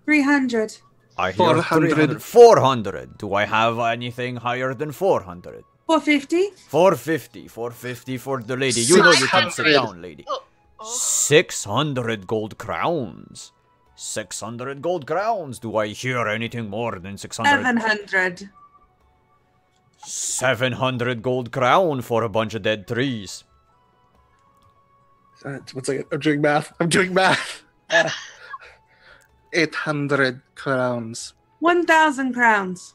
300. I hear 400. 300. 400. Do I have anything higher than 400? 450. 450. 450 for the lady. You know you can sit 600. down, lady. Oh. 600 gold crowns. 600 gold crowns. Do I hear anything more than 600? 700. 700 gold crown for a bunch of dead trees. One second. I'm doing math. 800 crowns. 1,000 crowns.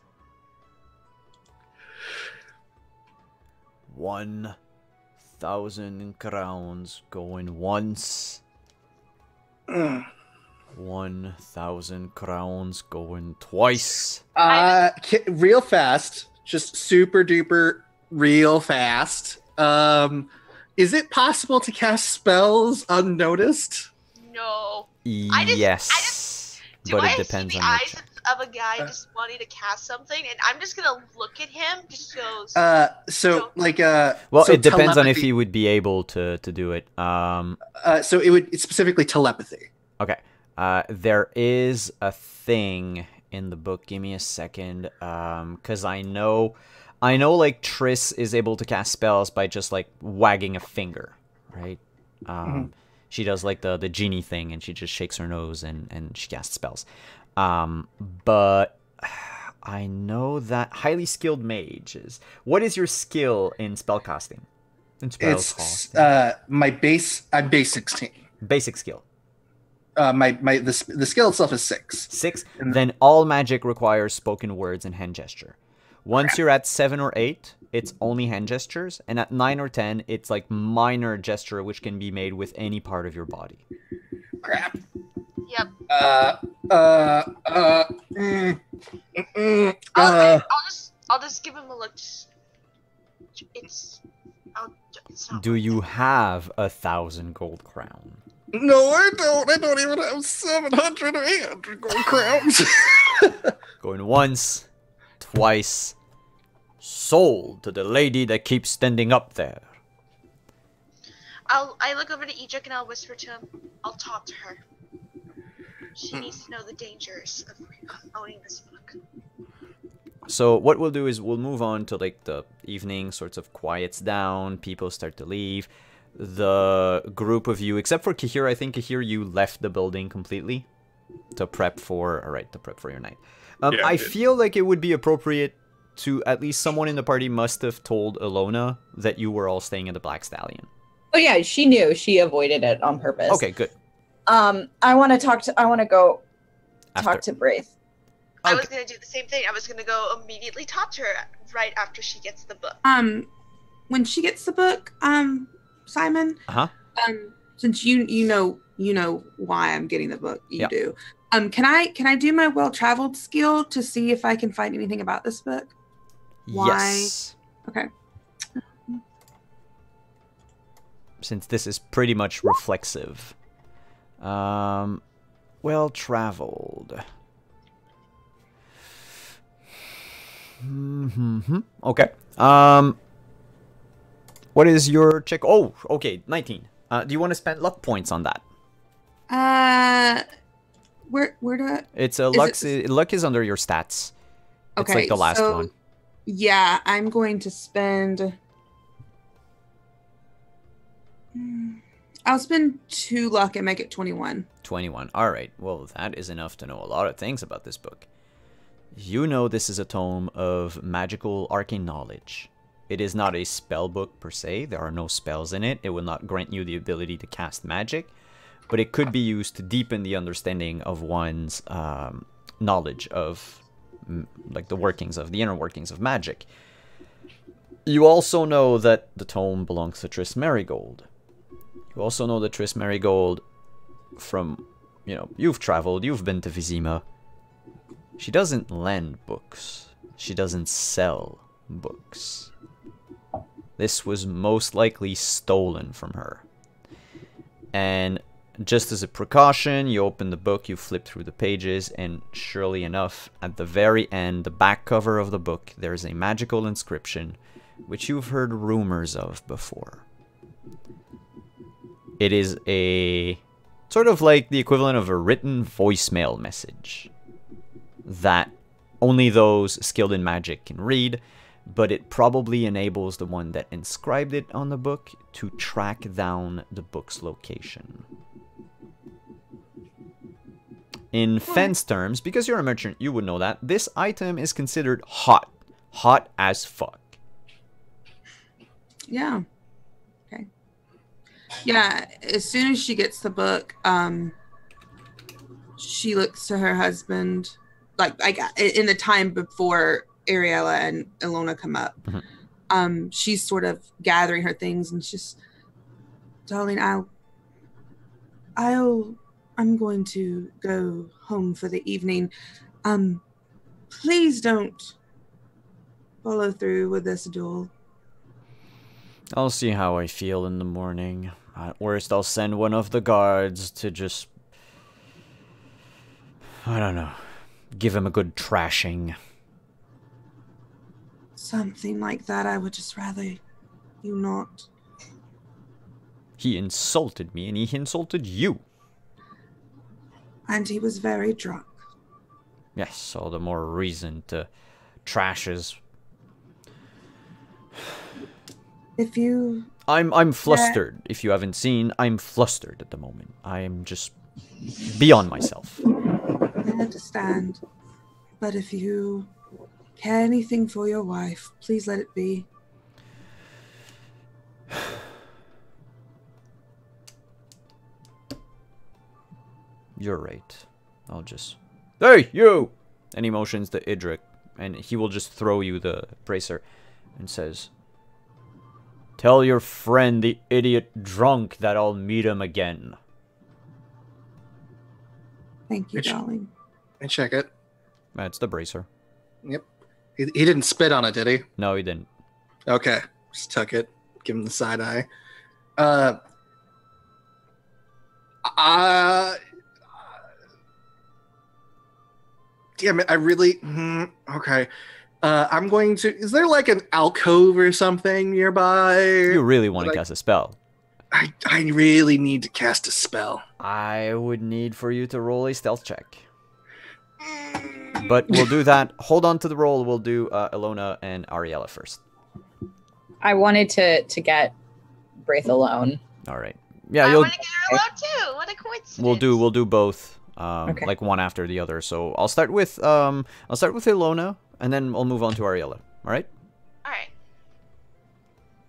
1,000 crowns going once. 1,000 crowns going twice. Real fast. Just super duper real fast. Is it possible to cast spells unnoticed? No. Yes. Do But I it depends see on the your eyes check. of a guy just wanting to cast something, and I'm just gonna look at him, just goes. Well, So it depends on if telepathy. he would be able to do it. So it's specifically telepathy. Okay. There is a thing in the book. Give me a second. Because I know like Triss is able to cast spells by just like wagging a finger, right? She does like the genie thing, and she just shakes her nose and she casts spells. But I know that highly skilled mages. What is your skill in spellcasting? It's my base. I'm base 16. Basic skill. The skill itself is 6. 6. Then all magic requires spoken words and hand gesture. Once you're at 7 or 8, it's only hand gestures, and at 9 or 10, it's like minor gesture which can be made with any part of your body. Crap. Yep. I'll just give him a look. It's not Do you have 1,000 gold crown? No, I don't. I don't even have 700 or 800 gold crowns. Going once, twice. Sold to the lady that keeps standing up there. I look over to Edric and I'll whisper to him. I'll talk to her. She needs to know the dangers of owning this book. So what we'll do is we'll move on to like the evening sorts of quiets down. People start to leave. The group of you, except for Kahir, I think Kahir, you left the building completely to prep for your night. Yeah, I feel like it would be appropriate to at least someone in the party must have told Ilona that you were all staying at the Black Stallion. Oh yeah, she knew. She avoided it on purpose. Okay, good. I want to go talk to Braith. I was gonna do the same thing. I was gonna go immediately talk to her right after she gets the book. When she gets the book, Simon. Since you know why I'm getting the book. You do. Can I do my well-traveled skill to see if I can find anything about this book? Why? Yes. Okay. since this is pretty much reflexive. Well traveled. Okay. What is your check? Oh, okay, 19. Do you want to spend luck points on that? Where do I... It's a luck is under your stats. It's Okay, like the last so, one. Yeah, I'm going to spend... I'll spend 2 luck and make it 21. 21. All right. Well, that is enough to know a lot of things about this book. You know this is a tome of magical arcane knowledge. It is not a spell book per se. There are no spells in it. It will not grant you the ability to cast magic, but it could be used to deepen the understanding of one's knowledge of like the inner workings of magic. You also know that the tome belongs to Triss Merigold. You also know that Triss Merigold, from, you've traveled, you've been to Vizima. She doesn't lend books. She doesn't sell books. This was most likely stolen from her. And just as a precaution, you open the book, you flip through the pages, and surely enough, at the very end, the back cover of the book, there's a magical inscription, which you've heard rumors of before. It is a sort of like the equivalent of a written voicemail message that only those skilled in magic can read, but it probably enables the one that inscribed it on the book to track down the book's location. In fence terms, because you're a merchant, you would know that, this item is considered hot. Hot as fuck. Yeah. Okay. Yeah, as soon as she gets the book, she looks to her husband, like in the time before Ariella and Ilona come up. Mm-hmm. She's sort of gathering her things and she's, darling, I'm going to go home for the evening. Please don't follow through with this duel. I'll see how I feel in the morning. At worst, I'll send one of the guards to just, I don't know, give him a good trashing. Something like that. I would just rather you not. He insulted me, and he insulted you. And he was very drunk. Yes, all the more reason to trash his... If you... I'm flustered. If you haven't seen, I'm flustered at the moment. I'm just beyond myself. I understand. But if you care anything for your wife, please let it be. You're right. I'll just... Hey, you! And he motions to Idric, and he will just throw you the bracer and says, tell your friend, the idiot drunk, that I'll meet him again. Thank you, darling. I check it. That's the bracer. Yep. He didn't spit on it, did he? No, he didn't. Okay. Just tuck it. Give him the side eye. Damn it, I really... okay. I'm going to... Is there like an alcove or something nearby? You really want to cast a spell. I really need to cast a spell. I would need for you to roll a stealth check. But we'll do that. Hold on to the roll. We'll do Ilona and Ariella first. I wanted to get Braith alone. All right. Yeah, I you'll... want to get her alone too. What a coincidence. We'll do both. Okay. Like one after the other. So I'll start with Ilona, and then I'll move on to Ariella. All right? All right.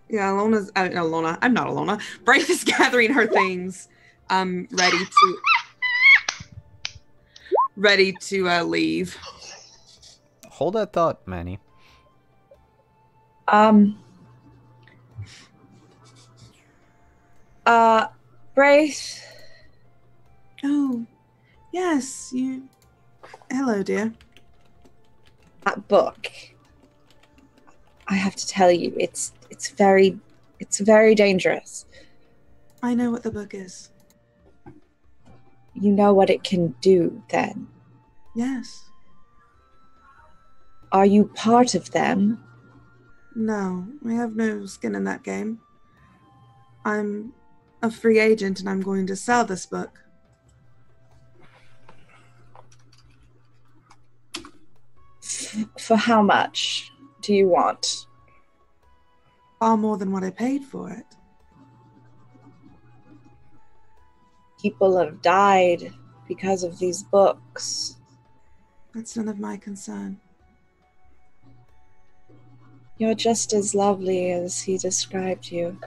Yeah, Alona's... Ilona. I'm not Ilona. Braith is gathering her things. Ready to leave. Hold that thought, Manny. Braith. Oh, yes, you... Hello, dear. That book. I have to tell you, it's very dangerous. I know what the book is. You know what it can do, then? Yes. Are you part of them? No, I have no skin in that game. I'm a free agent and I'm going to sell this book. For how much do you want? Far more than what I paid for it. People have died because of these books. That's none of my concern. You're just as lovely as he described you.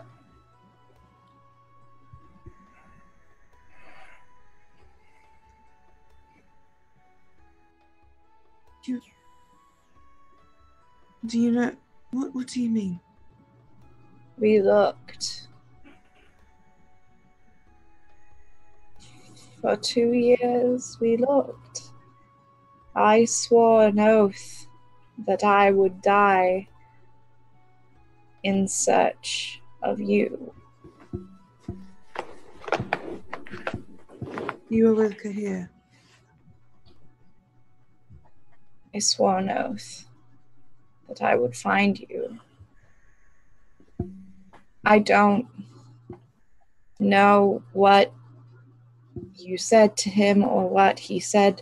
Do you know... What do you mean? We looked. For 2 years, we looked. I swore an oath that I would die in search of you. You were with Kahir. I swore an oath that I would find you. I don't know what you said to him or what he said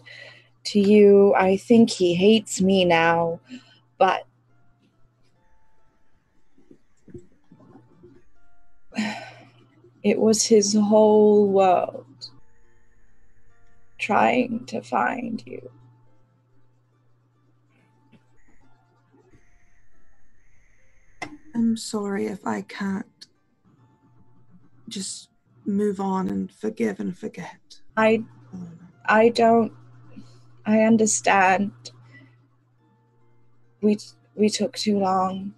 to you. I think he hates me now, but it was his whole world trying to find you. I'm sorry if I can't just move on and forgive and forget. I understand. We took too long.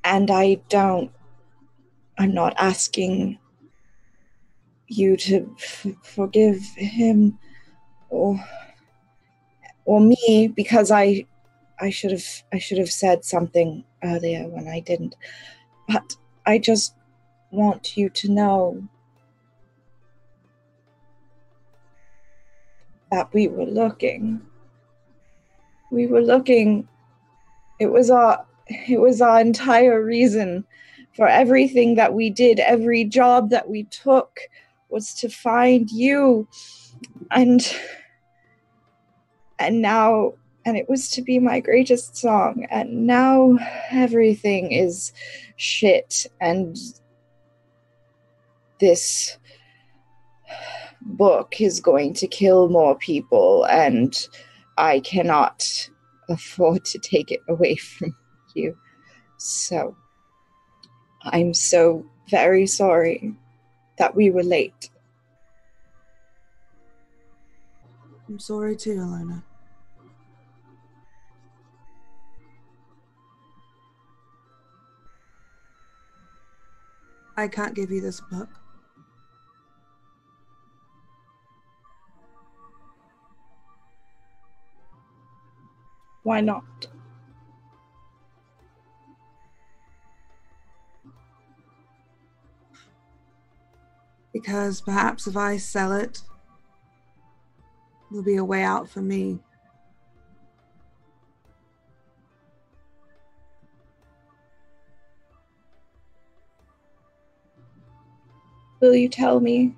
And I'm not asking you to forgive him or me, because I should have said something earlier when I didn't. But I just want you to know that we were looking. We were looking. It was our entire reason for everything that we did. Every job that we took was to find you, and now, and it was to be my greatest song. And now everything is shit, and this book is going to kill more people, and I cannot afford to take it away from you. So I'm so very sorry that we were late. I'm sorry too, Alona. I can't give you this book. Why not? Because perhaps if I sell it, there'll be a way out for me. Will you tell me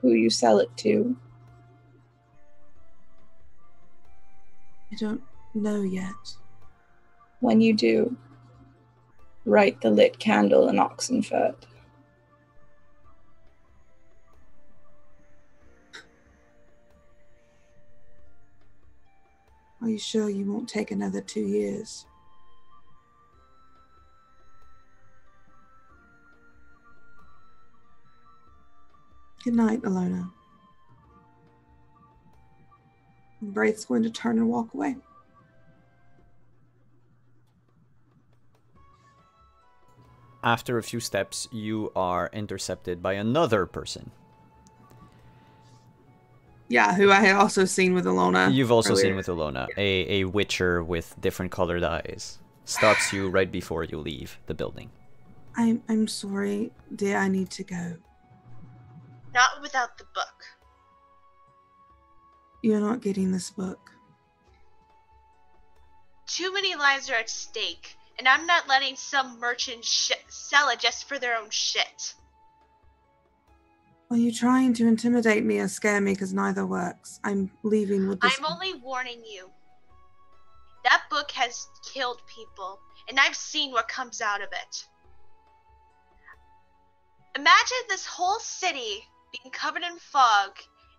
who you sell it to? I don't know yet. When you do, write the lit candle in Oxenfurt. Are you sure you won't take another 2 years? Good night, Alona. And Braith's going to turn and walk away. After a few steps, you are intercepted by another person. Yeah, who I had also seen with Alona. You've also earlier. seen with Alona, a witcher with different colored eyes. stops you right before you leave the building. I'm sorry, dear. I need to go. Not without the book. You're not getting this book. Too many lives are at stake, and I'm not letting some merchant sell it just for their own shit. Are you trying to intimidate me or scare me? Because neither works. I'm leaving with this. I'm only warning you. That book has killed people, and I've seen what comes out of it. Imagine this whole city being covered in fog,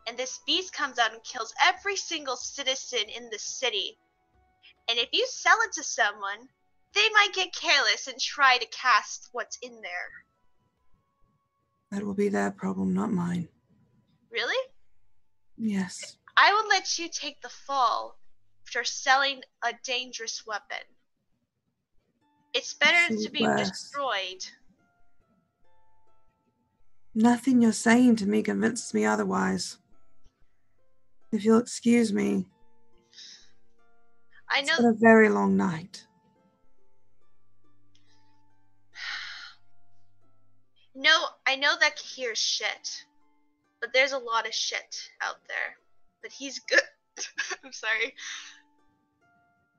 and this beast comes out and kills every single citizen in the city. And if you sell it to someone, they might get careless and try to cast what's in there. That will be their problem, not mine. Really? Yes. I would let you take the fall for selling a dangerous weapon. It's better to be destroyed. Nothing you're saying to me convinces me otherwise. If you'll excuse me. I know. It's been a very long night. No, I know that here's shit, but there's a lot of shit out there. But he's good. I'm sorry.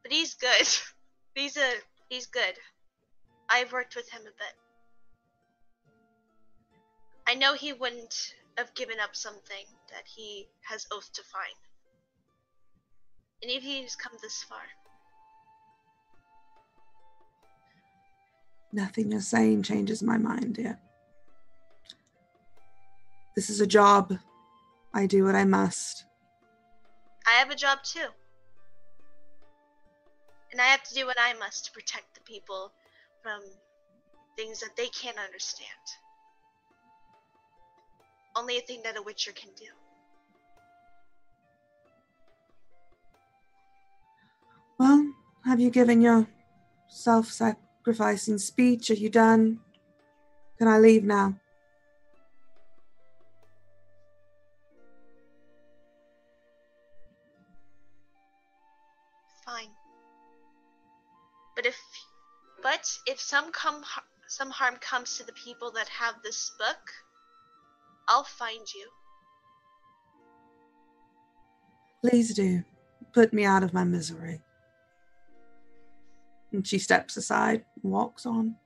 But he's good. He's good. I've worked with him a bit. I know he wouldn't have given up something that he has oath to find. And if he's come this far. Nothing you're saying changes my mind, dear. This is a job. I do what I must. I have a job too. And I have to do what I must to protect the people from things that they can't understand. Only a thing that a Witcher can do. Well, have you given your self-sacrificing speech? Are you done? Can I leave now? Fine. But if some harm comes to the people that have this book, I'll find you. Please do. Put me out of my misery. And she steps aside and walks on.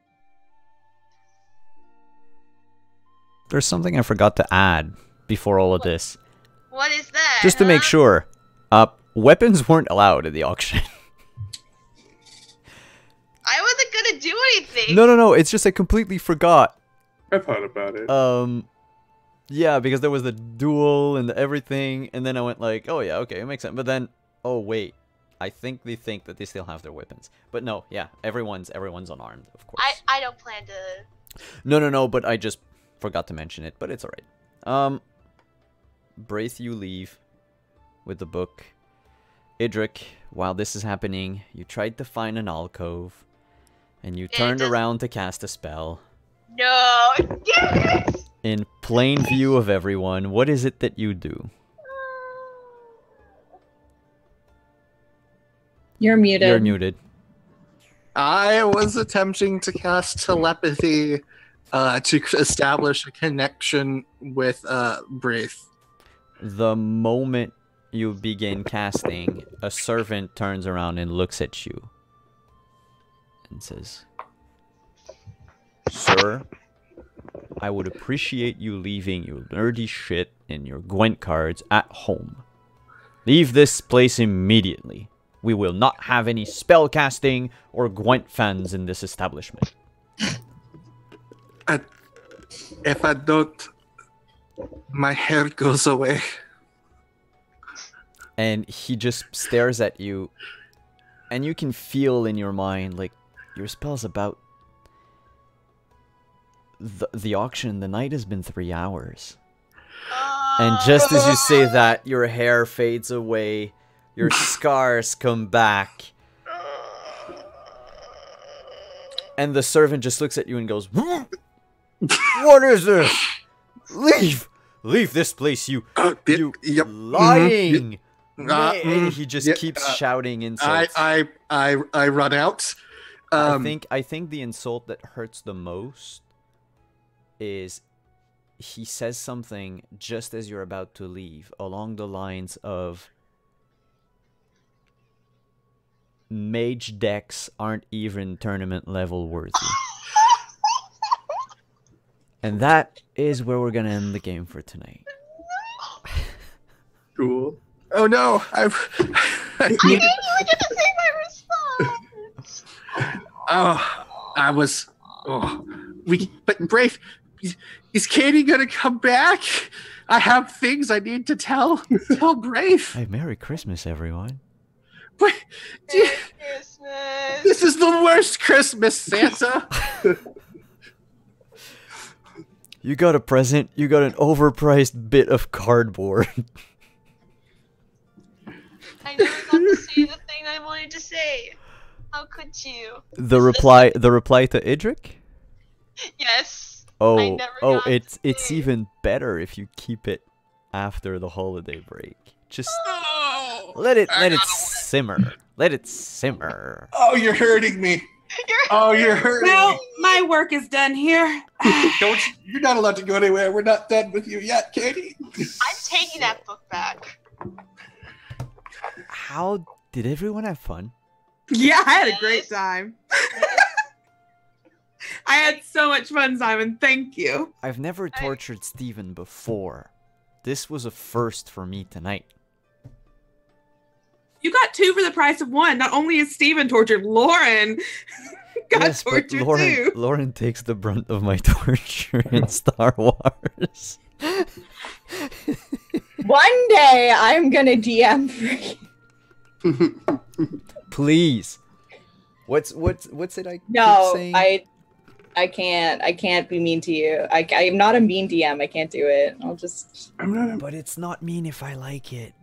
There's something I forgot to add before all of this. What is that? Just to make sure. Weapons weren't allowed at the auction. I wasn't gonna do anything. No. It's just I completely forgot. I thought about it. Yeah, because there was the duel and everything, and then I went like, oh yeah, okay, it makes sense. But then, oh wait, I think they think that they still have their weapons. But no, yeah, everyone's unarmed, of course. I don't plan to. No, but I just forgot to mention it, but it's alright. Braith, you leave with the book. Idric, while this is happening, you tried to find an alcove, and you turned around to cast a spell. No! Yes! In plain view of everyone, what is it that you do? You're muted. You're muted. I was attempting to cast telepathy to establish a connection with Braith. The moment you begin casting, a servant turns around and looks at you and says, "Sir, I would appreciate you leaving your nerdy shit and your Gwent cards at home. Leave this place immediately. We will not have any spell casting or Gwent fans in this establishment." If I don't, my hair goes away. And he just stares at you, and you can feel in your mind, like, your spell's about the auction. The night has been 3 hours. And just as you say that, your hair fades away, your scars come back, and the servant just looks at you and goes, "What is this? Leave this place, you lying." And he just keeps shouting insults. I run out I think the insult that hurts the most is he says something just as you're about to leave, along the lines of mage decks aren't even tournament level worthy. And that is where we're gonna end the game for tonight. Cool. Oh no! I knew you were gonna say my response. I was. Oh, but Brave, is Katie gonna come back? I have things I need to tell Brave. Hey, Merry Christmas, everyone. But, Merry Christmas. this is the worst Christmas, Santa. You got a present. You got an overpriced bit of cardboard. I never got to say the thing I wanted to say. How could you? The reply to Idric? Yes. I Oh, never got to it's say. even better if you keep it after the holiday break. Just let it simmer. Let it simmer. Oh, you're hurting me. You're hurting Well, me. my work is done here. You're not allowed to go anywhere. We're not done with you yet, Katie. I'm taking that book back. How did everyone have fun? Yeah, I had a great time. I had so much fun, Simon. Thank you. I've never tortured Steven before. This was a first for me tonight. You got 2 for the price of 1. Not only is Steven tortured, Lauren got Yes, but tortured too. Lauren takes the brunt of my torture in Star Wars. One day I'm gonna DM for you. Please. What's it I No, keep saying? I can't be mean to you. I'm not a mean DM. I can't do it. I'll just. I'm not. But it's not mean if I like it.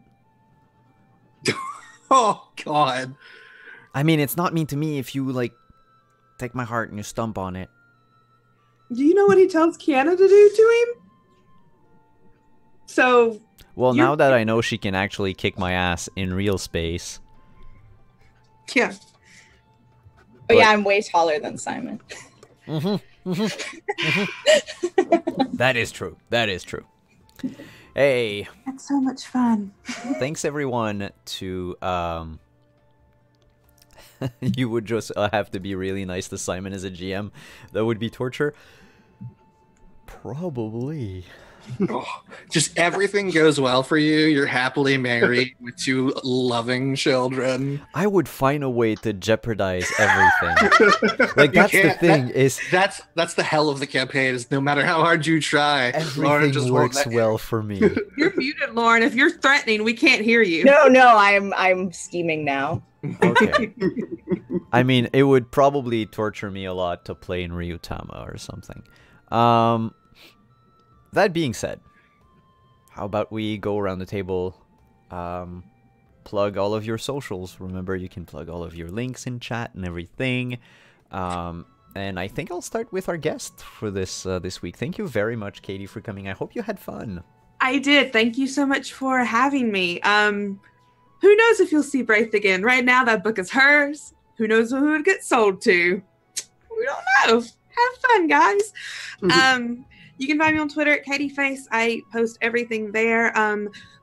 Oh God. I mean, it's not mean to me if you, like, take my heart and you stomp on it. Do you know what he tells Kiana to do to him? So, Well, You're- now that I know she can actually kick my ass in real space. yeah. But yeah, I'm way taller than Simon. That is true. That is true. Hey, That's so much fun. thanks everyone to you would just have to be really nice to Simon as a GM. That would be torture. Probably. Oh, just everything goes well for you. You're happily married with 2 loving children. I would find a way to jeopardize everything. Like, You that's the can't- thing, is That's the hell of the campaign. Is no matter how hard you try, Lauren everything just won't works let you. well for me. You're muted, Lauren. If you're threatening, we can't hear you. No, I'm scheming now. Okay. I mean, it would probably torture me a lot to play in Ryutama or something. That being said, how about we go around the table, plug all of your socials. Remember, you can plug all of your links in chat and everything. And I think I'll start with our guest for this week. Thank you very much, Katie, for coming. I hope you had fun. I did. Thank you so much for having me. Who knows if you'll see Braith again? Right now, that book is hers. Who knows who it gets sold to? We don't know. Have fun, guys. You can find me on Twitter at Katyfaise. I post everything there.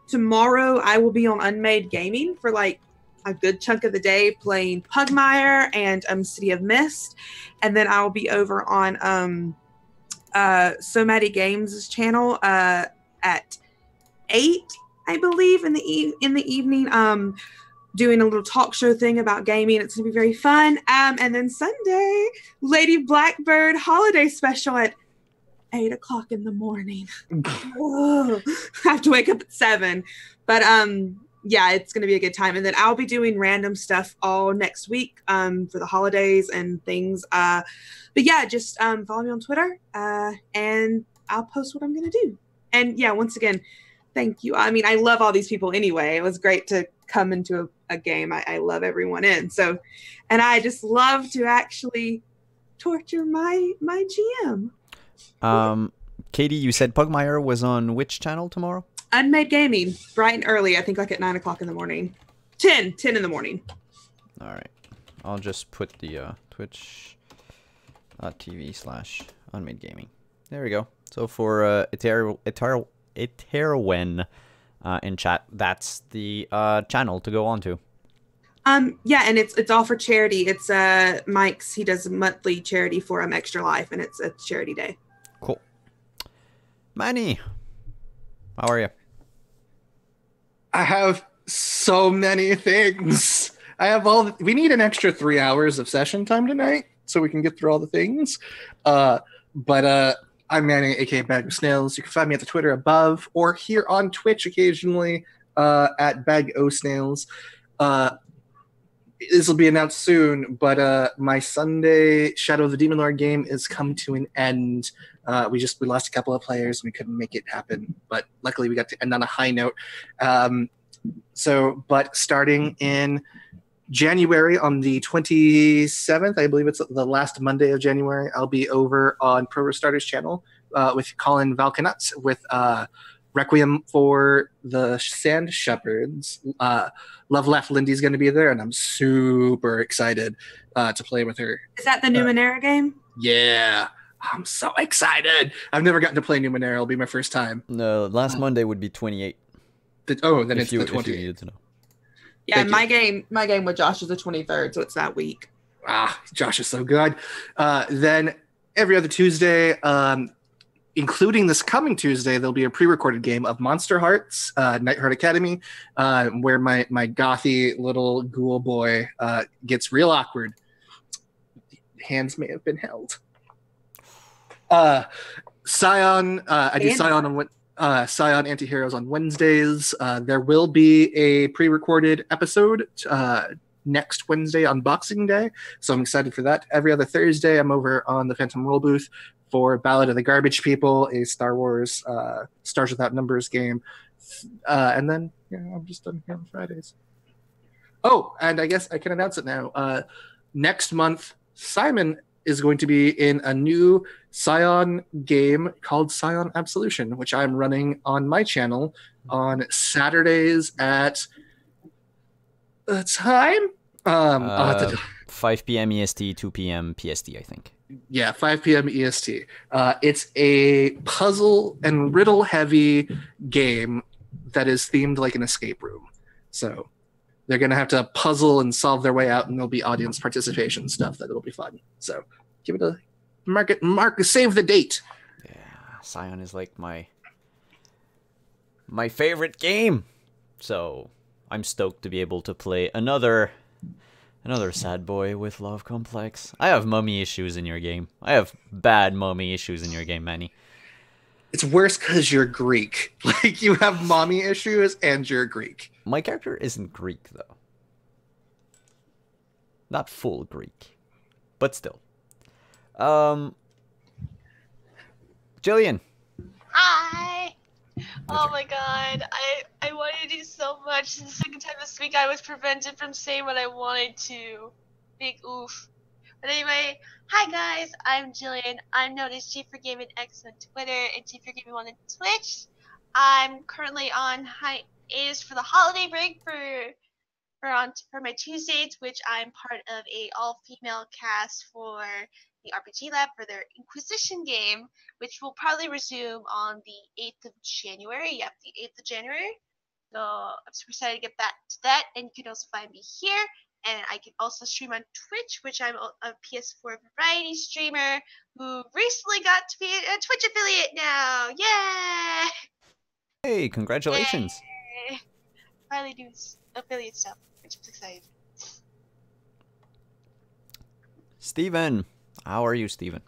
Tomorrow, I will be on Unmade Gaming for like a good chunk of the day playing Pugmire and City of Mist. And then I'll be over on So Maddie Games' channel at 8, I believe, in the evening, doing a little talk show thing about gaming. It's gonna be very fun. And then Sunday, Lady Blackbird holiday special at 8 o'clock in the morning. Whoa. I have to wake up at 7. But yeah, it's gonna be a good time. And then I'll be doing random stuff all next week for the holidays and things. But yeah, just follow me on Twitter and I'll post what I'm gonna do. And yeah, once again, thank you. I mean, I love all these people anyway. It was great to come into a game. I love everyone in. So, and I just love to actually torture my GM. Katie, you said Pugmire was on which channel tomorrow? Unmade Gaming, bright and early. I think like at 9 o'clock in the morning. 10 in the morning. All right. I'll just put the Twitch.tv/unmadegaming. There we go. So for Eterwen in chat, that's the channel to go on to. Yeah, and it's all for charity. It's Mike's. He does a monthly charity for Extra Life, and it's a charity day. Cool. Manny, how are you? I have so many things. I have we need an extra 3 hours of session time tonight so we can get through all the things. But I'm Manny, aka Bag of Snails. You can find me at the Twitter above or here on Twitch occasionally at Bag O Snails. This will be announced soon, but my Sunday Shadow of the Demon Lord game is come to an end. We lost a couple of players. We couldn't make it happen, but luckily we got to end on a high note. But starting in January on the 27th, I believe it's the last Monday of January, I'll be over on Pro Restarters channel with Colin Valkanuts with Requiem for the Sand Shepherds. Love Laugh Lindy's going to be there, and I'm super excited to play with her. Is that the Numenera game? Yeah, I'm so excited. I've never gotten to play Numenera. It'll be my first time. No, last Monday would be 28. Then it's the 28th. If you needed to know. Yeah, and my game with Josh is the 23rd, so it's that week. Josh is so good. Then every other Tuesday, including this coming Tuesday, there'll be a pre-recorded game of Monster Hearts, Nightheart Academy, where my gothy little ghoul boy gets real awkward. Hands may have been held. Scion, I do Scion on Scion Antiheroes on Wednesdays. There will be a pre-recorded episode next Wednesday on Boxing Day, so I'm excited for that. Every other Thursday, I'm over on the Phantom Roll booth for Ballad of the Garbage People, a Star Wars Stars Without Numbers game. And then I'm just done here on Fridays. Oh, and I guess I can announce it now. Next month, Simon is going to be in a new Scion game called Scion Absolution, which I'm running on my channel on Saturdays at the time? 5 p.m. EST, 2 p.m. PST, I think. Yeah, 5 p.m. EST. It's a puzzle and riddle heavy game that is themed like an escape room. So they're going to have to puzzle and solve their way out, and there'll be audience participation stuff that'll be fun. So give it a mark, save the date. Yeah, Scion is like my favorite game. So I'm stoked to be able to play another sad boy with love complex. I have mummy issues in your game. I have bad mummy issues in your game, Manny. It's worse because you're Greek. Like, you have mommy issues and you're Greek. My character isn't Greek, though. Not full Greek. But still. Jillian. Hi! Oh my god, I wanted to do so much. The second time this week I was prevented from saying what I wanted to. Big oof. But anyway, hi guys, I'm Jillian. I'm known as G for Gaming X on Twitter and G for Gaming 1 on Twitch. I'm currently on hiatus for the holiday break for my Tuesdays, which I'm part of a all-female cast for the RPG Lab for their Inquisition game, which will probably resume on the 8th of January. Yep, the 8th of January. So I'm super excited to get back to that. And you can also find me here. And I can also stream on Twitch, which I'm a PS4 variety streamer who recently got to be a Twitch affiliate now. Yay! Hey, congratulations. Yay. Finally do affiliate stuff, which I'm excited. Steven. How are you, Steven?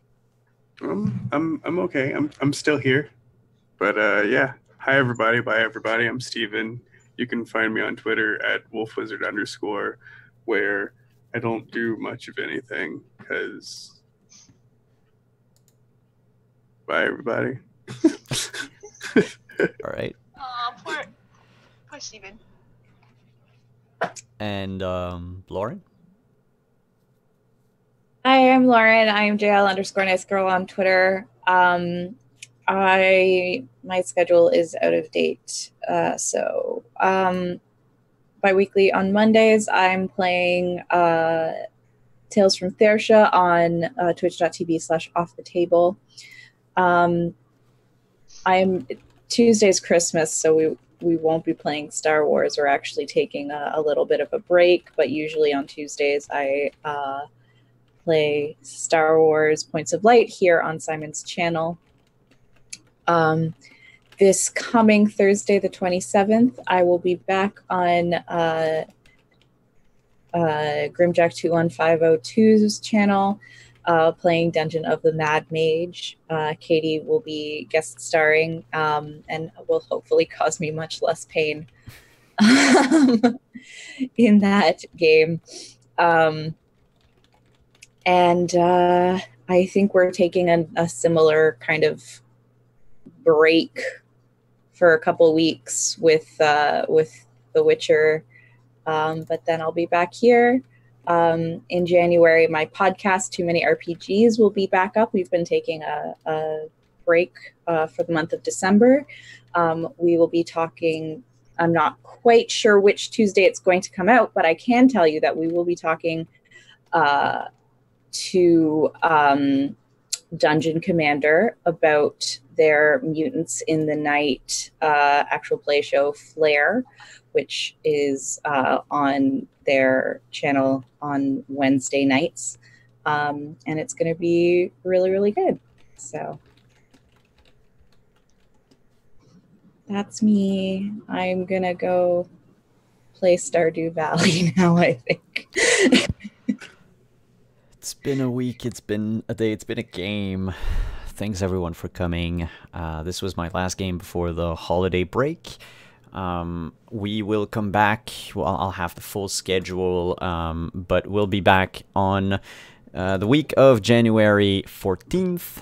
I'm okay. I'm still here. But yeah. Hi everybody. Bye everybody. I'm Steven. You can find me on Twitter at wolfwizard_, where I don't do much of anything because bye everybody. All right. Oh, poor Steven. And Lauren? Hi, I'm Lauren. I'm JL_NiceGirl on Twitter. My schedule is out of date. So bi-weekly on Mondays, I'm playing Tales from Thersha on twitch.tv/offthetable. Tuesday's Christmas, so we won't be playing Star Wars. We're actually taking a little bit of a break, but usually on Tuesdays I play Star Wars Points of Light here on Simon's channel. This coming Thursday, the 27th, I will be back on Grimjack21502's channel, playing Dungeon of the Mad Mage. Katie will be guest starring and will hopefully cause me much less pain in that game. And I think we're taking a similar kind of break for a couple weeks with The Witcher. But then I'll be back here. In January, my podcast, Too Many RPGs, will be back up. We've been taking a break for the month of December. We will be talking, I'm not quite sure which Tuesday it's going to come out, but I can tell you that we will be talking to Dungeon Commander about their Mutants in the Night actual play show, Flare, which is on their channel on Wednesday nights. And it's going to be really, really good. So that's me. I'm going to go play Stardew Valley now, I think. It's been a week, it's been a day, it's been a game. Thanks everyone for coming. This was my last game before the holiday break. We will come back. Well, I'll have the full schedule, but we'll be back on the week of January 14th.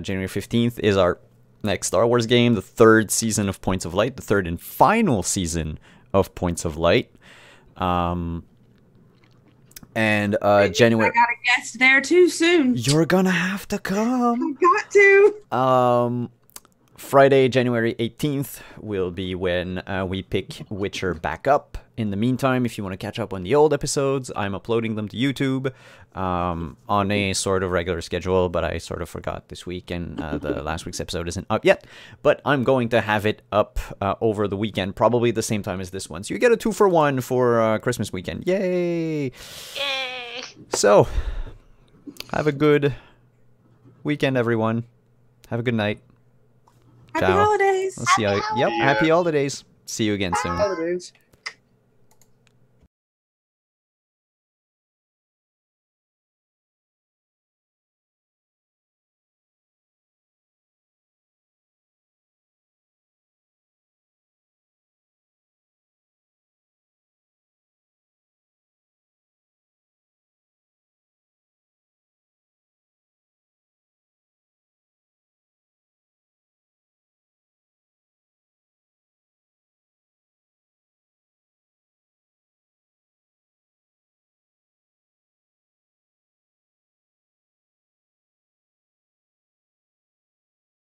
January 15th is our next Star Wars game, the third season of Points of Light, the third and final season of Points of Light. And January. I got a guest there too soon. You're gonna have to come. I got to. Friday, January 18th will be when we pick Witcher back up. In the meantime, if you want to catch up on the old episodes, I'm uploading them to YouTube on a sort of regular schedule, but I sort of forgot this week, and the last week's episode isn't up yet. But I'm going to have it up over the weekend, probably the same time as this one. So you get a 2-for-1 for Christmas weekend. Yay! Yay! So, have a good weekend, everyone. Have a good night. Happy Ciao. holidays. We'll see you. Yep, happy holidays. See you again soon. Holidays.